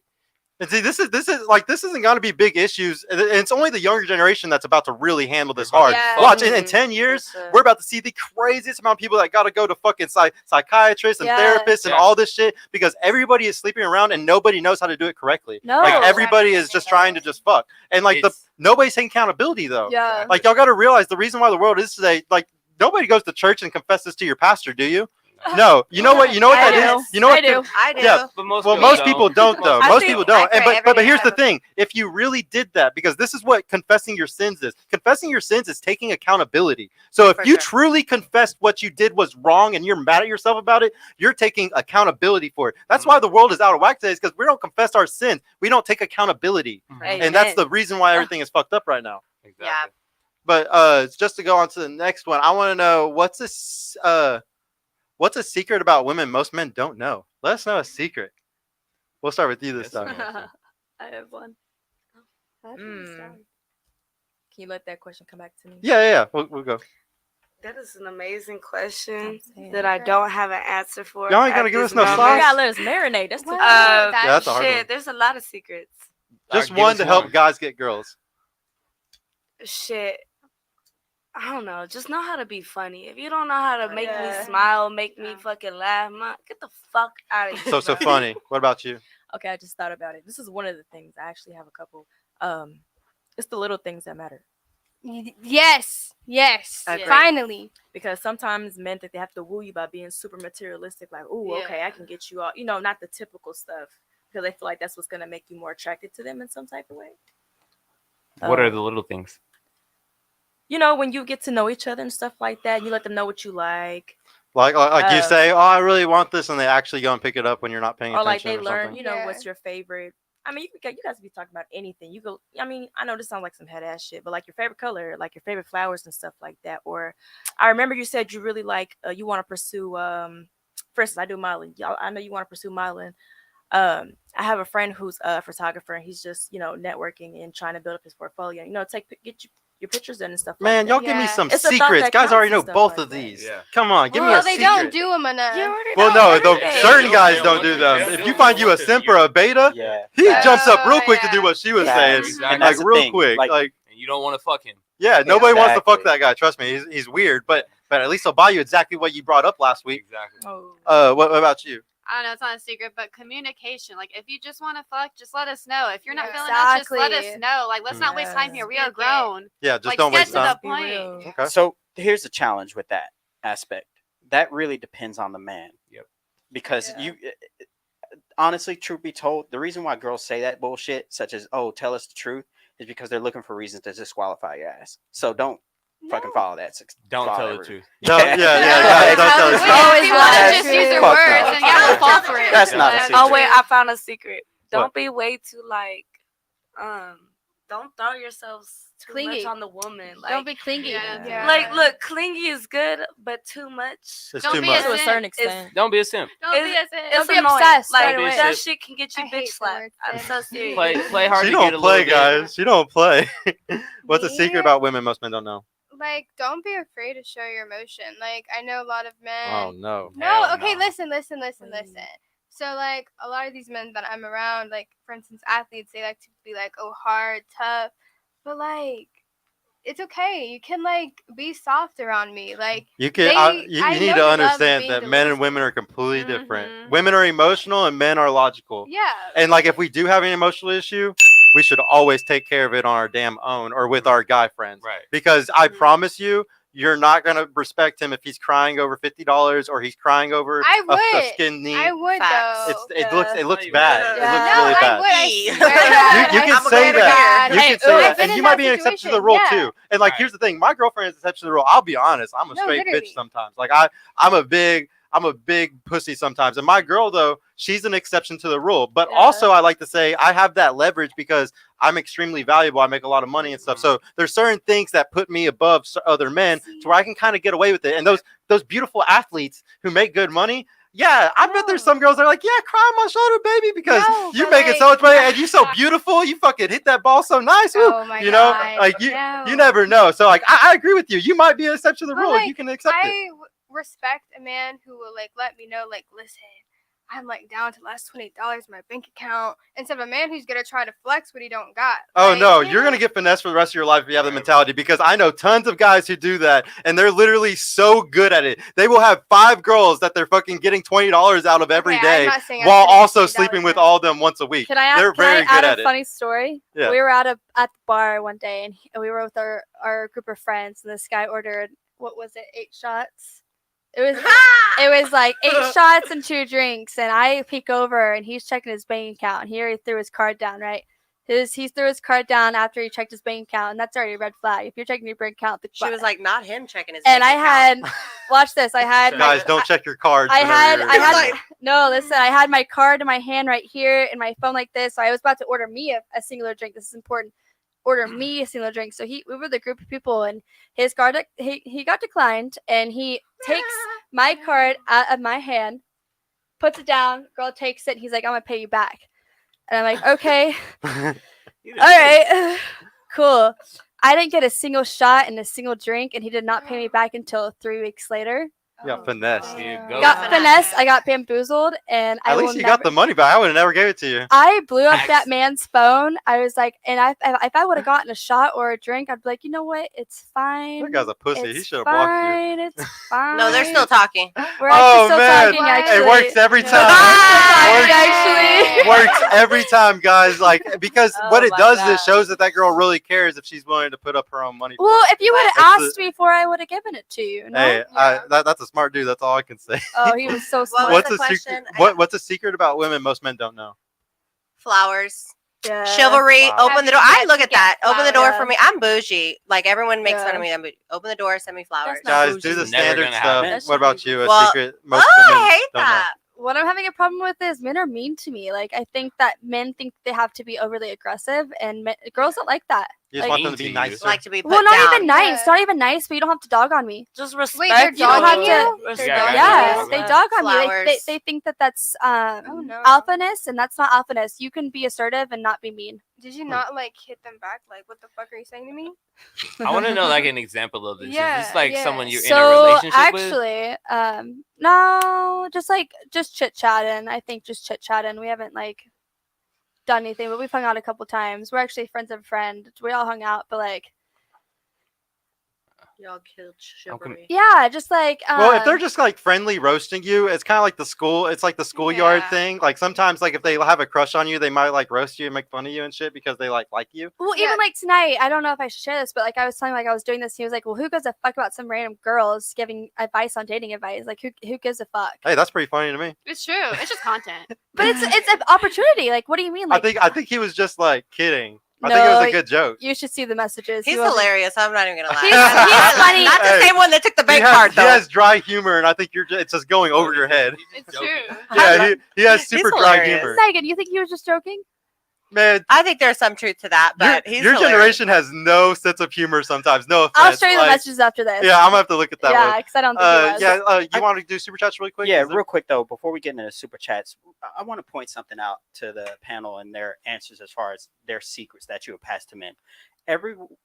And see, this isn't going to be big issues. And it's only the younger generation that's about to really handle this hard. Yeah. Watch, in 10 years, That's it. we're about to see the craziest amount of people that got to go to fucking psychiatrists and Yeah. therapists and Yeah. all this shit because everybody is sleeping around and nobody knows how to do it correctly. No. Like Right. everybody is just trying to just fuck. And like It's- nobody's taking accountability though. Yeah. Like y'all got to realize the reason why the world is today, like nobody goes to church and confesses to your pastor, do you? No. You know what I that do. is? You know what I do. I do. Yeah. But most Well, people most don't. people don't though. I Most think- people don't. I pray But every here's day the I thing: if you really did that, because this is what confessing your sins is. Confessing your sins is taking accountability. So if For you sure. truly confessed what you did was wrong and you're mad at yourself about it, you're taking accountability for it. That's why the world is out of whack today. Is because we don't confess our sins. We don't take accountability, and that's the reason why everything is fucked up right now. Exactly. Yeah. But just to go on to the next one, I want to know what's a secret about women most men don't know? Let us know a secret. We'll start with you this Yes, time. ma'am. I have one. Can you let that question come back to me? Yeah. We'll go. That is an amazing question saying. that I don't have an answer for. Y'all ain't at gonna give this us no moment. You sauce? gotta let us marinate. That's too Wow. Uh, Yeah, that's a hard shit, one. there's a lot of secrets. Just Alright, give one us to help one. guys get girls. Shit. I don't know. Just know how to be funny. If you don't know how to make me Yeah. smile, make me fucking laugh, man, get the fuck out of here. So bro. funny. What about you? Okay, I just thought about it. This is one of the things. I actually have a couple. It's the little things that matter. Yes. I agree. Finally. Because sometimes men think they have to woo you by being super materialistic, like, oh, okay, I Yeah. can get you all, you know, not the typical stuff. Because they feel like that's what's gonna make you more attracted to them in some type of way. What are Um, the little things? You know, when you get to know each other and stuff like that, you let them know what you like. Like you Um, say, oh, I really want this, and they actually go and pick it up when you're not paying Or attention like they or learn, something. you know, Yeah. what's your favorite. I mean, you guys be talking about anything. You go. I mean, I know this sounds like some head ass shit, but like your favorite color, like your favorite flowers and stuff like that. Or, I remember you said you really like you want to pursue. For instance, I do modeling. Y'all, I know you want to pursue modeling. I have a friend who's a photographer, and he's just networking and trying to build up his portfolio. Get your pictures done and stuff. Man, like y'all that. give me Yeah. some It's the thought secrets. that Guys counts already and know stuff both like of that. these. Yeah. Come on, give me Well, a they secret. don't do them enough. You already Well, know no, everything. certain guys Yeah. don't do them. Yeah. If you find you a simp or a beta, Yeah. he jumps up real Oh, quick to do yeah. what she was Yeah, saying, exactly. like That's the real thing, quick. like- Like, And you don't want to fuck him. yeah, nobody wants to fuck Exactly. that guy. Trust me, he's weird, but at least he'll buy you exactly what you brought up last week. Exactly. Oh. What about you? I don't know, it's not a secret, but communication. Like, if you just want to fuck, just let us know. If you're not feeling us, just let us Exactly. know. Like, let's not waste time here. We are Speak it. grown. Yeah, just Like, don't get waste to time. the Be point. real. Okay. So here's the challenge with that aspect. That really depends on the man. Yep. Because Yeah. you honestly, truth be told, the reason why girls say that bullshit, such as "oh, tell us the truth," is because they're looking for reasons to disqualify your ass. So don't fucking follow that. Don't Follow tell the every- truth. No, yeah, Yeah. don't tell If us. we- Always if you want to lie. just use your Fuck words, no. then yeah, don't fall for it. That's not a But- secret. Oh wait, I found a secret. Don't What? be way too don't throw yourselves too Clingy. much on the woman. Like, Don't be clingy. Yeah. like look, clingy is good, but too much. It's Don't too be much. a To a simp. certain extent. Don't be a simp. Don't be It's- a simp. It's be annoying. obsessed Like right away. that shit can get you I bitch hate the slapped. word I'm simp. so serious. Play hard She to don't get a play, little bit. guys. She don't play. What's a Me? secret about women most men don't know? Like, don't be afraid to show your emotion. Like, I know a lot of men. Oh no. No, Hell okay, no. listen. Mm. So, like, a lot of these men that I'm around, like, for instance, athletes, they like to be like, oh, hard, tough. But, like, it's okay. You can, like, be soft around me. Like, You can. They- You I need know to the love of understand being that men and delusional. women are completely different. Mhm. Women are emotional and men are logical. yeah. And like, if we do have an emotional issue, we should always take care of it on our damn own or with our guy friends. Right. Because I Mhm. promise you, you're not gonna respect him if he's crying over $50 or he's crying over I a would. skinned knee. I would Facts. though. It looks bad. Yeah. It looks No, really I bad. would. I You- swear to God. You I can swear say to that. God. You can say I've that, been and in you that might be an exception to the situation, rule yeah. too. And like, Right. here's the thing: my girlfriend is an exception to the rule. I'll be honest, I'm a No, straight literally. bitch sometimes. Like I'm a big pussy sometimes. And my girl though, she's an exception to the rule. But Yeah. also, I like to say I have that leverage because I'm extremely valuable. I make a lot of money and stuff. So there's certain things that put me above other men to where I can kind of get away with it. And those beautiful athletes who make good money. Yeah, I bet there's some girls that are like, yeah, cry on my shoulder, baby, because No, you but, make it so like- much money and you so beautiful. You fucking hit that ball so nice. Woo. Oh my You know, God. like you No. never know. So like, I agree with you. You might be an exception to the But, rule. like, You can accept it. I respect a man who will like let me know, like, listen, I'm like down to the last $28 in my bank account, instead of a man who's gonna try to flex what he don't got. Oh Like, no, you you're know? gonna get finessed for the rest of your life if you have the mentality, because I know tons of guys who do that and they're literally so good at it. They will have 5 girls that they're fucking getting $20 out of every Okay, I'm day not saying I'm while getting also $20 sleeping with now. all of them once a week. Can I They're very add good a at it. funny story? Yeah. We were at the bar one day, and we were with our group of friends, and this guy ordered, what was it, 8 shots? It was like 8 shots and 2 drinks, and I peek over, and he's checking his bank account. And here he threw his card down, right? He threw his card down after he checked his bank account, and that's already a red flag. If you're checking your bank account, She was like, not him checking his and bank I account. had, watch this. I had my Guys, don't check your cards. I whenever had, you're- I had, like- no, listen, I had my card in my hand right here and my phone like this. So I was about to order me a singular drink. This is important. Order me a singular drink. So we were the group of people, and his card, he got declined, and he takes my card out of my hand, puts it down. Girl takes it. And he's like, I'm gonna pay you back. And I'm like, okay, all right, cool. I didn't get a single shot and a single drink, and he did not pay me back until 3 weeks later. Yeah, finesse. There you go. Got finesse. I got bamboozled, and I At will least you never, got the money back. I would have never gave it to you. I blew up Facts. that man's phone. I was like, and if I would have gotten a shot or a drink, I'd be like, you know what? It's fine. That guy's a pussy. He It's should have blocked you. fine. It's fine. No, they're still talking. We're Oh, actually still man. talking. What? Actually, It works every Yeah. time. We're still Works. talking, actually. Works every time, guys. Like, because Oh what it my does is God. it shows that girl really cares if she's willing to put up her own money. for Well, it. if you would have That's asked me before, I would have given it to you. No? Hey, that's a smart dude. That's all I can say. Oh, he was so smart. What was What's the a secret? question? What's a secret about women most men don't know? Flowers. Yeah. Chivalry. Wow. Open the door. I look at that. Flowers. Open the door Yeah. for me. I'm bougie. Like everyone makes fun Yeah. of me. I'm bougie. Open the door. Send me flowers. not Guys, bougie. do the It's never standard gonna stuff. happen. That's What not about you? A Well, secret most Oh, women I hate don't that. What I'm having a problem with is men are mean to me. Like, I think that men think they have to be overly aggressive, and girls don't like that. know. You just like- want them to be Mean to you. nicer. Like to be put Well, not down. even nice. Yeah. Not even nice, but you don't have to dog on me. Just respect. Wait, they're You don't have dogging to. you? Respect. Yeah, Yeah, they yeah. dog on me. Flowers. They think that that's Oh, no. alphaness, and that's not alphaness. You can be assertive and not be mean. Did you not like hit them back? Like, what the fuck are you saying to me? I want to know like an example of this. Yeah, Is this like yeah. someone you're in a So relationship with? actually, no, just chit chatting. I think just chit chatting. We haven't like done anything, but we've hung out a couple times. We're actually friends of a friend. We all hung out, but like, Y'all killed chivalry. yeah, just like. Well, if they're just like friendly roasting you, it's kind of like the school. It's like the schoolyard Yeah. thing. Like sometimes, like if they have a crush on you, they might like roast you and make fun of you and shit because they like you. Well, Yeah. even like tonight, I don't know if I should share this, but like I was telling like I was doing this, and he was like, "Well, who gives a fuck about some random girls giving advice on dating advice? Like, who gives a fuck?" Hey, that's pretty funny to me. It's true. It's just content. But it's an opportunity. Like, what do you mean? Like, I think he was just like kidding. I think it was No, a good joke. you should see the messages. He's He wasn't- hilarious. I'm not even gonna lie. He's funny. Not the Hey. same one that took the bank he has, card he though. has dry humor, and I think it's just going over your head. It's true. Yeah, he has super dry hilarious. humor. Megan, you think he was just joking? Man, I think there's some truth to that, but he's your hilarious. generation has no sense of humor sometimes. No offense. I'll show you the like, messages after this. Yeah, I'm gonna have to look at that yeah, one. because I don't think he was. You want to do super chats really quick? Yeah, Is there- real quick though, before we get into super chats, I want to point something out to the panel and their answers as far as their secrets that you have passed to men.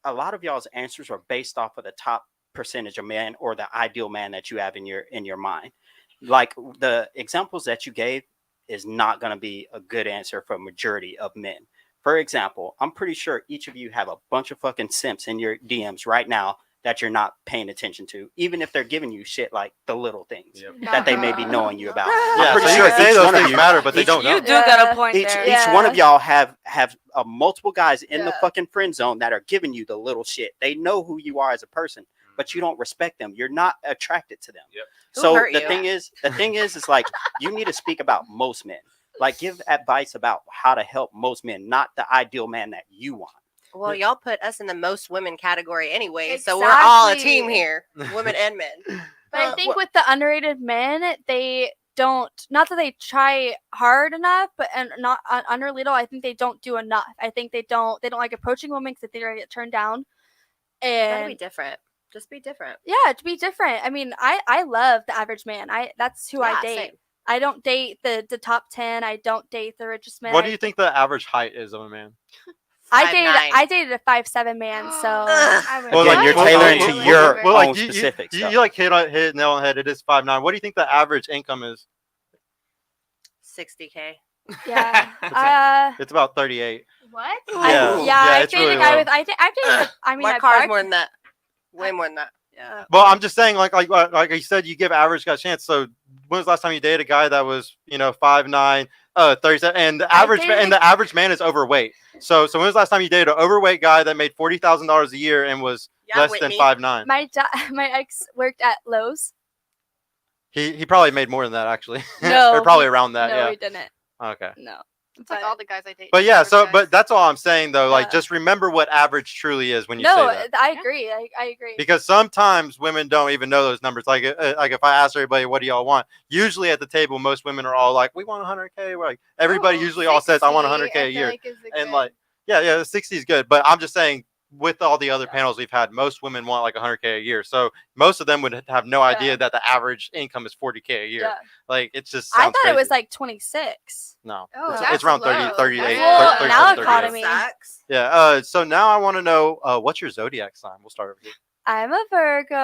A lot of y'all's answers are based off of the top percentage of men or the ideal man that you have in your mind. Like the examples that you gave is not going to be a good answer for a majority of men. For example, I'm pretty sure each of you have a bunch of fucking simps in your DMs right now that you're not paying attention to, even if they're giving you shit like the little things that they may be knowing you about. Yeah, I'm pretty so sure you can say each those one of things you- matter, but they each- don't know. You do got Yeah. a point Each there. one of y'all have multiple guys in the Yeah. fucking friend zone that are giving you the little shit. They know who you are as a person. but you don't respect them. You're not attracted to them. Yep. Who So hurt the you? thing is like you need to speak about most men. Like give advice about how to help most men, not the ideal man that you want. Well, y'all put us in the most women category anyway, so we're all a Exactly. team here, women and men. But I think with the underrated men, they don't, not that they try hard enough, but and not under little. I think they don't do enough. I think they don't like approaching women because they're gonna get turned down. Gotta be And different. Just be different. yeah, to be different. I mean, I love the average man. That's who I Yeah, date. same. I don't date the top 10. I don't date the richest man. What do you think the average height is of a man? I dated a 5'7" man, so Ugh. I would. Well, Again, like, you're well, tailoring well, to well, your well, like, own you- specifics. You, though. you like hit nail on the head. It is 5'9". What do you think the average income is? 60K. Yeah. It's about 38. What? Yeah, Yeah, yeah, I it's dated really a guy low. with. I dated. I mean, My I've car's barked- more than that. Way more than that. Yeah. Well, I'm just saying, like I said, you give average guy a chance. So when was the last time you dated a guy that was 5'9", 37, and the average man is overweight. So when was the last time you dated an overweight guy that made $40,000 a year and was Yeah, less Whitney. than 5'9"? My ex worked at Lowe's. He probably made more than that actually. No, or probably around that. No, yeah. he didn't. Okay. No. It's like all the guys I date. But yeah, average guys. that's all I'm saying though. Like, Yeah. just remember what average truly is when you No, say that. I agree. I agree. Because sometimes women don't even know those numbers. Like if I ask everybody, what do y'all want? Usually at the table, most women are all like, we want 100K. Like everybody Oh, usually all says, I want 60, 100K a I feel year. like is a And good- like, yeah, 60 is good. But I'm just saying, with all the other panels we've had, most women want like 100K a year. So most of them would have no idea that the average income is 40K a year. Yeah. Like it just I sounds thought it was crazy. like 26. No, Oh, it's that's around low. 30, 38. Well, 37, now 38. economy. Sucks. Yeah. So now I want to know what's your zodiac sign. We'll start over here. I'm a Virgo.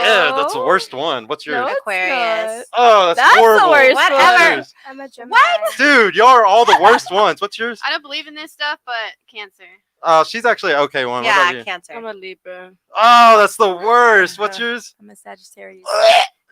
Yeah, that's the worst one. What's yours? No, it's Aquarius. Oh, that's That's the horrible. worst What's Whatever. yours? I'm a Gemini. What? Dude, y'all are all the worst ones. What's yours? I don't believe in this stuff, but Cancer. She's actually an okay one. What Yeah, about you? Cancer. I'm a Libra. Oh, that's the worst. What's yours? I'm a Sagittarius.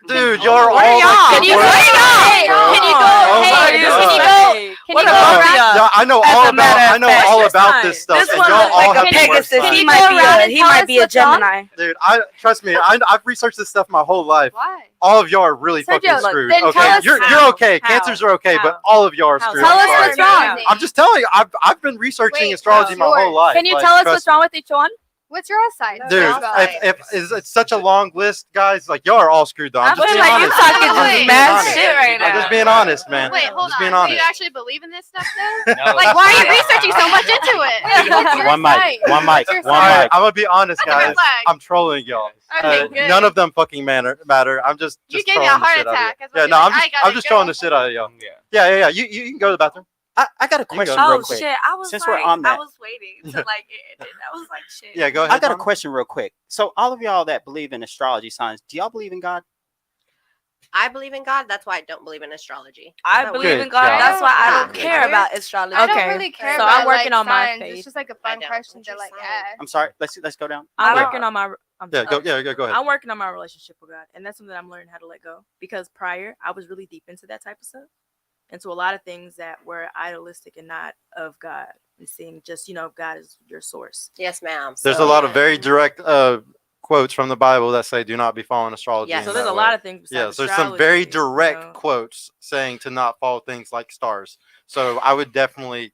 Dude, y'all are What are all y'all? the Can you worst go? ones, bro. Can you go? Oh Hey, my can you God. go? Can What you go about around? y'all? Yeah, I know As all a about. matter of I know fact, all that's about fine. this stuff, This and one y'all looks all like have a the worst Pegasus. signs. He Can you might go be around a and tell us Gemini. what's wrong? Dude, trust me. I've researched this stuff my whole life. Why? All of y'all are really Sergio, fucking look, screwed. then Okay, tell us you're how. okay. How? Cancers are okay, but How? all of y'all are How? screwed. Tell I'm us sorry. what's wrong. I'm just telling you. I've been researching Wait, astrology my whole yours? life. Can you Like, tell us trust what's wrong me. with each one? What's your sign? Dude, Y'all it's such a long list, guys. Like y'all are all screwed though. I'm I just feel being like you honest. talking I'm just being mad honest. shit right I'm now. just being honest, man. Wait, hold Just on. being Do you honest. actually believe in this stuff though? No, Like, why are you researching so much into it? What's your One mic. sign? One mic. What's your One All right, mic. I'm gonna be honest, That's a red guys. flag. I'm trolling y'all. Okay, good. None of them fucking matter. I'm just You gave me trolling a the heart shit out of attack. you. That's what Yeah, no, you're I'm like, just I gotta I'm just go. trolling the shit out of y'all. Yeah. Yeah. You can go to the bathroom. I got a question go. real Oh quick. shit! I was Since like, we're on I that. was waiting to like it. I was like, shit. Yeah, go ahead. I got a Tom. question real quick. So all of y'all that believe in astrology signs, do y'all believe in God? I believe in God. That's why I don't believe in astrology. I No, believe Good in God. job. That's why I Yeah. don't care about astrology. I don't Okay. really care So about I'm working like, on my signs. faith. It's just like a I fun don't. question What's to your like sign? ask. I'm sorry. Let's go down. I'm Yeah. working on my. I'm Yeah, sorry. go ahead. I'm working on my relationship with God, and that's something I'm learning how to let go. Because prior, I was really deep into that type of stuff, into a lot of things that were idealistic and not of God, and seeing just God is your source. Yes, ma'am. There's So, a lot of very direct quotes from the Bible that say do not be following astrology. Yes. in So there's that a way. lot of things. Yeah, Besides so there's some very astrology, direct quotes saying to not follow things like stars. So I would definitely,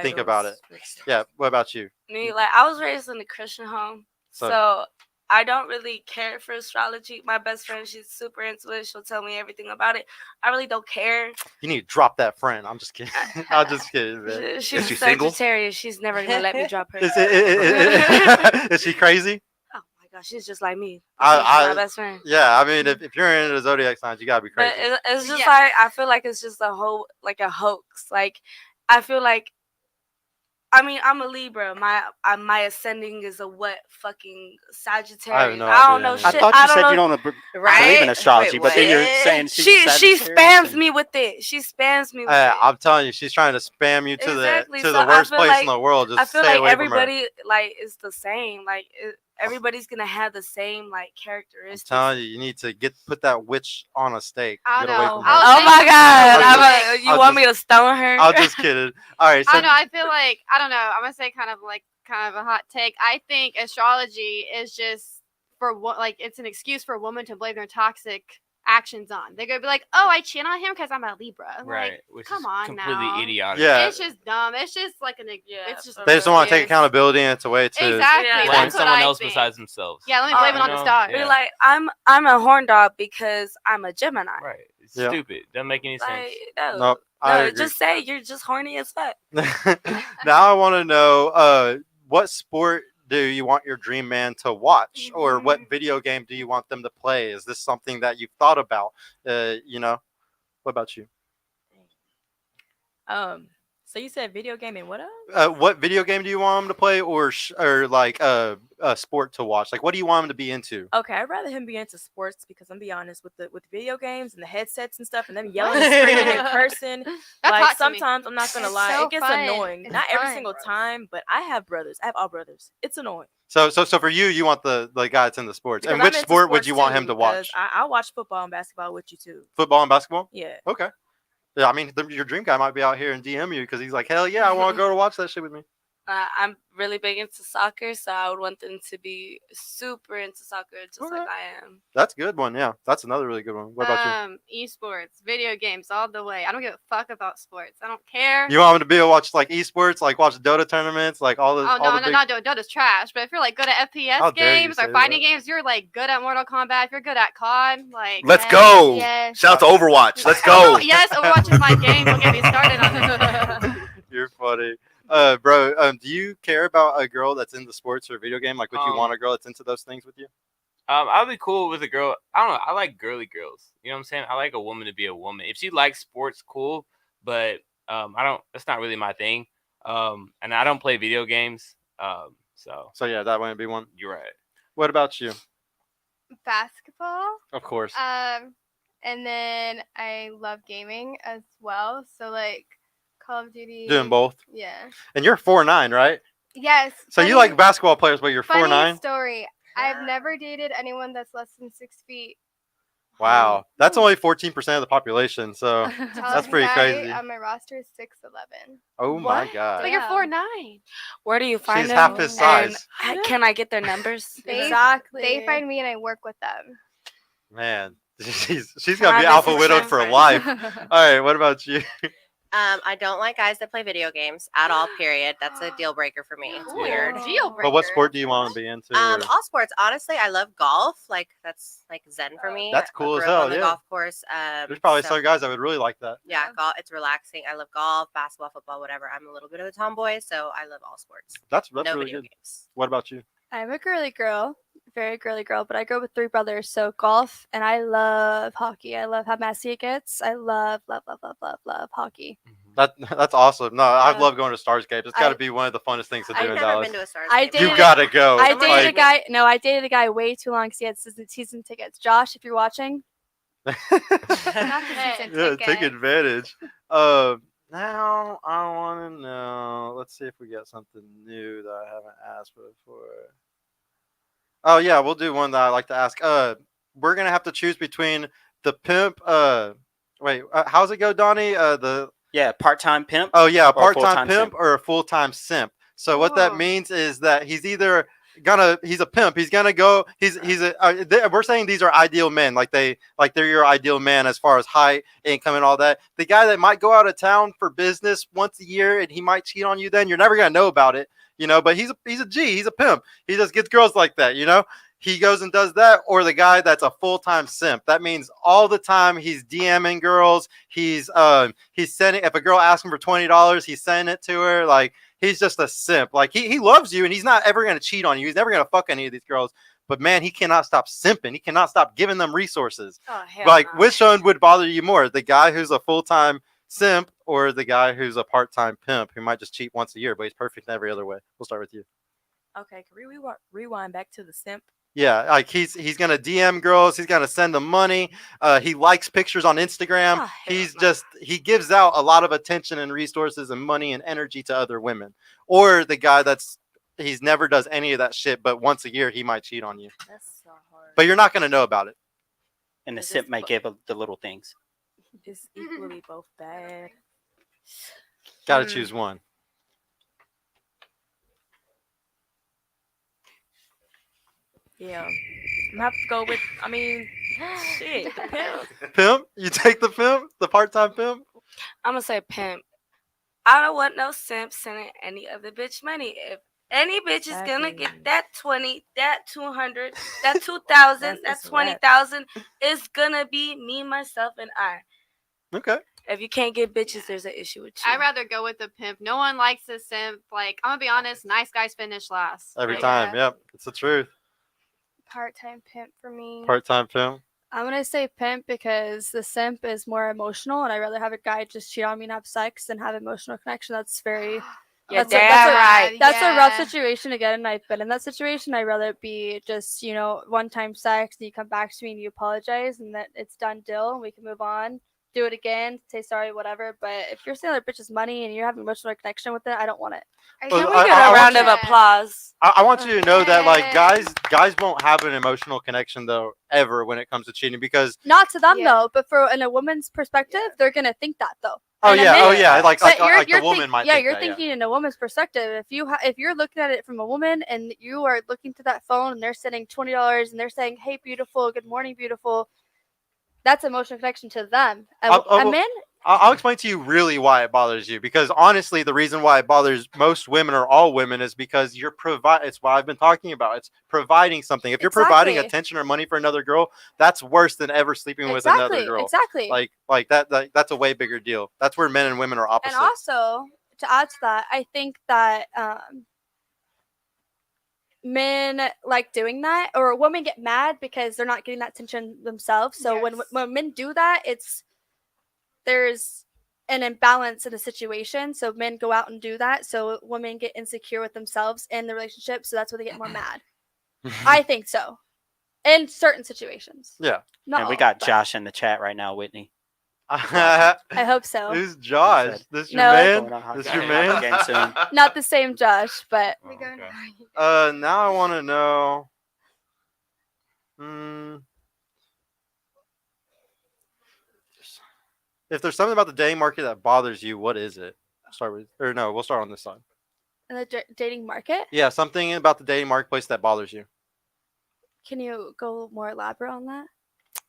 think about it. idols. Yeah. What about you? Me, like, I was raised in a Christian home, So- so I don't really care for astrology. My best friend, she's super into it. She'll tell me everything about it. I really don't care. You need to drop that friend. I'm just kidding. I'm just kidding, man. She's Is a she single? Sagittarius. She's never gonna let me drop her. Is she crazy? Oh my gosh, she's just like me. I- She's my best friend. Yeah, I mean, if you're into the zodiac signs, you gotta be But crazy. it's just Yeah. like, I feel like it's just a whole, like a hoax. Like, I feel like, I mean, I'm a Libra. My ascending is a what fucking Sagittarius. no I don't idea, know man. shit. I thought you I don't said know. you don't right? believe in astrology, Wait, but then you're what? saying she's She Sagittarius spams and- me with it. She spams me with Hey, it. I'm telling you, she's trying to spam you to Exactly, the so I worst feel place like- in the world. Just I feel stay like away from her. everybody like is the same. Like everybody's gonna have the same like I'm characteristics. telling you, you need to put that witch on a stake. I Get away know. from her. I was Oh my thinking- god! I'll You want me to stone her? I'm just kidding. All right, so I know. I feel like I don't know. I'm gonna say kind of a hot take. I think astrology is just for what, like it's an excuse for a woman to blame their toxic actions on. They're gonna be like, "Oh, I cheat on him because I'm a Libra." I'm Right. Like, Which come is on completely now. idiotic. Yeah. It's just dumb. It's just like it's just They just don't want to take yes. accountability, and it's a way to Exactly. Yeah. Blame That's what someone I else think. besides themselves. Yeah, let me blame it on the stars. Yeah. Be like, I'm a horn dog because I'm a Gemini. Right. It's Yeah. stupid. Doesn't make any sense. Like, no, Nope, I agree. just say you're just horny as fuck. Now I want to know what sport do you want your dream man to watch, or what video game do you want them to play? Is this something that you've thought about? What about you? So you said video game and what else? What video game do you want him to play, or like a sport to watch? Like, what do you want him to be into? Okay, I'd rather him be into sports because I'm be honest with the video games and the headsets and stuff and them yelling, screaming, and cursing. That's Like hot to me. sometimes I'm not gonna It's lie, so it gets fun. annoying. It's Not every fun. single time, but I have brothers. I have all brothers. It's annoying. So for you want the guy that's in the sports. Because And I'm which into sport would sports you want too, him to because watch? I watch football and basketball with you too. Football and basketball? Yeah. Okay. Yeah, I mean, your dream guy might be out here and DM you because he's like, hell yeah, I want to go to watch that shit with me. I'm really big into soccer, so I would want them to be super into soccer, just like I am. That's a good one. Yeah, that's another really good one. What about Esports, video games, all the way. I don't give a fuck about sports. I don't care. you? You want him to be able to watch like esports, like watch Dota tournaments, like all the. Oh all no, the no, big... not Dota's trash. But if you're like good at How FPS dare you games or say fighting that. games, you're like good at Mortal Kombat. If you're good at COD, like Let's Yes, go. yes. Shout out to Overwatch. Let's go. Yes, Overwatch is my game. Don't get me started on it. You're funny. Bro, do you care about a girl that's into sports or video game? Like, would you want a girl that's into those things with you? I'll be cool with a girl. I don't know. I like girly girls. You know what I'm saying? I like a woman to be a woman. If she likes sports, cool. But I don't. That's not really my thing. And I don't play video games. So yeah, that wouldn't be one. You're right. What about you? Basketball. Of course. And then I love gaming as well. So like Call of Duty. Doing both. Yeah. And you're 4'9", right? Yes. So you like basketball players, but you're funny 4'9". story. I've never dated anyone that's less than 6 feet. Wow, that's only 14% of the population. So that's Tallest pretty guy crazy. on my roster is 6'11". Oh my god. But you're Yeah. 4'9". Where do you find She's them? half his size. And can I get their numbers? Exactly. They find me and I work with them. Man, she's gonna be Travis alpha is widowed my for friend. life. All right, what about you? I don't like guys that play video games at all. Period. That's a deal breaker for me. It's weird. Deal breaker. But what sport do you want to be into? All sports. Honestly, I love golf. Like that's like zen for me. That's I cool as grew up hell, on the yeah. golf course. There's probably so- some guys that would really like that. Yeah, golf. It's relaxing. I love golf, basketball, football, whatever. I'm a little bit of a tomboy, so I love all sports. That's No really video good. games. What about you? I'm a girly girl, very girly girl, but I grew up with 3 brothers, so golf, and I love hockey. I love how messy it gets. I love hockey. That's awesome. No, I Yeah. love going to Stars games. It's got to I- be one of the funnest things to do I've in never Dallas. been to a Stars I game. did You it- gotta go. I dated a Like, guy. No, I dated a guy way too long because he had season tickets. Josh, if you're watching, Not the season yeah, ticket. take advantage. Now I want to know. Let's see if we got something new that I haven't asked before. Oh yeah, we'll do one that I like to ask. We're gonna have to choose between the pimp. How's it go, Donnie? Yeah, part-time pimp. Oh yeah, a Or a part-time full-time pimp simp. or a full-time simp. So what that Ooh. means is that he's either he's a pimp. He's gonna go. We're saying these are ideal men. They're your ideal man as far as height, income, and all that. The guy that might go out of town for business once a year and he might cheat on you. Then you're never gonna know about it, But he's a G. He's a pimp. He just gets girls like that, He goes and does that, or the guy that's a full-time simp. That means all the time he's DMing girls. He's sending. If a girl asks him for $20, he's sending it to her. Like he's just a simp. Like he loves you, and he's not ever gonna cheat on you. He's never gonna fuck any of these girls. But man, he cannot stop simping. He cannot stop giving them resources. Oh, hell Like no. which one would bother you more? The guy who's a full-time simp, or the guy who's a part-time pimp who might just cheat once a year, but he's perfect in every other way? We'll start with you. Okay, can we rewind back to the simp? Yeah, like he's gonna DM girls. He's gonna send them money. He likes pictures on Instagram. Oh, He's hell no. he gives out a lot of attention and resources and money and energy to other women. Or the guy he's never does any of that shit, but once a year he might cheat on you. That's so hard. But you're not gonna know about it. And the It's simp just may fu- give the little things. It's equally both bad. Gotta choose one. Yeah. I'm gonna have to go with. I mean, shit, the pimp. Pimp? You take the pimp? The part-time pimp? I'm gonna say pimp. I don't want no simp sending any other bitch money. If any bitch is gonna Exactly. get that 20, that 200, that 2,000, that That's a wrap. 20,000, it's gonna be me, myself, and I. Okay. If you can't get bitches, there's an issue with you. I'd rather go with the pimp. No one likes a simp. Like, I'm gonna be honest, nice guys finish last. Every Like, time. Yep. It's the truth. Part-time pimp for me. Part-time pimp. I'm gonna say pimp because the simp is more emotional, and I'd rather have a guy just cheat on me and have sex than have emotional connection. That's very Yeah, that's damn a, right. that's a rough Yeah. situation to get in. I've been in that situation. I'd rather it be just, one time sex and you come back to me and you apologize and that it's done deal and we can move on. Do it again, say sorry, whatever. But if you're stealing a bitch's money and you're having emotional connection with it, I don't want it. Well, Can we I- get I a want round you- of applause? I want you to know that like Okay. guys won't have an emotional connection though ever when it comes to cheating because Not to them Yeah. though, but in a woman's perspective, they're gonna think that though. oh And a yeah man- like But the woman might think you're that, thinking in a woman's perspective. If you're looking at it from a woman and you are looking to that phone and they're sending $20 and they're saying, "Hey, beautiful, good morning, beautiful," that's emotional connection to them. A man, I'll explain to you really why it bothers you because honestly the reason why it bothers most women or all women is because you're it's what I've been talking about. It's providing something. If you're providing Exactly. attention or money for another girl, that's worse than ever sleeping with another girl. Exactly. Like that's a way bigger deal. That's where men and women are opposite. And also, to add to that, I think that men like doing that, or women get mad because they're not getting that attention themselves. So Yes. when men do that, there's an imbalance in the situation. So men go out and do that. So women get insecure with themselves in the relationship. So that's why they get more mad. I think so. In certain situations. Yeah. Not And we all, got but Josh in the chat right now, Whitney. I hope so. Who's Josh? said- This your No. man? Going on hockey This your game man? again soon. Not the same Josh, but We go okay. Now I want to know. Hmm. If there's something about the dating market that bothers you, what is it? We'll start on this side. in the dating market, Yeah, something about the dating marketplace that bothers you. can you go more elaborate on that?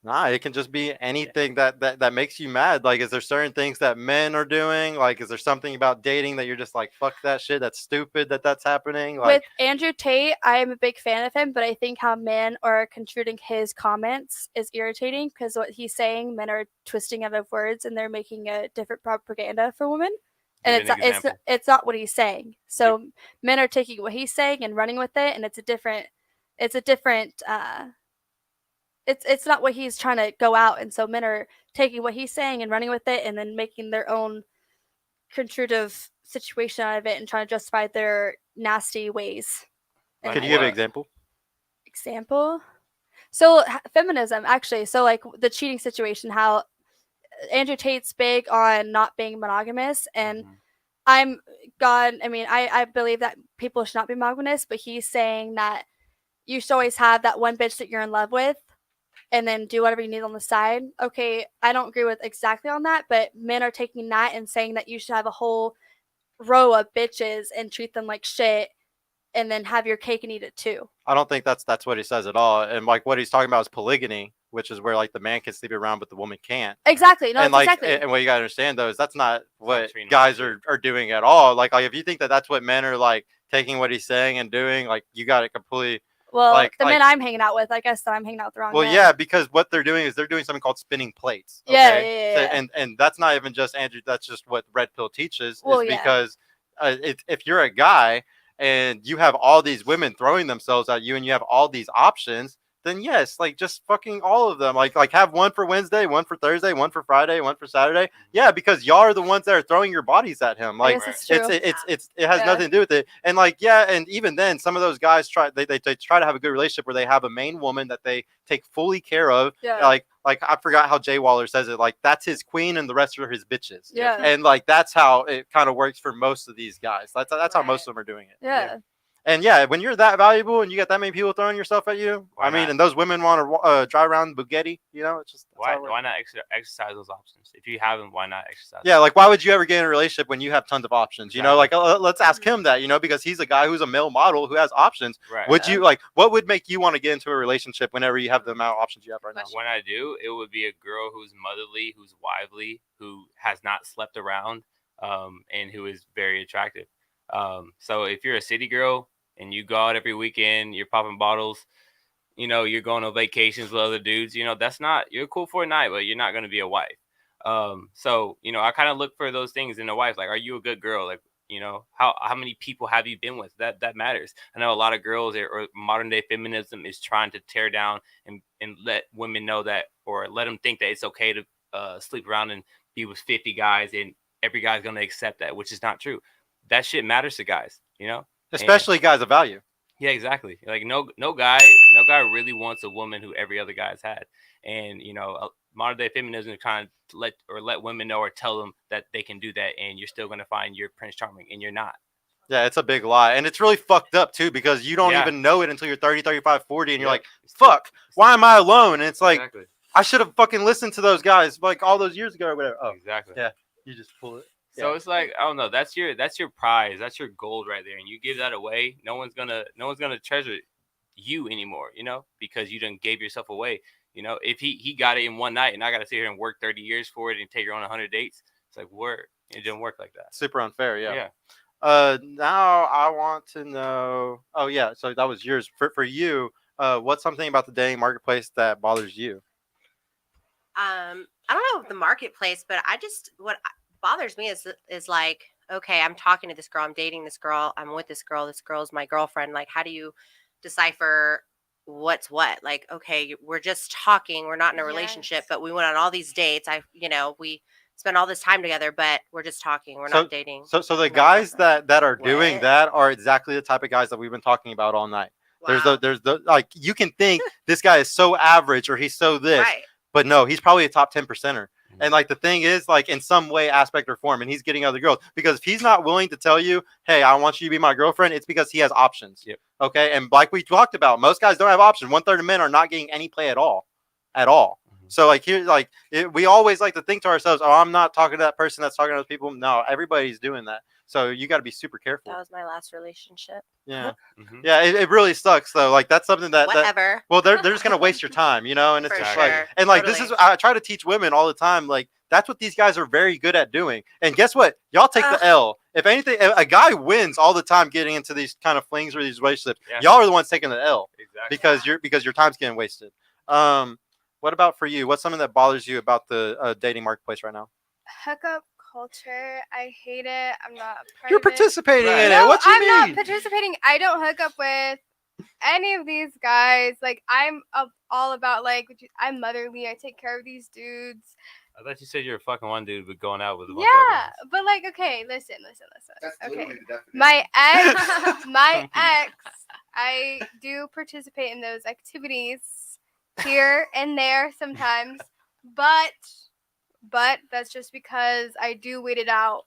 Nah, it can just be anything that makes you mad. Like, is there certain things that men are doing? Like, is there something about dating that you're just like, fuck that shit? That's stupid that's happening. Like, With Andrew Tate, I am a big fan of him, but I think how men are construing his comments is irritating because what he's saying, men are twisting out of words and they're making a different propaganda for women. And Give an example. it's not what he's saying. So men are taking what he's saying and running with it, and it's a different it's not what he's trying to go out, and so men are taking what he's saying and running with it and then making their own contributive situation out of it and trying to justify their nasty ways. And could you I- give an example? example? So feminism, actually. So like the cheating situation, how Andrew Tate's big on not being monogamous, and I believe that people should not be monogamous, but he's saying that you should always have that one bitch that you're in love with and then do whatever you need on the side. Okay, I don't agree with exactly on that, but men are taking that and saying that you should have a whole row of bitches and treat them like shit and then have your cake and eat it too. I don't think that's what he says at all. And like what he's talking about is polygamy, which is where like the man can sleep around but the woman can't. Exactly. No, and that's like exactly. and what you gotta understand though is that's not what treating guys them are doing at all. Like if you think that that's what men are like taking what he's saying and doing, like you got it completely. Well, like- the men like- I'm hanging out with, I guess that I'm hanging out with the wrong Well, men. yeah, because what they're doing is they're doing something called spinning plates. Yeah, Okay? yeah, yeah. And that's not even just Andrew. That's just what Red Pill teaches. Well, is yeah. because if you're a guy and you have all these women throwing themselves at you and you have all these options, then yes, like just fucking all of them. Like have one for Wednesday, one for Thursday, one for Friday, one for Saturday. Yeah, because y'all are the ones that are throwing your bodies at him. Like I guess it's true. it has Yeah. nothing to do with it. And like yeah, and even then, some of those guys try they try to have a good relationship where they have a main woman that they take fully care of. Yeah. Like I forgot how Jay Waller says it. Like that's his queen and the rest are his bitches. Yeah. And like that's how it kind of works for most of these guys. That's how most of them are doing it. Yeah. And yeah, when you're that valuable and you got that many people throwing yourself at you, Why I mean, not? and those women want to drive around Bugatti, it's just that's Why how it works. not exercise those options? If you have them, why not exercise? Yeah, like why would you ever get in a relationship when you have tons of options? Like let's ask him that, because he's a guy who's a male model who has options. Right. Would you what would make you want to get into a relationship whenever you have the amount of options you have right now? When I do, it would be a girl who's motherly, who's wively, who has not slept around, and who is very attractive. So if you're a city girl and you go out every weekend, you're popping bottles, you're going on vacations with other dudes, you're cool for a night, but you're not going to be a wife. So I kind of look for those things in a wife. Like, are you a good girl? Like, how many people have you been with? That matters. I know a lot of girls or modern day feminism is trying to tear down and let women know that, or let them think that it's okay to sleep around and be with 50 guys and every guy's going to accept that, which is not true. That shit matters to guys, Especially guys of value. Yeah, exactly. Like no guy really wants a woman who every other guy's had. And modern day feminism is kind of let women know or tell them that they can do that, and you're still going to find your Prince Charming, and you're not. Yeah, it's a big lie. And it's really fucked up too, because you don't even know it until you're 30, 35, 40 and you're like, fuck, why am I alone? And it's like, I should have fucking listened to those guys like all those years ago or whatever. Oh, exactly. Yeah, you just pull it. So it's like, I don't know, that's your prize, that's your gold right there, and you give that away, no one's gonna treasure you anymore, because you done gave yourself away. If he got it in one night and I got to sit here and work 30 years for it and take her on 100 dates, it's like, word, it didn't work like that. Super unfair. Yeah. Now I want to know. Oh yeah, so that was yours. For you, what's something about the dating marketplace that bothers you? I don't know the marketplace, but what bothers me is like, okay, I'm talking to this girl, I'm dating this girl, I'm with this girl's my girlfriend. Like, how do you decipher what's what? Like, okay, we're just talking, we're not in a relationship, but we went on all these dates. We spent all this time together, but we're just talking, we're not dating. So the guys that are doing that are exactly the type of guys that we've been talking about all night. Wow. There's the like, you can think this guy is so average or he's so this, right. But no, he's probably a top 10%er. And like the thing is, like, in some way, aspect or form, and he's getting other girls, because if he's not willing to tell you, hey, I want you to be my girlfriend, it's because he has options. Yep. Okay. And like we talked about, most guys don't have options. 1/3 of men are not getting any play at all. So like here, like we always like to think to ourselves, oh, I'm not talking to that person that's talking to those people. No, everybody's doing that. So you got to be super careful. That was my last relationship. Yeah. Yeah. It really sucks though. Like that's something that, whatever. They're just going to waste your time, and it's just like, and like, totally. This is, I try to teach women all the time. Like that's what these guys are very good at doing. And guess what? Y'all take the L. If anything, a guy wins all the time getting into these kind of flings or these relationships. Yeah. Y'all are the ones taking the L. Exactly. Because your time's getting wasted. What about for you? What's something that bothers you about the dating marketplace right now? Hookup culture. I hate it. I'm not part You're of it. participating in No, it. What you I'm mean? not participating. I don't hook up with any of these guys. Like, I'm all about, like, I'm motherly. I take care of these dudes. I thought you said you're a fucking one dude, but going out with a bunch of but like, okay, listen. That's okay, my ex, I do participate in those activities here and there sometimes, but that's just because I do wait it out,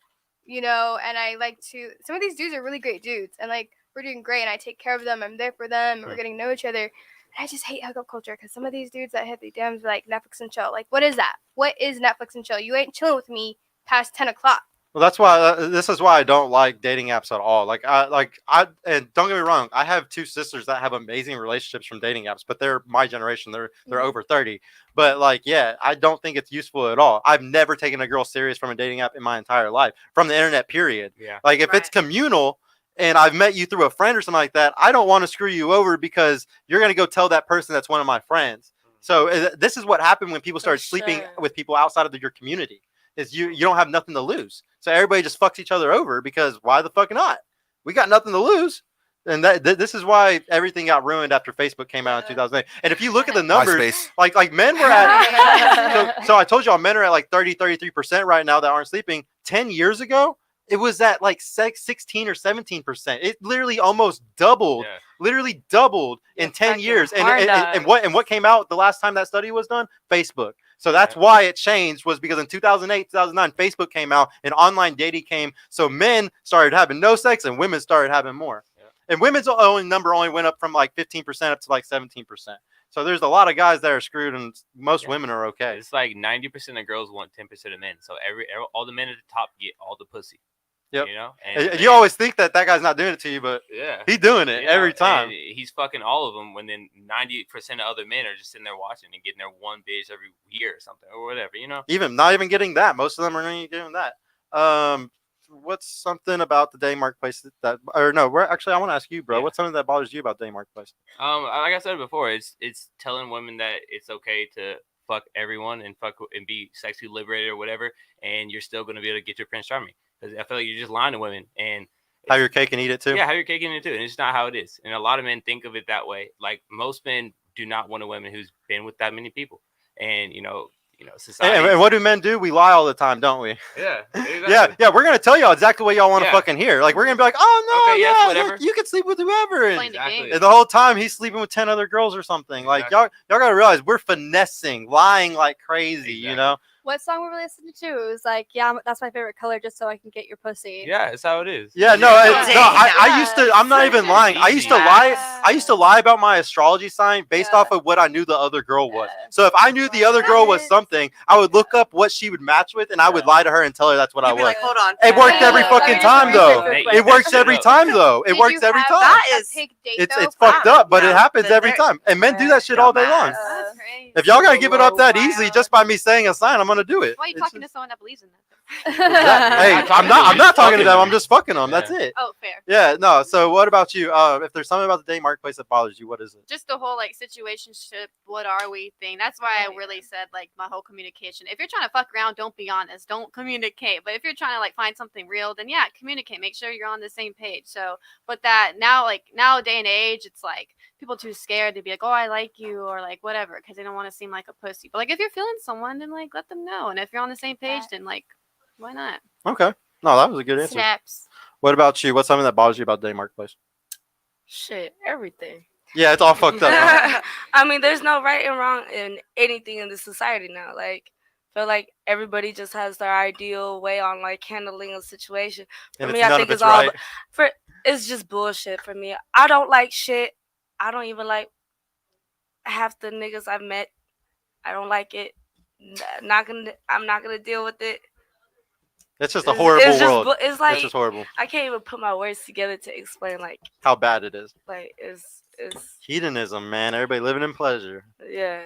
and I like to. Some of these dudes are really great dudes, and like we're doing great, and I take care of them. I'm there for them, and we're getting to know each other. And I just hate hookup culture because some of these dudes that hit the DMs like Netflix and chill. Like, what is that? What is Netflix and chill? You ain't chilling with me past 10 o'clock. Well, that's why this is why I don't like dating apps at all. And don't get me wrong, I have two sisters that have amazing relationships from dating apps, but they're my generation. They're over 30. But like, yeah, I don't think it's useful at all. I've never taken a girl serious from a dating app in my entire life, from the internet, period. Yeah. Like if it's communal and I've met you through a friend or something like that, I don't want to screw you over because you're going to go tell that person that's one of my friends. So this is what happened when people started sleeping with people outside of your community. Is you don't have nothing to lose. So everybody just fucks each other over because why the fuck not? We got nothing to lose. And this is why everything got ruined after Facebook came out in 2008. And if you look at the numbers, like men were at, so I told y'all men are at like 33% right now that aren't sleeping. 10 years ago, it was at like 16 or 17%. It literally almost doubled, in 10 years. And what came out the last time that study was done? Facebook. So that's why it changed, was because in 2008, 2009, Facebook came out and online dating came. So men started having no sex and women started having more. And women's only number only went up from like 15% up to like 17%. So there's a lot of guys that are screwed, and most women are okay. It's like 90% of girls want 10% of men. So all the men at the top get all the pussy. Yep. You know, And you always think that guy's not doing it to you, but yeah, he's doing it every time. And he's fucking all of them. When then 90% of other men are just sitting there watching and getting their one bitch every year or something or whatever. You know, Even not even getting that. Most of them are not getting that. What's something about the dating marketplace that or no? Actually, I want to ask you, bro. Yeah. What's something that bothers you about dating marketplace? Like I said before, it's telling women that it's okay to fuck everyone and be sexually liberated or whatever, and you're still gonna be able to get your Prince Charming. Because I feel like you're just lying to women and Have your cake and eat it too. Yeah, have your cake and eat it too, and it's not how it is. And a lot of men think of it that way. Like most men do not want a woman who's been with that many people, and you know, society. And what do men do? We lie all the time, don't we? Yeah, exactly. Yeah. We're gonna tell y'all exactly what y'all want to Yeah. fucking hear. Like we're gonna be like, oh no, Okay, yeah, yes, whatever. look, you can sleep with whoever. And, Playing the game. and the whole time he's sleeping with 10 other girls or something. Like y'all gotta realize we're finessing, lying like crazy. You know. What song were we listening to? It was like, yeah, that's my favorite color, just so I can get your pussy. Yeah, that's how it is. Yeah, no, I used to. I'm not even lying. I used to lie. I used to lie about my astrology sign based off of what I knew the other girl was. So if I knew the other girl was something, I would look up what she would match with, and I would lie to her and tell her that's what I You'd be was. like, hold on. It worked every fucking time, though. It works every time, though. It Did works you every have time. that That as is- a pig date, It's though? fucked up, but it Yeah, happens but every they're- time, and men do that shit all day long. That's crazy. If y'all gotta give it up that easy just by me saying a sign, I'm gonna do it. Why are you It's talking just- to someone that believes in that? Hey, I'm not talking to them. I'm just fucking them. That's it. Oh, fair. Yeah, no. So what about you? If there's something about the dating marketplace that bothers you, what is it? Just the whole like situationship, what are we thing. That's why I really said like my whole communication. If you're trying to fuck around, don't be honest. Don't communicate. But if you're trying to like find something real, then yeah, communicate. Make sure you're on the same page. So, but that now day and age, it's like people too scared to be like, oh, I like you or like whatever, because they don't want to seem like a pussy. But like if you're feeling someone, then like let them know. And if you're on the same page, then like why not? Okay. No, that was a good answer. Snaps. What about you? What's something that bothers you about the dating marketplace? Shit, everything. Yeah, it's all fucked up. Huh? I mean, there's no right and wrong in anything in this society now. Like, feel like everybody just has their ideal way on like handling a situation. For And me, it's I none think of it's it's all right. it's just bullshit for me. I don't like shit. I don't even like half the niggas I've met. I don't like it. I'm not gonna deal with it. It's just a horrible world. It's like It's just horrible. I can't even put my words together to explain like How bad it is. it's Hedonism, man. Everybody living in pleasure. yeah.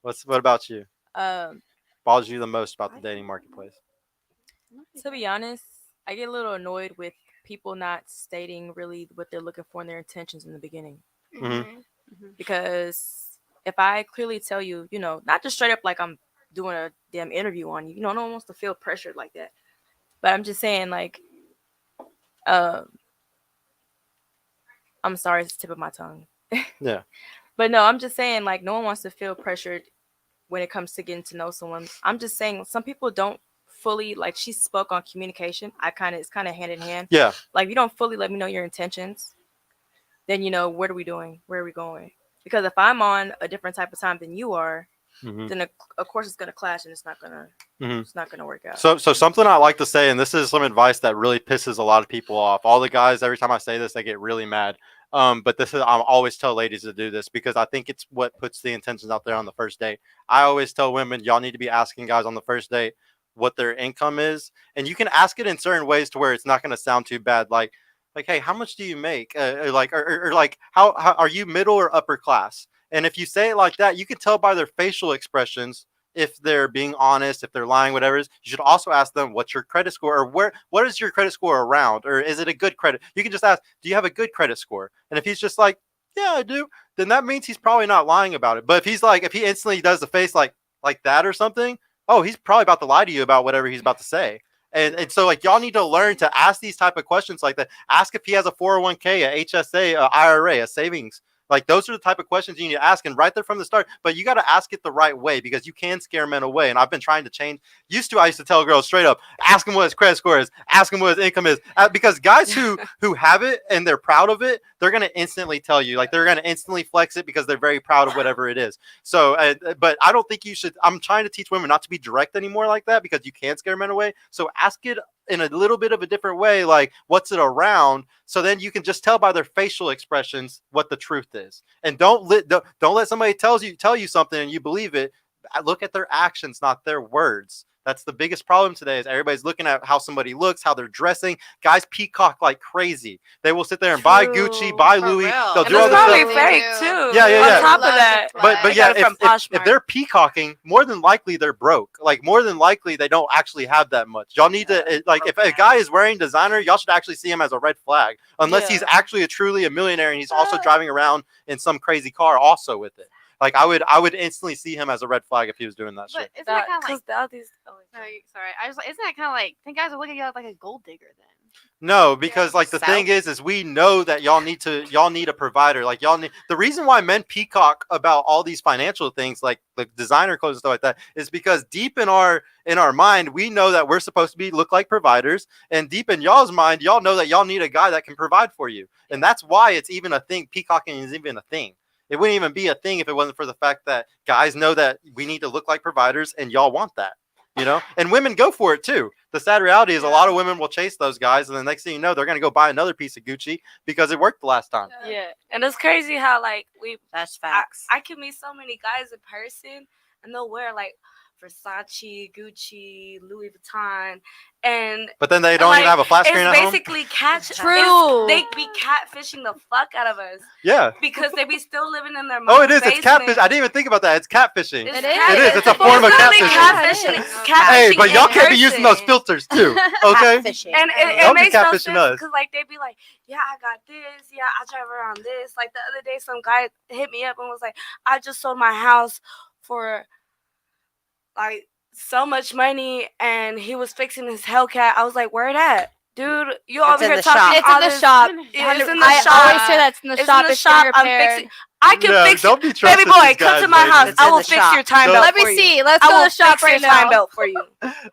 What about you? Um, Bothers you the most about the dating marketplace? to be honest, I get a little annoyed with people not stating really what they're looking for and their intentions in the beginning. Mhm. Because if I clearly tell you, not just straight up like I'm doing a damn interview on you, no one wants to feel pressured like that. But I'm just saying, like, I'm sorry, it's the tip of my tongue. Yeah. But no, I'm just saying, like, no one wants to feel pressured when it comes to getting to know someone. I'm just saying some people don't fully, like, she spoke on communication. It's kind of hand in hand. Yeah. Like, if you don't fully let me know your intentions, then, what are we doing? Where are we going? Because if I'm on a different type of time than you are, then of course it's going to clash and it's not going to work out. So something I like to say, and this is some advice that really pisses a lot of people off. All the guys, every time I say this, they get really mad. But I always tell ladies to do this because I think it's what puts the intentions out there on the first date. I always tell women, y'all need to be asking guys on the first date what their income is, and you can ask it in certain ways to where it's not going to sound too bad. Like, hey, how much do you make? Or like, how are you middle or upper class? And if you say it like that, you can tell by their facial expressions if they're being honest, if they're lying, whatever it is. You should also ask them, what's your credit score, or what is your credit score around, or is it a good credit? You can just ask, do you have a good credit score? And if he's just like, yeah, I do, then that means he's probably not lying about it. But if he instantly does the face like that or something, oh, he's probably about to lie to you about whatever he's about to say. And so like y'all need to learn to ask these type of questions like that. Ask if he has a 401k, a HSA, a IRA, a savings. Like those are the type of questions you need to ask, and right there from the start. But you got to ask it the right way because you can scare men away. And I've been trying to change. I used to tell girls straight up, ask him what his credit score is, ask him what his income is, because guys who have it and they're proud of it, they're gonna instantly tell you, like they're gonna instantly flex it because they're very proud of whatever it is. So, but I don't think you should. I'm trying to teach women not to be direct anymore like that because you can scare men away. So ask it in a little bit of a different way, like what's it around, so then you can just tell by their facial expressions what the truth is. And don't let somebody tell you something and you believe it. Look at their actions, not their words. That's the biggest problem today, is everybody's looking at how somebody looks, how they're dressing. Guys peacock like crazy. They will sit there and buy Gucci, buy For Louis. real. They'll And do all it's this probably stuff. fake too. Yeah, yeah, yeah. On top of that, But They yeah, got it from if Poshmark. they're peacocking, more than likely they're broke. Like more than likely they don't actually have that much. Y'all need to like, if a guy is wearing designer, y'all should actually see him as a red flag, unless he's actually truly a millionaire and he's also driving around in some crazy car also with it. Like I would instantly see him as a red flag if he was doing that shit. But isn't that kind of like? all these. Sorry, isn't that kind of like? I think guys are looking at you like a gold digger then. No, because like the So? thing is we know that y'all need a provider. Like y'all need, the reason why men peacock about all these financial things like the designer clothes and stuff like that is because deep in our mind we know that we're supposed to look like providers, and deep in y'all's mind y'all know that y'all need a guy that can provide for you, and that's why it's even a thing. Peacocking is even a thing. It wouldn't even be a thing if it wasn't for the fact that guys know that we need to look like providers, and y'all want that. You know, and women go for it too. The sad reality is a lot of women will chase those guys, and the next thing you know, they're gonna go buy another piece of Gucci because it worked the last time. Yeah, and it's crazy how like That's facts. I can meet so many guys in person, and they'll wear like Versace, Gucci, Louis Vuitton, and But then they don't like, even have a flat screen it's at home. basically True. They be catfishing the fuck out of us Yeah. because they be still living in their Oh, it is. basement. It's catfish. I didn't even think about that. It's catfishing. It's It cat- is. It's a form of literally catfishing. Hey, catfishing but y'all in can't be using those person. filters too. Okay. Catfishing. And Y'all it be makes no catfishing sense us. because like they be like, yeah, I got this, yeah, I drive around this. Like the other day, some guy hit me up and was like, I just sold my house for like so much money, and he was fixing his Hellcat. I was like, where it at? Dude, you over in here the talking shop. It's all in the this- shop. Yeah, it's in the I shop. always say that's in the It's shop. in the It's shop. getting I'm repaired. fixing. I can No, fix. don't be Baby trusting boy, these come guys, to my ladies. house. It's I in will the fix shop. your time No. belt Let me for you. see. Let's I go to will the shop fix your right time now. belt for you.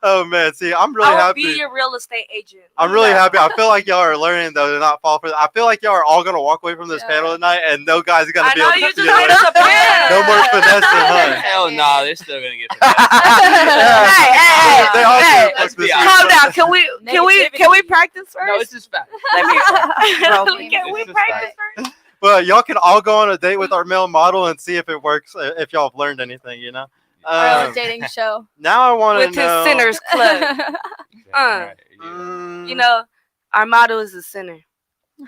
Oh man, see, I'm really I will happy. be your real estate agent. I'm really happy. I feel like y'all are learning though to not fall for that. I feel like y'all are all gonna walk away from this Yeah. panel tonight, and no guys are gonna I be know able to you just you know, made us a plan. no more finessing, huh? Hell no, they're still gonna get. Yeah. Hey, They all hey, do. let's Fuck be this honest. calm shit. down. Can we practice first? No, it's just fact. Let me. Rolling. Can we It's just practice first? Well, y'all can all go on a date with our male model and see if it works. If y'all have learned anything, you know. Our own dating show. Now I want With to know. his sinners club. Right, yeah. Mm, You know, our motto is a sinner.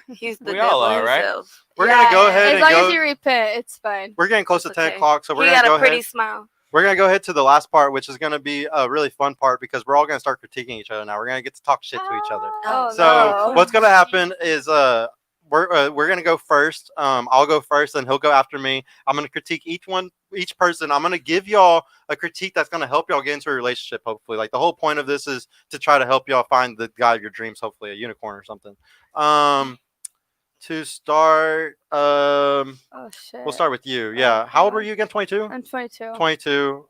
He's the We devil all are, right? himself. we're gonna go Yeah, ahead as and long go. as you repent, it's fine. We're getting close It's to 10 okay. o'clock, so we're He gonna got go a pretty ahead. smile. We're gonna go ahead to the last part, which is gonna be a really fun part because we're all gonna start critiquing each other now. We're gonna get to talk shit to each other. Oh, So no. what's gonna happen is we're gonna go first. I'll go first, and he'll go after me. I'm gonna critique each person. I'm gonna give y'all a critique that's gonna help y'all get into a relationship. Hopefully, like the whole point of this is to try to help y'all find the guy of your dreams. Hopefully, a unicorn or something. To start, Oh shit. we'll start with you. Yeah. How old were you again? 22. I'm 22. 22.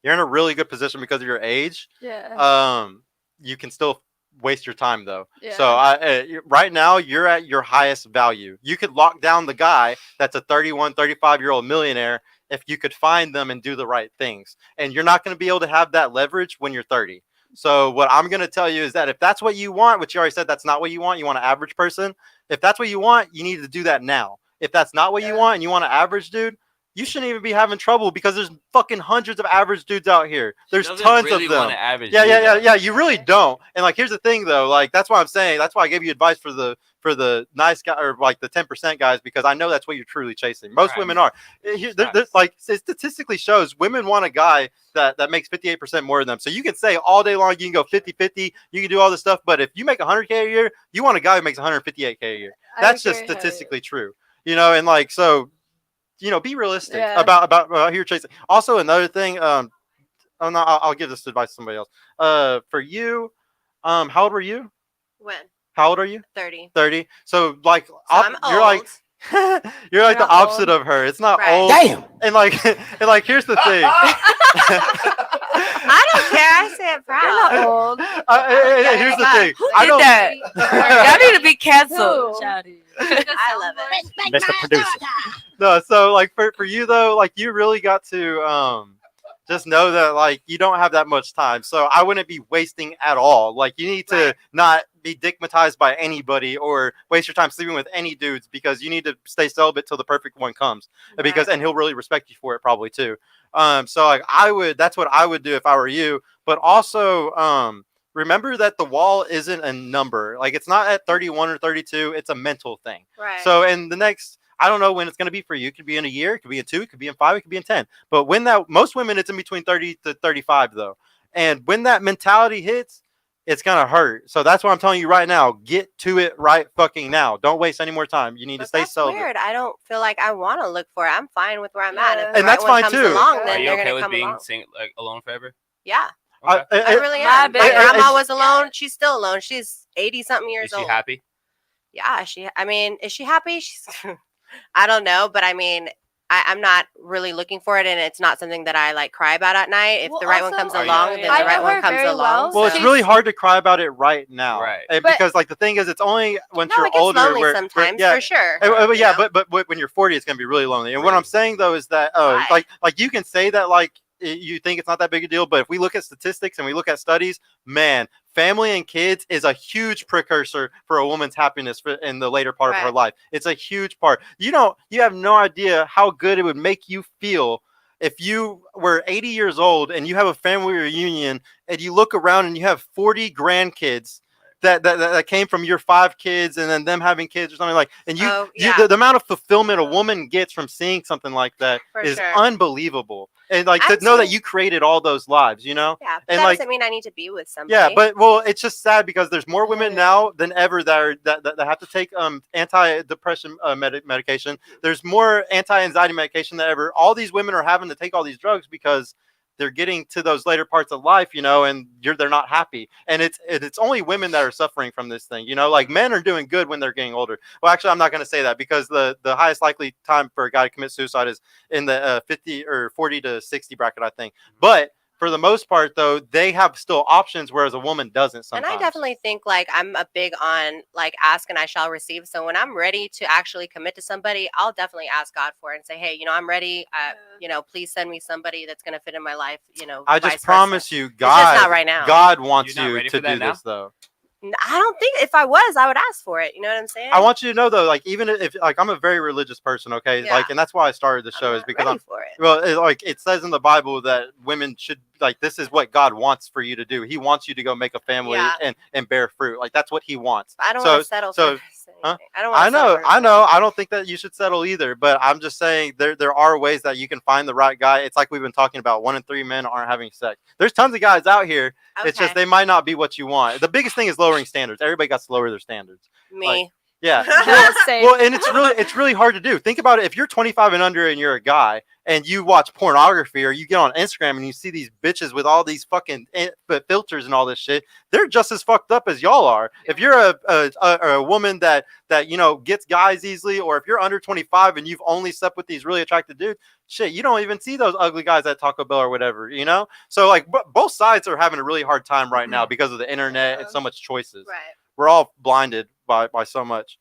You're in a really good position because of your age. Yeah. You can still waste your time though. Yeah. So right now you're at your highest value. You could lock down the guy that's a 31, 35-year-old millionaire if you could find them and do the right things. And you're not going to be able to have that leverage when you're 30. So what I'm going to tell you is that if that's what you want, which you already said that's not what you want an average person. If that's what you want, you need to do that now. If that's not what you want and you want an average dude, you shouldn't even be having trouble because there's fucking hundreds of average dudes out here. There's Doesn't tons really of them. want an average Yeah, dude, yeah, yeah, though. yeah. You really don't. And like, here's the thing though. Like, that's why I'm saying. That's why I gave you advice for the nice guy or like the 10% guys, because I know that's what you're truly chasing. Most Right. women are. Like, it statistically shows women want a guy that makes 58% more than them. So you can say all day long you can go 50-50. You can do all this stuff, but if you make 100K a year, you want a guy who makes 158K a year. I That's just agree. statistically true. You know, and like so. Be realistic Yeah. about who you're chasing. Also, another thing. I'll give this advice to somebody else. For you, how old were you? When? How old are you? 30. 30. So like, I'm you're like, old. you're like the not opposite old. of her. It's not Right. old. Damn. And like, here's the thing. I don't care. I say it proud. You're not old. Here's the thing. Who I did don't. that? Y'all need to be canceled. Who? I love it. Mr. Producer. No, so like for you though, like you really got to just know that like you don't have that much time. So I wouldn't be wasting at all. Like you need to not be digmatized by anybody or waste your time sleeping with any dudes, because you need to stay celibate till the perfect one comes. Because and he'll really respect you for it probably too. So like that's what I would do if I were you. But also remember that the wall isn't a number. Like it's not at 31 or 32. It's a mental thing. Right. So in the next, I don't know when it's going to be for you. It could be in a year. It could be in 2. It could be in 5. It could be in 10. But when that, most women, it's in between 30 to 35 though. And when that mentality hits, it's going to hurt. So that's what I'm telling you right now. Get to it right fucking now. Don't waste any more time. You need to stay celibate. Weird. I don't feel like I want to look for it. I'm fine with where I'm at. If the And that's right one fine comes too. along, Are then you they're okay gonna with come being along. like alone forever? Yeah. Okay. I really My am. bad. My grandma and- was alone. She's still alone. She's 80-something years Is she old. happy? Yeah, I mean, is she happy? She's, I don't know, but I mean, I'm not really looking for it, and it's not something that I like cry about at night. If Well, the right one also- comes Are you- along, then I the right know one her comes very along. Well, it's She's- really hard to cry about it right now. Right. But- Because like the thing is, it's only once No, you're it gets older. lonely where, sometimes, yeah, for sure. But you yeah, know? but when you're 40, it's gonna be really lonely. And what Really? I'm saying though is that Why? like you can say that like you think it's not that big a deal, but if we look at statistics and we look at studies, man, family and kids is a huge precursor for a woman's happiness in the later part of her Right. life. It's a huge part. You have no idea how good it would make you feel if you were 80 years old and you have a family reunion and you look around and you have 40 grandkids that came from your 5 kids and then them having kids or something like, and the amount of fulfillment a woman gets from seeing something like that For is sure. unbelievable. And like to I'm know that still- you created all those lives, Yeah, but and that like doesn't mean I need to be with somebody. yeah, but it's just sad because there's more women now than ever that have to take anti-depression medication. There's more anti-anxiety medication than ever. All these women are having to take all these drugs because they're getting to those later parts of life, and they're not happy. And it's only women that are suffering from this thing, like men are doing good when they're getting older. Well, actually, I'm not going to say that because the highest likely time for a guy to commit suicide is in the 50 or 40 to 60 bracket, I think. But for the most part, though, they have still options, whereas a woman doesn't sometimes. And I definitely think like I'm a big on like ask and I shall receive. So when I'm ready to actually commit to somebody, I'll definitely ask God for it and say, hey, I'm ready. Please send me somebody that's going to fit in my life. I vice just promise versa. you, It's just not right now. God wants You're not you ready to for that do now? this, though. I don't think if I was, I would ask for it. You know what I'm saying? I want you to know, though, like even if like I'm a very religious person, okay, Yeah. like, and that's why I started the I'm show is not because ready for it. well, it says in the Bible that women should this is what God wants for you to do. He wants you to go make a family Yeah. and bear fruit. Like that's what He wants. I don't want to settle for anything. Huh? I don't want to I know. I don't think that you should settle either. But I'm just saying there are ways that you can find the right guy. It's like we've been talking about. 1 in 3 men aren't having sex. There's tons of guys out here. Okay. It's just they might not be what you want. The biggest thing is lowering standards. Everybody got to lower their standards. Me. Yeah. Same. Well, and it's really hard to do. Think about it. If you're 25 and under and you're a guy and you watch pornography or you get on Instagram and you see these bitches with all these fucking filters and all this shit, they're just as fucked up as y'all are. If you're a woman that gets guys easily, or if you're under 25 and you've only slept with these really attractive dudes, shit, you don't even see those ugly guys at Taco Bell or whatever, So like both sides are having a really hard time right now because of the internet and so much choices. Right. We're all blinded by so much.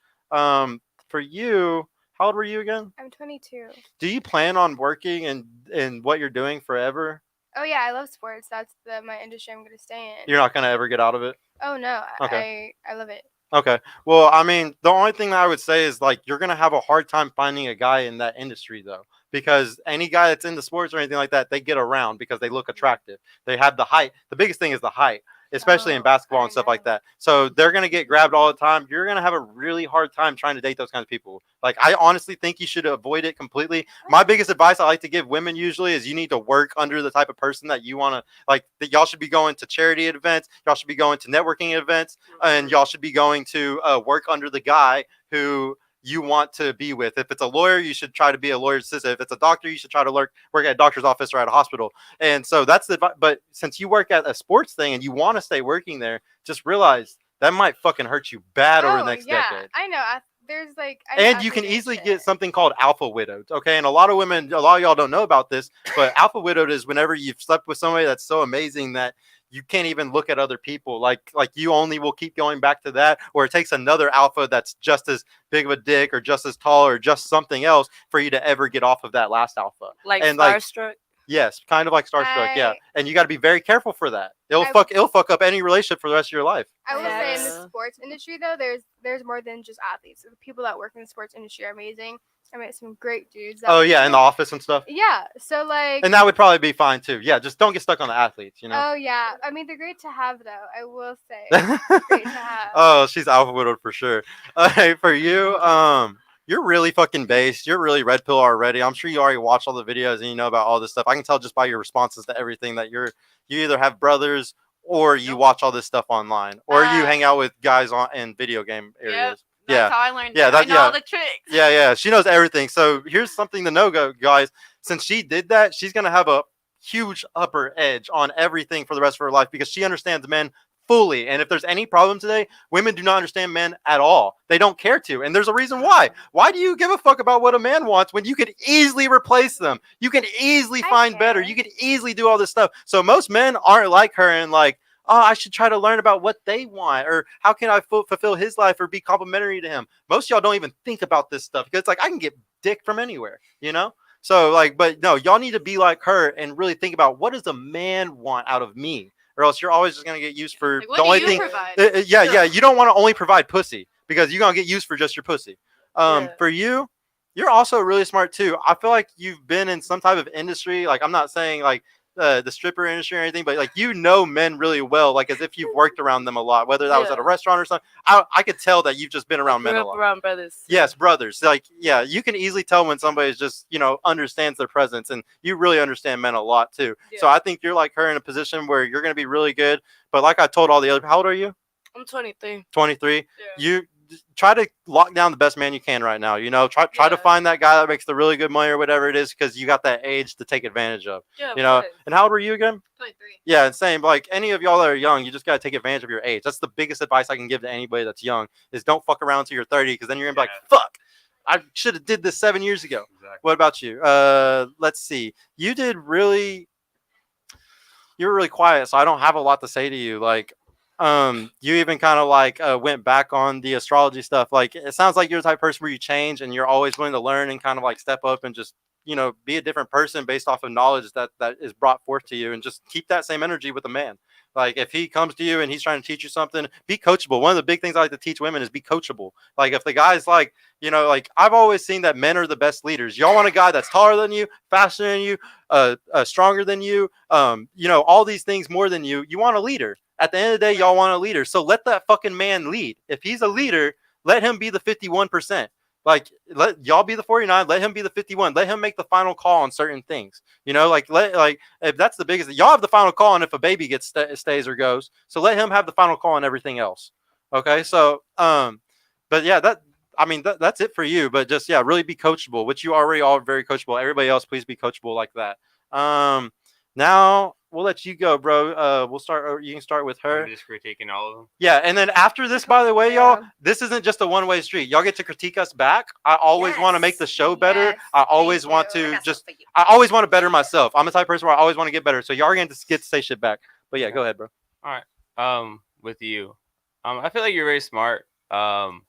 For you, how old were you again? I'm 22. Do you plan on working in what you're doing forever? Oh yeah, I love sports. That's my industry I'm gonna stay in. You're not gonna ever get out of it? Oh no, Okay. I love it. Okay. Well, I mean, the only thing that I would say is like you're gonna have a hard time finding a guy in that industry though, because any guy that's into sports or anything like that, they get around because they look attractive. They have the height. The biggest thing is the height, especially in basketball and stuff like that. So they're gonna get grabbed all the time. You're gonna have a really hard time trying to date those kinds of people. Like I honestly think you should avoid it completely. My biggest advice I like to give women usually is you need to work under the type of person that you want to like. That y'all should be going to charity events. Y'all should be going to networking events, and y'all should be going to work under the guy who you want to be with. If it's a lawyer, you should try to be a lawyer's assistant. If it's a doctor, you should try to work at a doctor's office or at a hospital. And so that's but since you work at a sports thing and you want to stay working there, just realize that might fucking hurt you bad over the next decade. I know. There's like, And you can easily get something called alpha widowed. Okay. And a lot of y'all don't know about this, but alpha widowed is whenever you've slept with somebody that's so amazing that you can't even look at other people. Like you only will keep going back to that, or it takes another alpha that's just as big of a dick or just as tall or just something else for you to ever get off of that last alpha. Like and starstruck. Yes, kind of like starstruck. Yeah, I- and you got to be very careful for that. It'll I- fuck up any relationship for the rest of your life. I will say in the Yeah. sports industry though, there's more than just athletes. The people that work in the sports industry are amazing. I met some great dudes. That Oh work yeah, in the there. office and stuff. Yeah. So like. And that would probably be fine too. Yeah, just don't get stuck on the athletes. You know. Oh yeah. I mean, they're great to have though. I will say. Great to have. Oh, she's alpha widowed for sure. Hey, for you, you're really fucking based. You're really red pill already. I'm sure you already watched all the videos and you know about all this stuff. I can tell just by your responses to everything that you either have brothers or you watch all this stuff online or you hang out with guys in video game areas. That's how I learned. Yeah, I know all the tricks. Yeah. She knows everything. So here's something to know, guys. Since she did that, she's gonna have a huge upper edge on everything for the rest of her life because she understands men fully. And if there's any problem today, women do not understand men at all. They don't care to. And there's a reason why. Why do you give a fuck about what a man wants when you could easily replace them? You can easily find better. You could easily do all this stuff. So most men aren't like her and like, oh, I should try to learn about what they want or how can I fulfill his life or be complimentary to him. Most of y'all don't even think about this stuff because it's like I can get dick from anywhere, you know? So like, but no, y'all need to be like her and really think about what does a man want out of me? Or else you're always just gonna get used for Like, what the do only you thing. provide? Yeah. You don't want to only provide pussy because you're gonna get used for just your pussy. Yeah. For you, you're also really smart too. I feel like you've been in some type of industry. Like I'm not saying like the stripper industry or anything, but like you know men really well, like as if you've worked around them a lot, whether that was at a restaurant or something. I could tell that you've just been around men a lot. Around brothers. Yes, brothers. Like, yeah, you can easily tell when somebody's just, understands their presence, and you really understand men a lot too. So I think you're like her in a position where you're going to be really good. But like I told all the other, how old are you? I'm 23. 23. Yeah. You try to lock down the best man you can right now. Try to find that guy that makes the really good money or whatever it is, because you got that age to take advantage of. Yeah. And how old were you again? 23. Yeah, and same. Like any of y'all that are young, you just gotta take advantage of your age. That's the biggest advice I can give to anybody that's young: is don't fuck around till you're 30, because then you're gonna be like, "Fuck, I should have did this 7 years ago." Exactly. What about you? Let's see. You're really quiet, so I don't have a lot to say to you. Like, you even kind of like went back on the astrology stuff. Like, it sounds like you're the type of person where you change and you're always willing to learn and kind of like step up and just be a different person based off of knowledge that is brought forth to you, and just keep that same energy with a man. Like, if he comes to you and he's trying to teach you something, be coachable. One of the big things I like to teach women is be coachable. Like, if the guy's like, like I've always seen that men are the best leaders. Y'all want a guy that's taller than you, faster than you, stronger than you, all these things more than you. You want a leader. At the end of the day, y'all want a leader. So let that fucking man lead. If he's a leader, let him be the 51%. Like, let y'all be the 49, let him be the 51. Let him make the final call on certain things. If that's the biggest, y'all have the final call on if a baby gets stays or goes. So let him have the final call on everything else. Okay, so but yeah, that's it for you. But just really be coachable, which you already are very coachable. Everybody else, please be coachable like that. Now we'll let you go, bro. We'll start. Or you can start with her. I'm just critiquing all of them. Yeah, and then after this, by the way, y'all, this isn't just a one-way street. Y'all get to critique us back. I always want to make the show better. Yes, I always thank want you. to I got just, something for you. I always want to better myself. I'm the type of person where I always want to get better. So y'all are going to get to say shit back. But yeah, go ahead, bro. With you, I feel like you're very smart. And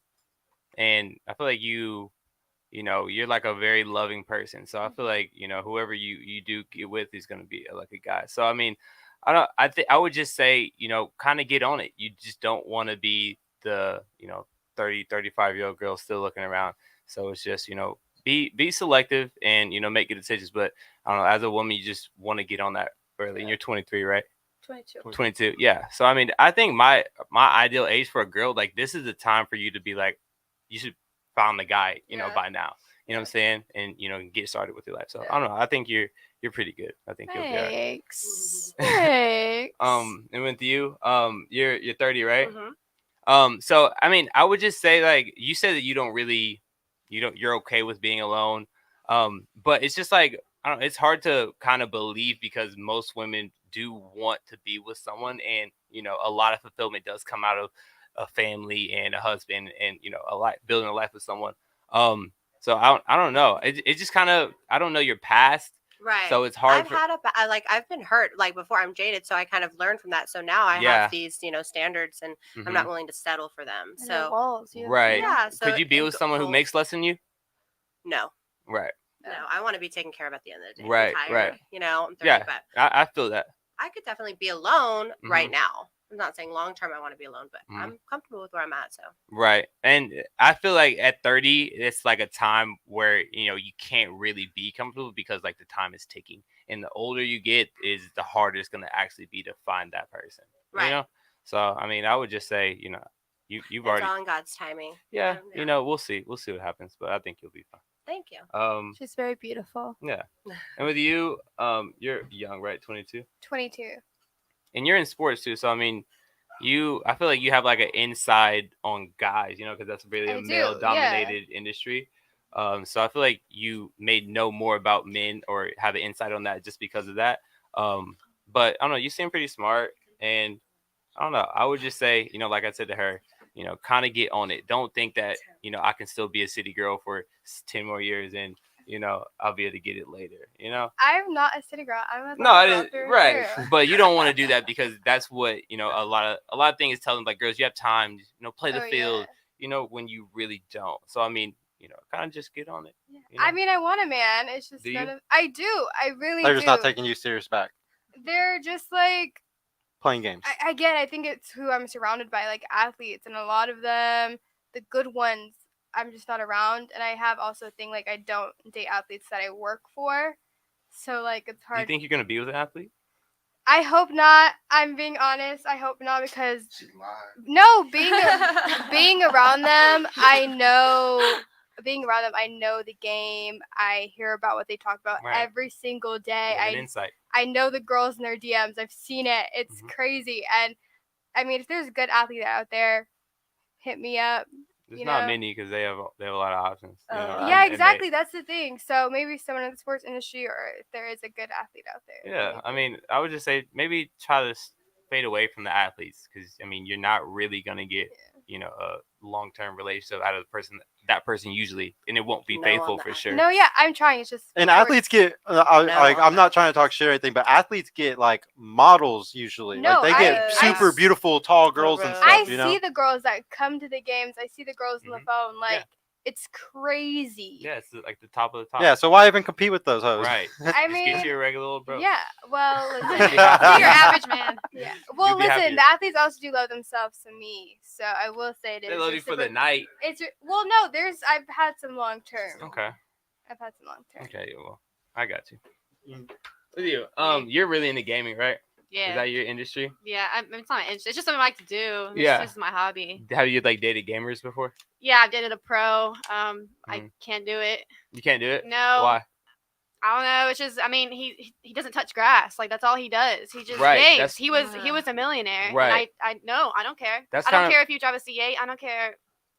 I feel like you're like a very loving person. So I feel like, whoever you do get with is going to be a lucky guy. So, I mean, I would just say, kind of get on it. You just don't want to be the, 30, 35-year-old girl still looking around. So it's just, be selective and, make good decisions. But I don't know, as a woman, you just want to get on that early. And you're 23, right? 22. Yeah. So, I mean, I think my ideal age for a girl, like, this is the time for you to be like, you should find the guy, by now. You know what I'm saying? And, get started with your life. So I don't know. I think you're pretty good. I think you'll be all right. Thanks. Thanks. And with you, you're 30, right? Mm-hmm. So I mean, I would just say, like, you said that you're okay with being alone. But it's just like, I don't know, it's hard to kind of believe because most women do want to be with someone, and a lot of fulfillment does come out of a family and a husband and a life, building a life with someone. So I don't know. It just kind of, I don't know your past. Right. So it's hard. I've been hurt like before. I'm jaded, so I kind of learned from that. So now I have these, standards, and I'm not willing to settle for them. And So walls, right. yeah. So could you be with someone who makes less than you? No. Right. No, I want to be taken care of at the end of the day. Right, I'm tired, right. You know, I'm 30, Yeah. but I feel that. I could definitely be alone right Mhm. now. I'm not saying long term I want to be alone, but Mhm. I'm comfortable with where I'm at. So Right. And I feel like at 30, it's like a time where, you can't really be comfortable because like the time is ticking. And the older you get is the harder it's going to actually be to find that person. Right. So, I mean, I would just say, you've it's already, all in God's timing. yeah, we'll see. We'll see what happens, but I think you'll be fine. Thank you. She's very beautiful. Yeah. And with you, you're young, right? 22. 22. And you're in sports too. So, I mean, I feel like you have like an inside on guys, because that's really I a do, male dominated industry. So I feel like you may know more about men or have an insight on that just because of that. But I don't know, you seem pretty smart, and I don't know. I would just say, like I said to her, kind of get on it. Don't think that, I can still be a city girl for 10 more years and, I'll be able to get it later, I'm not a city girl. I'm a No, I girl didn't. through and Right, through. but you don't want to do that because that's what a lot of things tell them like girls, you have time, play the Oh, field, when you really don't. So I mean, kind of just get on it. I mean, I want a man. It's just Do none you? of. I do. I really They're do. just not taking you serious back. They're just like. Playing games. I think it's who I'm surrounded by, like athletes, and a lot of them, the good ones, I'm just not around. And I have also a thing like I don't date athletes that I work for, so like it's Do hard. you think you're gonna be with an athlete? I hope not. I'm being honest. I hope not because no, being around them, I know. Being around them, I know the game. I hear about what they talk about Right. every single day. You have an insight. I know the girls in their DMs. I've seen it. It's Mhm. crazy. And I mean, if there's a good athlete out there, hit me up. There's not many because they have a lot of options. Yeah, exactly. That's the thing. So maybe someone in the sports industry, or if there is a good athlete out there. Yeah, I mean, I would just say maybe try to fade away from the athletes because I mean, you're not really gonna get a long-term relationship out of that person usually, and it won't be No, faithful I'm for not. sure. No, yeah, I'm trying. It's just And sports. athletes get I'm not trying to talk shit or anything, but athletes get like models usually. No, like they get super beautiful tall girls and real. stuff. I you know? see the girls that come to the games. I see the girls on the phone. Like Yeah. it's crazy. Yeah, it's like the top of the top. Yeah, so why even compete with those hoes? Right. I Just get mean, you a regular old bro. yeah. Well, listen, You'll be happy. be your average man. Yeah. Well, You'll be listen, happier. the athletes also do love themselves to me. So I will say it is. They love you for the night. Well, no, I've had some long term. Okay. I've had some long term. Okay. Well, I got you. With you, you're really into gaming, right? Yeah. Is that your industry? Yeah, it's not. It's just something I like to do. Yeah. It's just my hobby. Have you like dated gamers before? Yeah, I've dated a pro. I can't do it. You can't do it. No. Why? I don't know. It's just, I mean, he doesn't touch grass. Like that's all he does. He just Right, games. that's- He was a millionaire. Right. And I don't care. That's I don't kinda- care if you drive a C8. I don't care.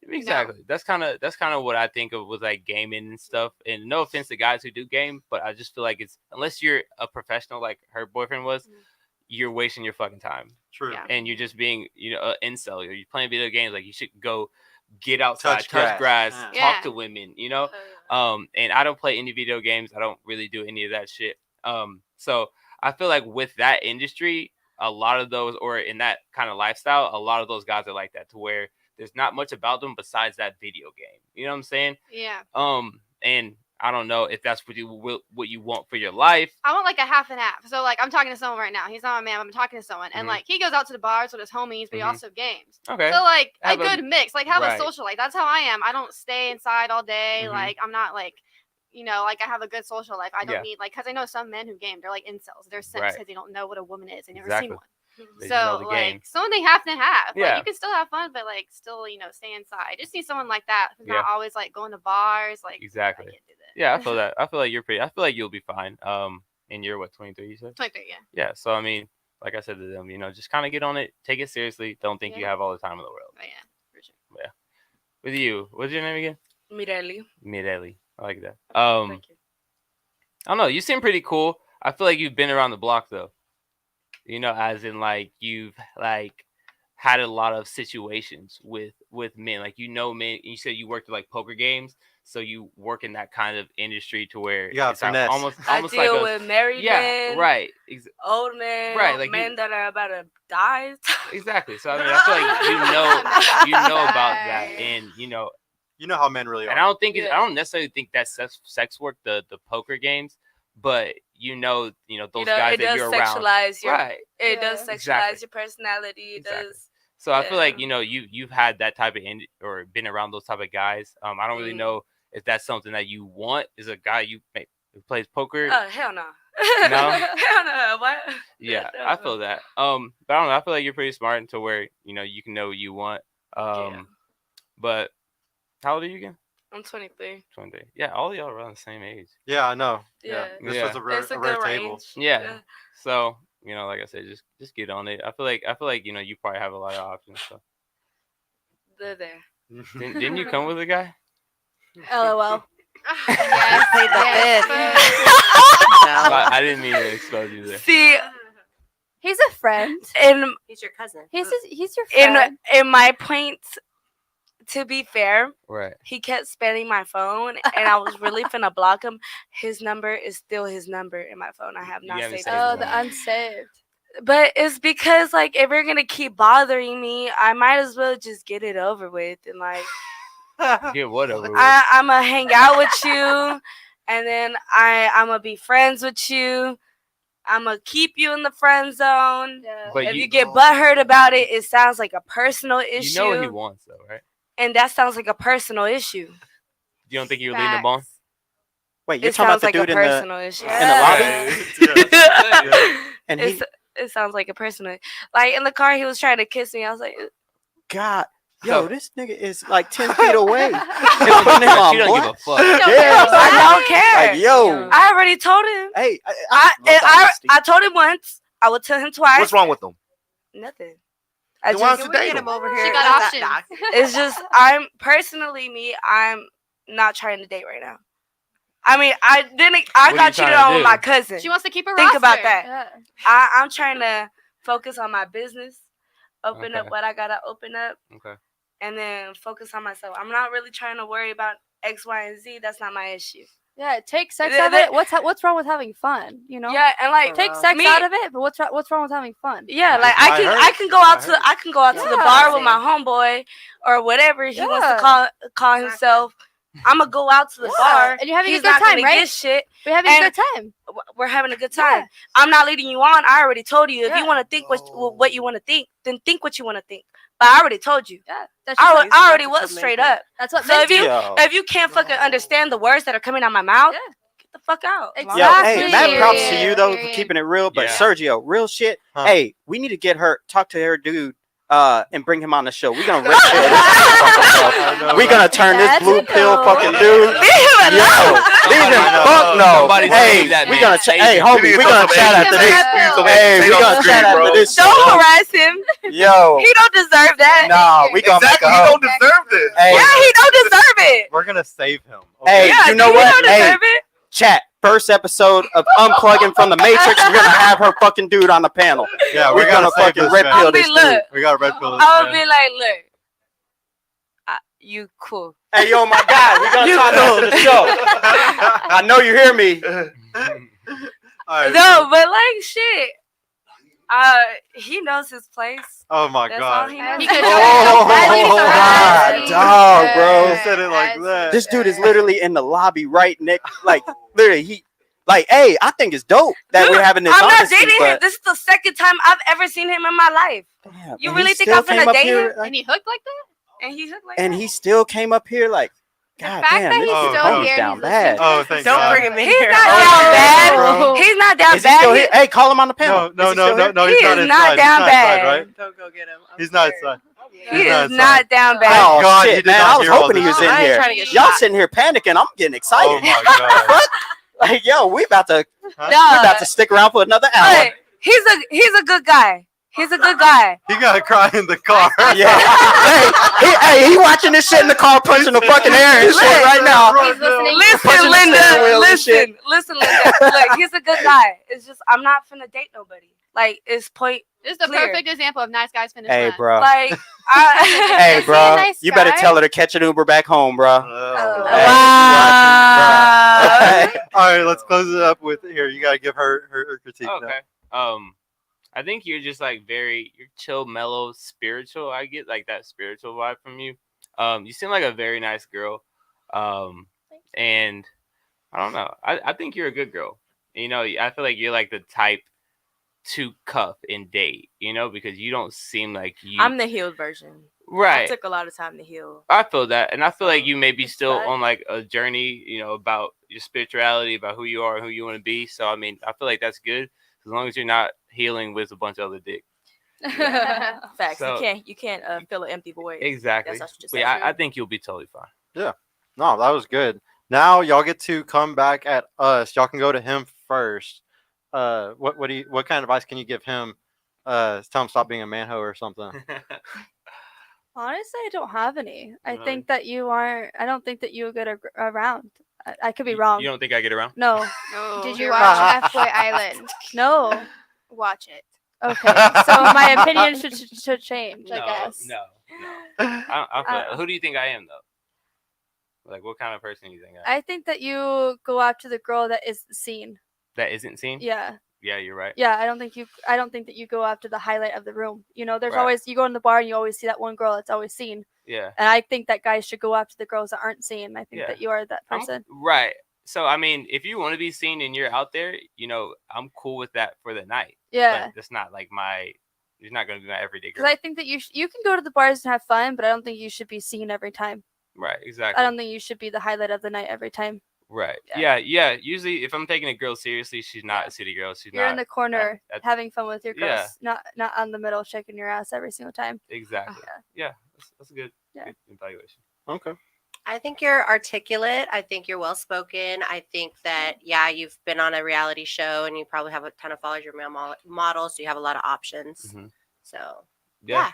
Exactly. That's kind of what I think of with like gaming and stuff. And no offense to guys who do game, but I just feel like it's unless you're a professional like her boyfriend was, you're wasting your fucking time. True. Yeah. And you're just being, an incel. Or you're playing video games. Like you should go get outside, Touch touch grass, grass. Yeah. talk to women. And I don't play any video games. I don't really do any of that shit. So I feel like with that industry, a lot of those, or in that kind of lifestyle, a lot of those guys are like that, to where there's not much about them besides that video game. You know what I'm saying? Yeah. And I don't know if that's what you want for your life. I want like a half and half. So like I'm talking to someone right now. He's not my man. I'm talking to someone, and Mhm. like he goes out to the bars with his homies, but he Mhm. also games. Okay. So like Have a a- good mix. Like have right. a social life. That's how I am. I don't stay inside all day. Mhm. Like I'm not like. Like I have a good social life. I don't Yeah. need because I know some men who game. They're like incels. They're simps Right. because they don't know what a woman is. They never Exactly. seen one. They just know So the game. like something have to have. Yeah. Like you can still have fun, but like still stay inside. I just need someone like that who's Yeah. not always like going to bars. Like Exactly. I can't do that. Yeah, I feel that. I feel like you're pretty. I feel like you'll be fine. And you're what, 23? You said? 23, yeah. Yeah. So I mean, like I said to them, just kind of get on it, take it seriously. Don't think you Yeah. have all the time in the world. But yeah, for sure. Yeah. With you, what's your name again? Mirelli. Mirelli. I like that. Thank you. I don't know. You seem pretty cool. I feel like you've been around the block though. As in like you've like had a lot of situations with men. Like men. You said you worked at like poker games, so you work in that kind of industry to where You got it's like finesse. almost I like deal a with married men, right. old men, Right, like men you- that are about to die. Exactly. So I mean, I feel like you know about that, and You know how men really And are. I don't think I don't necessarily think that's sex work, the poker games, but those guys it that does you're around, sexualize your right? it does sexualize Exactly. your personality. It Exactly. does. So I feel like Yeah. you've had that type of or been around those type of guys. I don't really know if that's something that you want. Is a guy who plays poker? Oh hell no. No? Hell no. What? Yeah, No. I feel that. But I don't know. I feel like you're pretty smart to where you can know what you want. But how old are you again? I'm 23. 20. Yeah, all of y'all are around the same age. Yeah, I know. Yeah. This Yeah. was a rare, It's a rare good table. range. Yeah. So like I said, just get on it. I feel like you probably have a lot of options. So They're there. didn't you come with a guy? LOL. Yes, played the fifth. I didn't mean to expose you there. See, He's a friend. in He's your cousin. He's your friend. in my points, to be fair, Right. he kept spamming my phone, and I was really finna block him. His number is still his number in my phone. I have You not haven't saved saved it. Oh, his the number. unsaved. But it's because like if you're gonna keep bothering me, I might as well just get it over with and like Get what over with? I'm gonna hang out with you, and then I'm gonna be friends with you. I'm gonna keep you in the friend zone. Yeah. But If you get butthurt about it, it sounds like a personal issue. you know what he wants though, right? And that sounds like a personal issue. You don't think you would lead him on? Facts. Wait, you're It talking about sounds the like a dude in the personal issue. lobby? And he, It sounds like a personal. Like in the car, he was trying to kiss me. I was like, God, So- yo, this nigga is like 10 feet away. She don't give a fuck. Yeah, I don't care. like, yo, I already told him. hey, I told him once. I would tell him twice. What's wrong with them? Nothing. I Then why just, don't you date him? over She got options. it's just I'm not trying to date right now. I mean, I What are you got cheated trying to on with do? my cousin. She wants to keep her Think roster. about that. Yeah. I'm trying to focus on my business, open up Okay. what I gotta open up, Okay. and then focus on myself. I'm not really trying to worry about X, Y, and Z. That's not my issue. Yeah, take sex The- out of the- it. What's wrong with having fun? You know. Yeah, and like Take sex me- out of it, but what's wrong with having fun? Yeah, like Might I hurt. can go out Might to hurt. the Yeah. bar with my homeboy or whatever he wants to Yeah. call himself. I'm gonna go out to the bar And you're having a He's good not time, gonna right? get shit. We're having a And- good time. We're having a good time. Yeah. I'm not leading you on. I already told you. If Yeah. you want to think what you want to think, then think what you want to think. But I already told you. Yeah, that's just I what, already was straight up. that's what So men if you do. yo, if you can't fucking understand the words that are coming out my mouth, Yeah. get the fuck out. Exactly. yo, hey, mad Period. props to you though for Period. keeping it real. But Yeah. Sergio, real shit. Huh. Hey, we need to talk to her dude, and bring him on the show. We're gonna red pill this fucking show. We're gonna turn this That's blue a pill no. fucking dude. Yo, leave him. Fuck no. Somebody Hey, save that we man. gonna Save hey, him. homie, We we need gonna some chat Asian after food. this. Some Hey, Asian we gonna food, chat bro. after this. Don't harass him. Yo, He don't deserve that. nah, we gonna Exactly, make he a hoe. don't deserve this. Hey, Yeah, he don't deserve it. We're gonna save him. Hey, Yeah, you know he what? don't Hey, deserve it. chat. First episode of Unplugging from the Matrix. We're gonna have her fucking dude on the panel. Yeah, We're gonna save fucking this red man. pill I'll be this dude. look. We got a red pill. I would be like, look, you cool. Hey, yo, my guy, we gonna talk after the show. I know you hear me. All right. No, but like shit. He knows his place. Oh my That's god. all he knows. He could Oh, That's dog, easy. bro. You said it like that. This dude is literally in the lobby right next, like literally hey, I think it's dope that Dude, we're having this I'm not honesty, dating him. but This is the second time I've ever seen him in my life. damn, You and really he think still I'm finna came up date here, him? like- And he hooked like that? And he hooked like and that. he still came up here like, The God fact damn, that this he's Oh, still no. here, down he's bad. listening. Oh, thank Don't God. bring him in He's here. not Oh, down bad. bro. He's not down Is he still bad. here? Hey, call him on the panel. No, Is he still here? no, He he's not is inside. not He's down not bad. inside, right? Don't go get him. He's not inside. He He's not is not down bad. Oh God, he shit, did man! not I was hear all hoping he this. was in I ain't here. trying to get Y'all shot. sitting here panicking. I'm getting Oh excited. my god. What? Like, yo, we about to No, stick around for another hour. hey, he's a good guy. He's a good guy. He got to cry in the car. Yeah. He watching this shit in the car, punching the fucking air and shit right now. He's listening. Listen, Punching the steering Linda. wheel and shit. Listen, Linda. Look, he's a good guy. It's just I'm not finna date nobody. Like it's point. This is the Clear. perfect example of nice guys finish Hey, last. bro. Like Hey, Is he bro. a nice You better guy? tell her to catch an Uber back home, bro. Oh. Hey, Wow. Okay. All right, let's close it up with here. You gotta give her critique. now. Okay. I think you're just like you're chill, mellow, spiritual. I get like that spiritual vibe from you. You seem like a very nice girl. And I don't know. I think you're a good girl. You know, I feel like you're like the type to cuff and date, you know, because you don't seem like you. I'm the healed version. I Right. took a lot of time to heal. I feel that. And I feel like So, you may be it's still fine. on like a journey, you know, about your spirituality, about who you are and who you want to be. So, I mean, I feel like that's good as long as you're not healing with a bunch of other dick. Yeah. Facts. So- you can't fill an empty void. Exactly. That's what you just But said. yeah, I think you'll be totally fine. No, that was good. Now y'all get to come back at us. Y'all can go to him first. What kind of advice can you give him? Tell him stop being a manho or something. Honestly, I don't have any. I Really? think that you aren't. I don't think that you get around. I could be wrong. You don't think I get around? No, Oh, Did you you're watch wrong. F Boy Island? no. Watch it. Okay, so my opinion should change, I No, guess. no. I feel Uh, who do you think I am though? Like, what kind of person do you think I am? I think that you go after the girl that is seen. That isn't seen? Yeah, Yeah, you're right. yeah. I don't think that you go after the highlight of the room. You know, there's Right. always you go in the bar and you always see that one girl that's always seen. Yeah. And I think that guys should go after the girls that aren't seen. I think Yeah. that you are that I'm- person. right. So I mean, if you want to be seen and you're out there, you know, I'm cool with that for the night. Yeah. But that's not like you're not gonna be my everyday Because girl. I think that you can go to the bars and have fun, but I don't think you should be seen every time. Right. Exactly. I don't think you should be the highlight of the night every time. Right. Yeah. Yeah. Usually, if I'm taking a girl seriously, she's not a city girl. She's You're not in the corner at- having fun with your Yeah. girls, not on the middle shaking your ass every single time. Exactly. Yeah. That's a good, Yeah. good evaluation. Okay. I think you're articulate. I think you're well spoken. I think that, yeah, you've been on a reality show and you probably have a ton of followers. You're a male model, so you have a lot of options. Mhm. So, Yeah. yeah.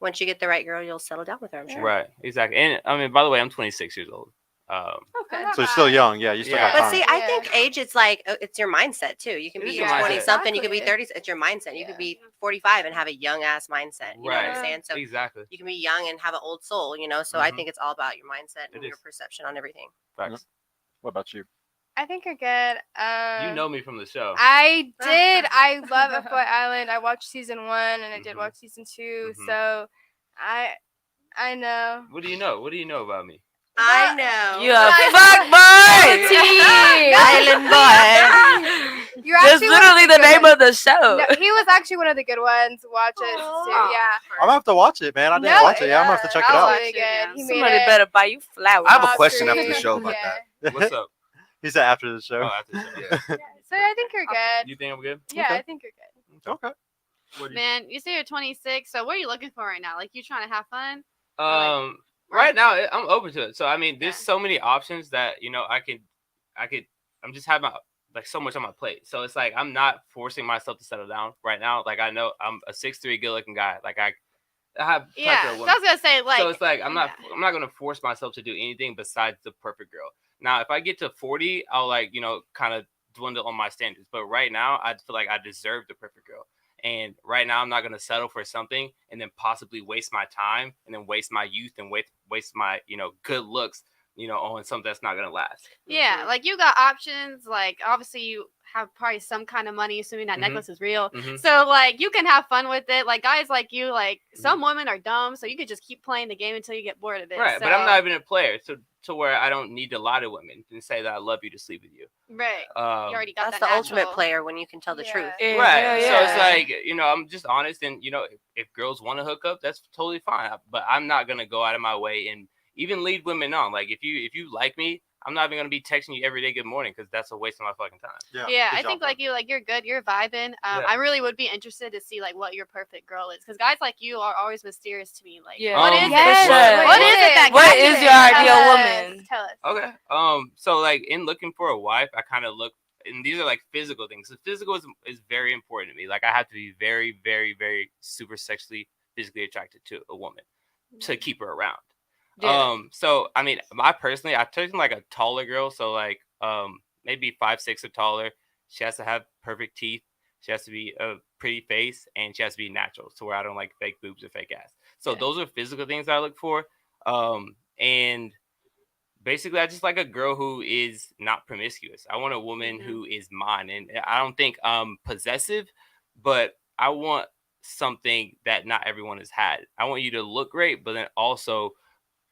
Once you get the right girl, you'll settle down with her, I'm sure. Right. Exactly. And I mean, by the way, I'm 26 years old. Okay. Not So you're still bad. young. Yeah, you still Yeah. got But time. see, I Yeah. think age, it's like, it's your mindset too. You can It be is your mindset. 20 something, you could be Exactly. 30. It's your mindset. You Yeah. could be 45 and have a young ass mindset. You know what I'm Right. saying? So Exactly. you can be young and have an old soul, you know? So I Mhm. think it's all about your mindset It and your is. perception on everything. Facts. What about you? I think you're good. You know me from the show. I did. I love F Boy Island. I watched season 1 and I did Mhm. watch season 2. Mhm. So I know. What do you know? What do you know about me? I know. You a But fuck boy. Island boy. You're That's actually one of literally the name good of the show. No, he was actually one of the good ones. Watch it too. Aw. Yeah. I'm gonna have to watch it, man. I didn't No, watch it. Yeah, I'm gonna have to check it I'll out. watch it again. He made Somebody it better buy you flowers. I have a top question after the three. show about Yeah. What's up? He said after the show. Oh, after the show. Yeah. Yeah. So I think you're good. You think I'm good? Yeah, Okay. I think you're good. Okay. What do you- Man, you say you're 26. So what are you looking for right now? Like you trying to have fun? Right now I'm open to it. So I mean, there's Yeah. so many options that I'm just having like so much on my plate. So it's like I'm not forcing myself to settle down right now. Like I know I'm a 6'3" good looking guy. Like I have plethora Yeah. of So I women. was gonna say like. So it's like I'm not yeah. gonna force myself to do anything besides the perfect girl. Now, if I get to 40, I'll like kind of dwindle on my standards. But right now, I feel like I deserve the perfect girl. And right now, I'm not gonna settle for something and then possibly waste my time and then waste my youth and waste my good looks on something that's not gonna last. Yeah, like you got options. Like obviously you have probably some kind of money, assuming that Mhm. necklace is real. Mhm. So like you can have fun with it. Like guys like you, like some women are dumb, so you could just keep playing the game until you get bored of it. Right, So, but I'm not even a player to where I don't need a lot of women and say that I love you to sleep with you. right. You already got That's that the ultimate natural- player when you can tell the Yeah. truth. Yeah, Right. hell So it's yeah. like, I'm just honest and if girls want to hook up, that's totally fine. But I'm not gonna go out of my way and even lead women on. Like if you like me, I'm not even gonna be texting you every day good morning because that's a waste of my fucking time. Yeah, good I job, think bro. like you, like you're good, you're vibing. I really would be interested to see like what your perfect girl is, because guys like you are always mysterious to me. Like, Yeah. what is For Yes. sure. what is it that What catches is it? your Tell ideal us. woman? Tell us. Okay. So like in looking for a wife, I kind of look, and these are like physical things. So physical is very important to me. Like I have to be very, very, very super physically attracted to a woman to keep her around. Yeah. So I mean, I took like a taller girl, so like maybe 5'6" or taller. She has to have perfect teeth. She has to be a pretty face, and she has to be natural, so where I don't like fake boobs or fake ass. So those are physical things I look for. And basically, I just like a girl who is not promiscuous. I want a woman who is mine, and I don't think I'm possessive, but I want something that not everyone has had. I want you to look great, but then also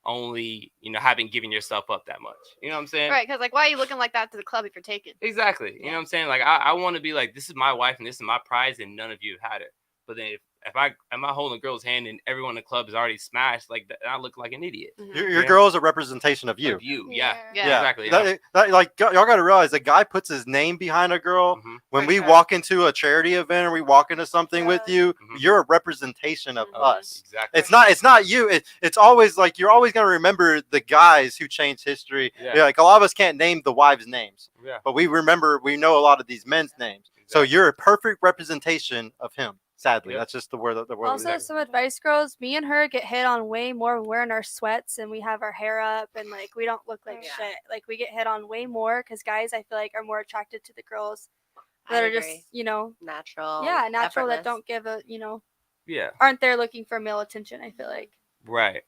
only, haven't given yourself up that much. You know what I'm saying? Right, because like, why are you looking like that to the club if you're taken? Exactly. You know what I'm saying? Like, I want to be like, this is my wife and this is my prize, and none of you have had it. But then if I am I holding a girl's hand and everyone in the club is already smashed, like I look like an idiot. Your girl is a representation of you. Of you, yeah. Yeah. Exactly. Like y'all got to realize, a guy puts his name behind a girl. When For we sure. walk into a charity event or we walk into something with you, you're a representation of us. Exactly. It's not you. It's always like, you're always gonna remember the guys who changed history. Yeah. Like, a lot of us can't name the wives' names, Yeah. but we know a lot of these men's names. So Exactly. you're a perfect representation of him. Sadly, Yep. that's just the word. The word. Also, some advice, girls. Me and her get hit on way more wearing our sweats and we have our hair up and like we don't look like Yeah. shit. Like we get hit on way more because guys, I feel like, are more attracted to the girls I that are agree. just natural. natural, effortless. that don't give a Yeah. aren't there looking for male attention. I feel like. Right,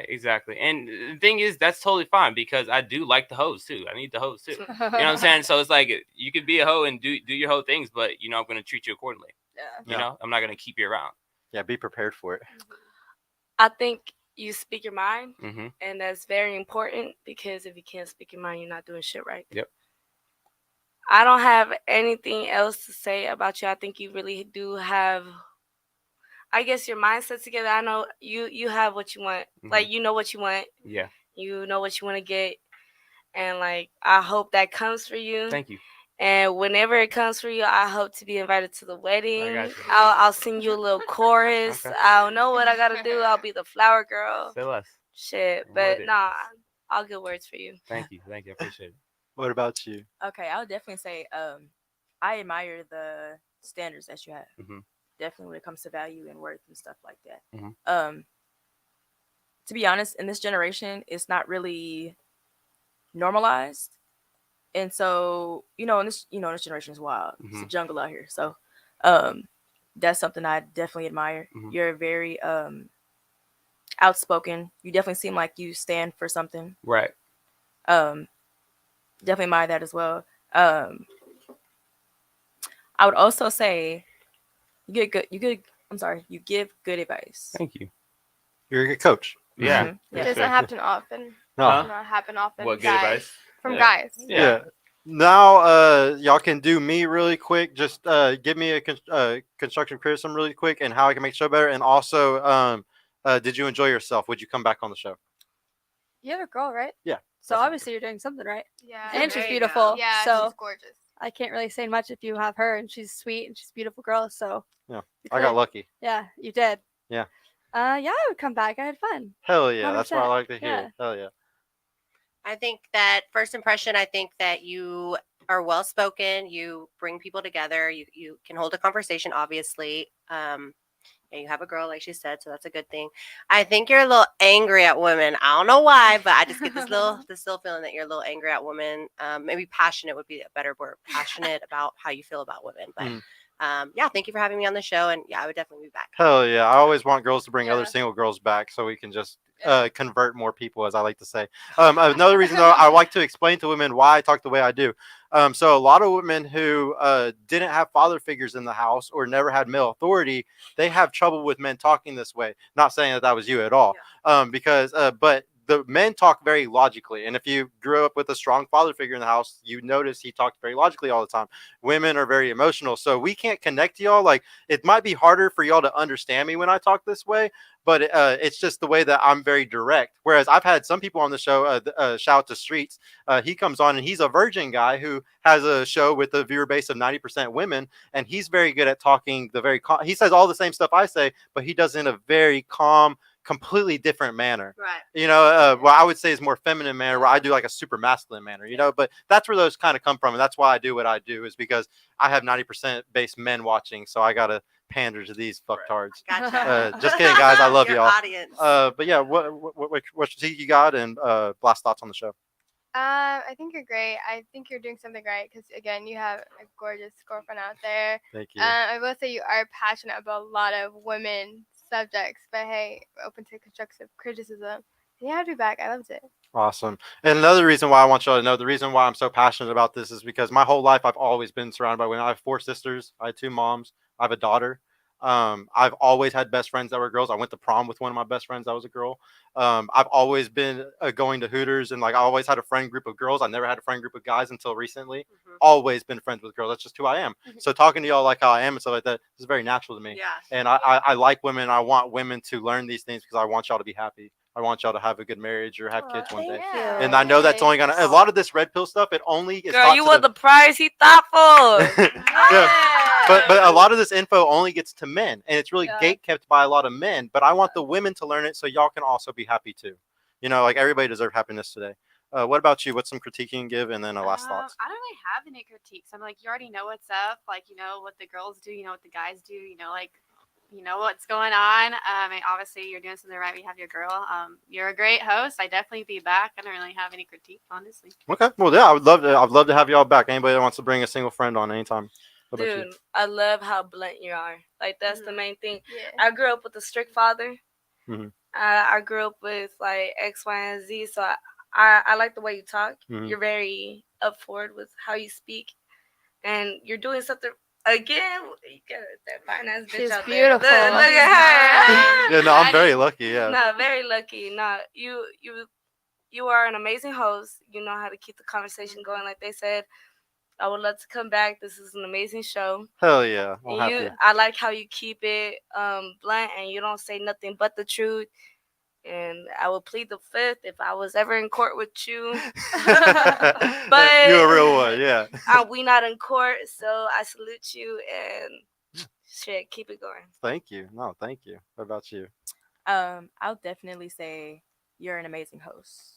exactly. And the thing is, that's totally fine because I do like the hoes too. I need the hoes too. You know what I'm saying? So it's like, you could be a hoe and do your hoe things, but I'm going to treat you accordingly. Yeah. I'm not going to keep you around. Yeah, be prepared for it. I think you speak your mind, Mm-hmm. and that's very important because if you can't speak your mind, you're not doing shit right. Yep. I don't have anything else to say about you. I think you really do have, I guess, your mindset together. I know you have what you want. Mhm. Like, you know what you want. Yeah. You know what you want to get. And, like, I hope that comes for you. Thank you. And whenever it comes for you, I hope to be invited to the wedding. I got you. I'll sing you a little chorus. Okay. I don't know what I gotta do. I'll be the flower girl. Say less. Shit, I'm but with it. nah, I'll get words for you. Thank you. I appreciate it. What about you? Okay, I would definitely say I admire the standards that you have. Mhm. Definitely when it comes to value and worth and stuff like that. Mhm. To be honest, in this generation, it's not really normalized. And so, in this generation is wild. It's a Mhm. jungle out here. So that's something I definitely admire. Mhm. You're very outspoken. You definitely seem like you stand for something. Right. Definitely admire that as well. I would also say you give good advice. Thank you. You're a good coach. Yeah. Mhm. It Yeah. doesn't happen often. No. Does not happen often. What, good guys. advice? From Yeah. guys. Yeah. Now, y'all can do me really quick. Just give me a constructive criticism really quick and how I can make the show better. And also, did you enjoy yourself? Would you come back on the show? You have a girl, right? Yeah. So obviously you're doing something right. Yeah. And she's There you beautiful. Yeah, So she's gorgeous. I can't really say much if you have her and she's sweet and she's a beautiful girl. So Yeah. you I got could. lucky. Yeah, you did. Yeah. Yeah, I would come back. I had fun. Hell yeah. That's what I 100%. like to hear. Yeah. Hell yeah. I think that first impression, I think that you are well spoken. You bring people together. You can hold a conversation, obviously. And you have a girl, like she said, so that's a good thing. I think you're a little angry at women. I don't know why, but I just get this little feeling that you're a little angry at women. Maybe passionate would be a better word. Passionate about how you feel about women. But yeah, thank you for having me on the show. And yeah, I would definitely be back. Hell yeah. I always want girls to bring other Yeah. single girls back so we can just convert more people, as I like to say. Another reason, though, I like to explain to women why I talk the way I do. So a lot of women who didn't have father figures in the house or never had male authority, they have trouble with men talking this way. Not saying that was you at all, but the men talk very logically. And if you grew up with a strong father figure in the house, you notice he talked very logically all the time. Women are very emotional. So we can't connect to y'all. Like, it might be harder for y'all to understand me when I talk this way, but it's just the way that I'm very direct. Whereas I've had some people on the show, shout out to Streets. He comes on and he's a virgin guy who has a show with a viewer base of 90% women. And he's very good at talking he says all the same stuff I say, but he does it in a very calm, completely different manner. Right. What I would say is more feminine manner, where I do like a super masculine manner, but that's where those kind of come from. And that's why I do what I do, is because I have 90% base men watching. So I got to pander to these fucktards. Gotcha. Just kidding, guys. I love Your y'all. audience. But yeah, what strategy you got, and last thoughts on the show? I think you're great. I think you're doing something right because, again, you have a gorgeous girlfriend out there. Thank you. I will say you are passionate about a lot of women subjects, but hey, open to constructive criticism. And you have to be back. I loved it. Awesome. And another reason why I want y'all to know, the reason why I'm so passionate about this is because my whole life I've always been surrounded by women. I have 4 sisters. I have 2 moms. I have a daughter. I've always had best friends that were girls. I went to prom with one of my best friends that was a girl. I've always been going to Hooters, and like I always had a friend group of girls. I never had a friend group of guys until recently. Always been friends with girls. That's just who I am. So talking to y'all like how I am and stuff like that is very natural to me. Yeah. And I like women. I want women to learn these things because I want y'all to be happy. I want y'all to have a good marriage or have kids one day. And I know that's only gonna a lot of this red pill stuff. It only is Girl, you want the prize? He thoughtful. yeah. But a lot of this info only gets to men, and it's really gate kept by a lot of men. But I want the women to learn it so y'all can also be happy too. You know, like everybody deserves happiness today. What about you? What's some critique you can give, and then a last thoughts? I don't really have any critiques. I'm like, you already know what's up. Like, you know what the girls do. You know what the guys do. You know, like, you know what's going on. And obviously, you're doing something right. We have your girl. You're a great host. I definitely be back. I don't really have any critique, honestly. Okay, well, yeah, I'd love to have y'all back. Anybody that wants to bring a single friend on anytime. Dude, I love how blunt you are. Like, that's the main thing. Yeah. I grew up with a strict father. Mhm. I grew up with like X, Y, and Z. So I like the way you talk. Mhm. You're very up forward with how you speak, and you're doing something. Again, you got that fine ass bitch She's out beautiful. there. Look at her. Yeah, no, I'm very lucky. Yeah. No, very lucky. No, you are an amazing host. You know how to keep the conversation going, like they said. I would love to come back. This is an amazing show. Hell yeah. I'm And happy. I like how you keep it blunt and you don't say nothing but the truth. And I would plead the fifth if I was ever in court with you. But you're a real one, yeah. We not in court, so I salute you and shit, keep it going. Thank you. No, thank you. What about you? I'll definitely say you're an amazing host.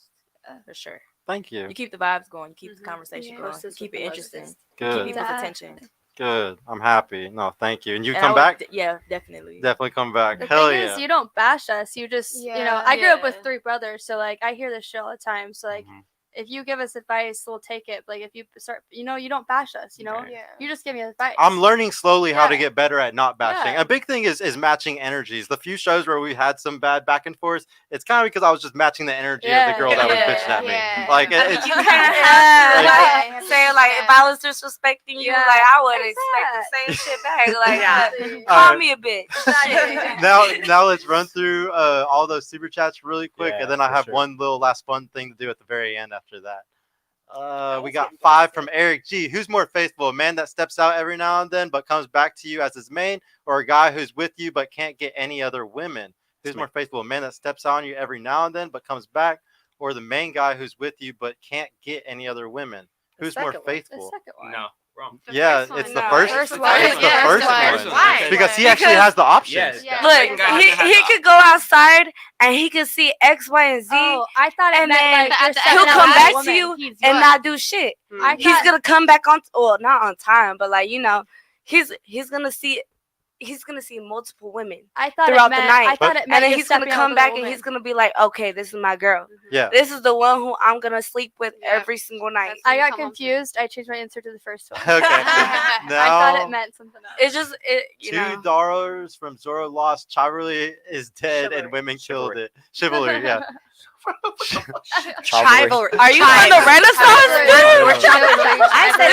For sure. Thank you. You keep the vibes going. You keep the conversation going. You keep it interesting. Good. Keep people's attention. Good. I'm happy. No, thank you. And you And come I would back? Yeah, definitely. Definitely come back. The Hell thing yeah. is, you don't bash us. You just, you know, I grew up with 3 brothers, so like I hear this shit all the time. So like, if you give us advice, we'll take it. Like if you start, you know, you don't bash us. You know, you just give me advice. I'm learning slowly how to get better at not bashing. Yeah. A big thing is matching energies. The few shows where we had some bad back and forth, it's kind of because I was just matching the energy of the girl that was bitching at me. Like it's You kind of have to say like if I was disrespecting you, like I would expect the same shit back. Like call me a bitch. now let's run through all those super chats really quick, and then I have one little last fun thing to do at the very end after that. We got 5 from Eric G. Who's more faithful, a man that steps out every now and then but comes back to you as his main, or a guy who's with you but can't get any other women? Who's more faithful, a man that steps out on you every now and then but comes back, or the main guy who's with you but can't get any other women? Who's more faithful? No. Wrong. Yeah, it's the first one. one. It's the Yeah, first first one. one. Because he actually has the options. Look, he could go outside and he could see X, Y, and Z. Oh, I thought it and meant then like he'll come back to you and not do shit. He's gonna come back on, well, not on time, but like you know, he's gonna see multiple women. I thought throughout it meant, the night, I thought it meant and then you're he's gonna stepping come over back the and woman. he's gonna be like, okay, this is my girl. Yeah. This is the one who I'm gonna sleep with every single night. I got confused. I changed my answer to the first one. Okay. I thought it meant something else. It's just you know. $2 from Zora Lost. Chivalry is dead and women killed it. Chivalry, yeah. Chivalry. Are you from the Renaissance? I said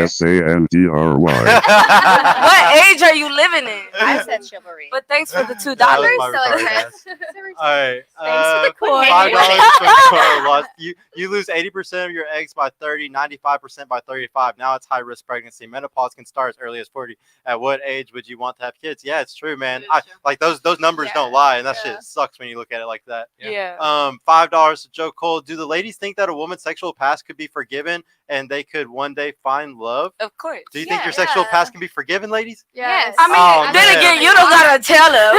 Chandry. what age are you living in? I said chivalry. But thanks for the $2. That was my So retarded ass. All right. Thanks for the coin. $5 from Zora Lost. You lose 80% of your eggs by 30, 95% by 35. Now it's high risk pregnancy. Menopause can start as early as 40. At what age would you want to have kids? Yeah, it's true, man. Like those numbers don't lie, and that shit sucks when you look at it like that. Yeah. $5 to Joe Cole. Do the ladies think that a woman's sexual past could be forgiven and they could one day find love? Of course. Do you think your sexual past can be forgiven, ladies? Yes. I mean, Oh, then man. again, you don't gotta tell him.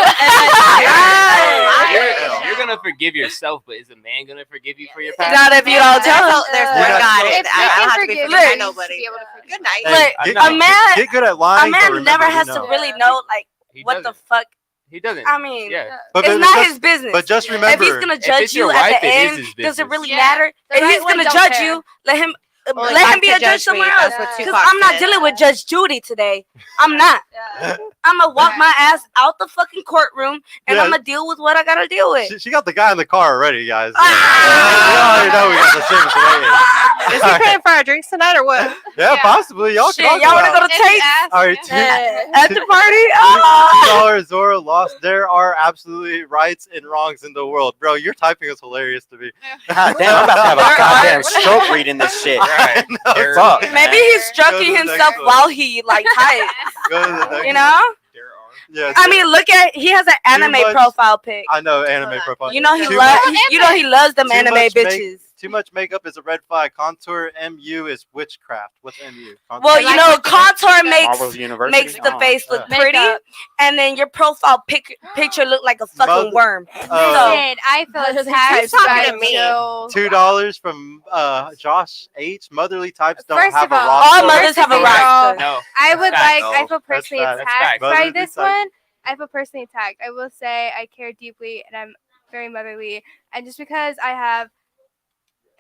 You're gonna forgive yourself, but is a man gonna forgive you for your past? Not if you don't tell him. There's Yeah. one guy. If I don't you have can to be forgive forgiven by him, nobody. Good night. Hey, Look, get, a man- get good at lying. A but man remember never you has know. to really know like He what the doesn't. fuck. He doesn't. I mean, Yeah. But it's not his business. But just if remember, he's gonna if judge it's your you at wife, the it is end, his does it business. really Yeah. matter? The If right he's one gonna don't judge care. you, let him. Only let God him be can a judge judge me. somewhere else. That's what Because Tupac I'm not said. dealing with Judge Judy today. I'm not. I'm gonna walk my ass out the fucking courtroom and Yeah. I'm gonna deal with what I gotta deal with. She got the guy in the car already, guys. Ah! We already know we got the Sims waiting. Is he paying for our drinks tonight or what? Yeah, Yeah. possibly. Y'all Shit, can y'all wanna go to If you taste ask, All right, yeah. after party? Oh! $2 Zora lost. There are absolutely rights and wrongs in the world, bro. Your typing is hilarious to me. God damn, I'm about to have a goddamn stroke reading this shit. Right. No, There- fuck. Maybe he's Go to stroking the next himself one. while he like types. Go to the next You one. know? Yeah, I mean, look at he has an anime much- profile pic. I know anime profile. You know he Too loves. much- You know he loves them too anime much bitches. Too much makeup is a red flag. Contour MU is witchcraft. What's MU? Contour? Well, I you like know, what you contour like. Marvel's University. makes the Oh. face look Yeah. pretty, Makeup. and then your profile picture look like a fucking Mother- worm. Oh. Listen, I feel Who's attacked talking by to me? Joe. $2 from Josh H. Motherly types don't First have of a all, roster. All mothers have a First of roster. all, No. I would That's like. facts. I feel personally facts. That's attacked facts. by Motherly this type. one. I feel personally attacked. I will say I care deeply, and I'm very motherly. And just because I have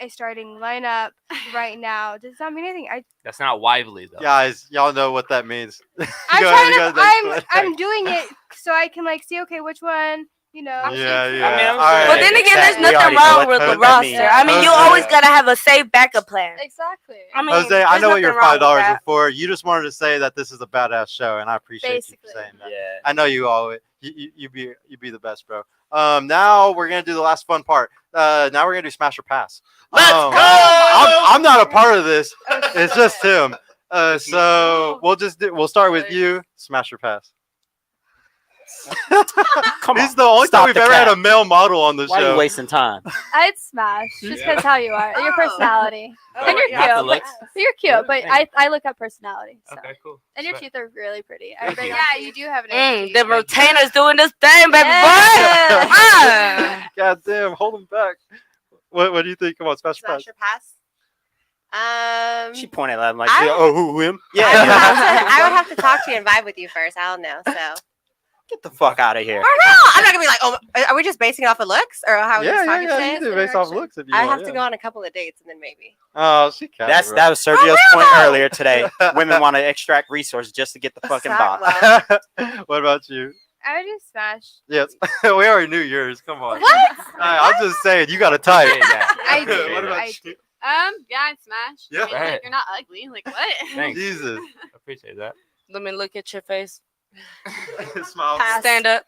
a starting lineup right now does not mean anything. That's not Wively though. Guys, y'all know what that means. I'm Go trying ahead, to. go next one. I'm doing it so I can like see okay which one Yeah, I mean, yeah. I'm All right. But then again, there's We nothing already know wrong what with the that roster. means. I mean, you Jose. always gotta have a safe backup plan. Exactly. I mean, Jose, I there's know what your nothing wrong with $5 that. were for. You just wanted to say that this is a badass show, and I appreciate Basically. you saying that. Yeah. I know you always you be the best, bro. Now we're gonna do the last fun part. Now we're gonna do smash or pass. Let's go! I'm not a part of this. It's just him. So we'll start with you. Smash or pass. Come on. He's the only Stop time we've the ever had cap. a male model on the Why are show. you wasting time? I'd smash just because how you are, your personality, and you're Not the cute. looks. You're cute, but I look at personality. So. Okay, cool. And your Respect. teeth are really pretty. Thank you. Yeah, you do have an nice The teeth. retainer's doing this thing, baby Yeah. boy. Ah. God damn, hold him back. What do you think? Come on, smash or pass. Smash or pass? She pointed at him like, I- oh, who, him? I would, Yeah. I would have to talk to you and vibe with you first. I don't know. So Get the fuck out of here. I'm not gonna be like, oh, are we just basing it off of looks or how we just talking today? You do based off looks if you I want, have to go on a couple of dates and then maybe. Oh, she can't. That was Sergio's point earlier today. Women want to extract resources just to get the fucking Sorry, box. well, What about you? I would just smash. Yes, we already knew yours. Come on. What? I'm just saying, you got to type. I do. What about I you? do. Yeah, I'd smash. Yeah. I mean, Right. like, you're not ugly. Like what? Thanks. Jesus. Appreciate that. Let me look at your face. Smile. Stand up.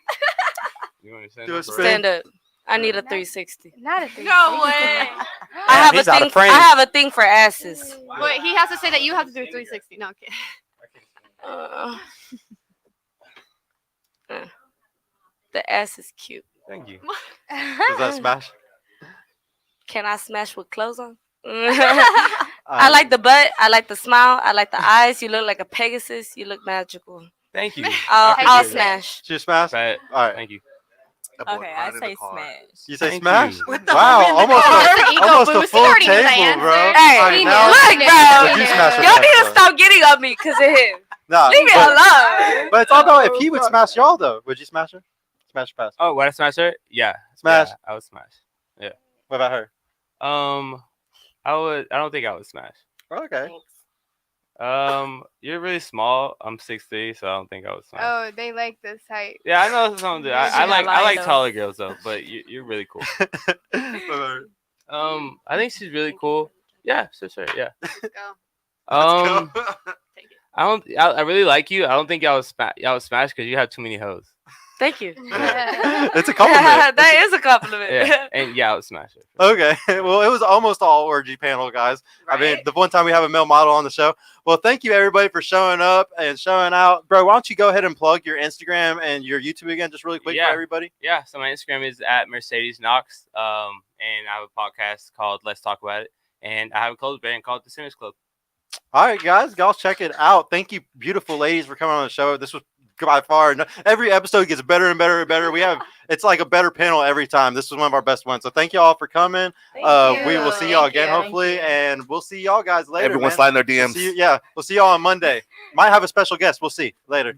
You want to Do a say spin. Stand up. I need a 360. Not a thing. No way. I have he's a out thing. of frame. I have a thing for asses. Wait, he has to say that you have to do 360. No, okay. The ass is cute. Thank you. Does that smash? Can I smash with clothes on? I like the butt. I like the smile. I like the eyes. You look like a Pegasus. You look magical. Thank you. I'll appreciate that. smash. She smash? But, All right. Thank you. Okay, I say smash. You say Thank smash? you. Wow, almost That's an ego almost a boost. He full already knew the table, bro. answer. Hey, All right, he now- knew. Look, Would bro. you smash or Y'all pass, need to though? stop getting on me because of him. Nah, Leave me but- alone. But it's all about if he would smash y'all, though. Would you smash her? Smash or pass? Oh, what I smash her? Yeah. Smash. Yeah, I would smash. What about her? I would. I don't think I would smash. Okay. You're really small. I'm 6'3", so I don't think I would smash. Oh, they like this height. Yeah, I know some. I She's like. not I like lying, though. taller girls though, but you're really cool. What about her? I think she's really cool. Yeah, sure, yeah. Let's go. Um, Take it. I really like you. I don't think y'all would smash because you have too many hoes. Thank you. It's a compliment. That is a compliment. Yeah, and yeah, I would smash it. Okay. Well, it was almost all orgy panel, guys. I mean, the one time we have a male model on the show. Well, thank you everybody for showing up and showing out. Bro, why don't you go ahead and plug your Instagram and your YouTube again, just really quick Yeah. for everybody? Yeah, so my Instagram is at Mercedes Knox. And I have a podcast called Let's Talk About It. And I have a clothes brand called The Sinners Club. All right, guys, y'all check it out. Thank you, beautiful ladies, for coming on the show. This was by far every episode gets better and better and better. It's like a better panel every time. This was one of our best ones. So thank you all for coming. We will see y'all again, hopefully, and we'll see y'all guys later. Everyone man. slide in their DMs. See you, we'll see y'all on Monday. Might have a special guest. We'll see later.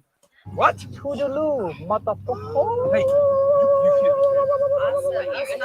What? Toodaloo, motherfucker. Hey, you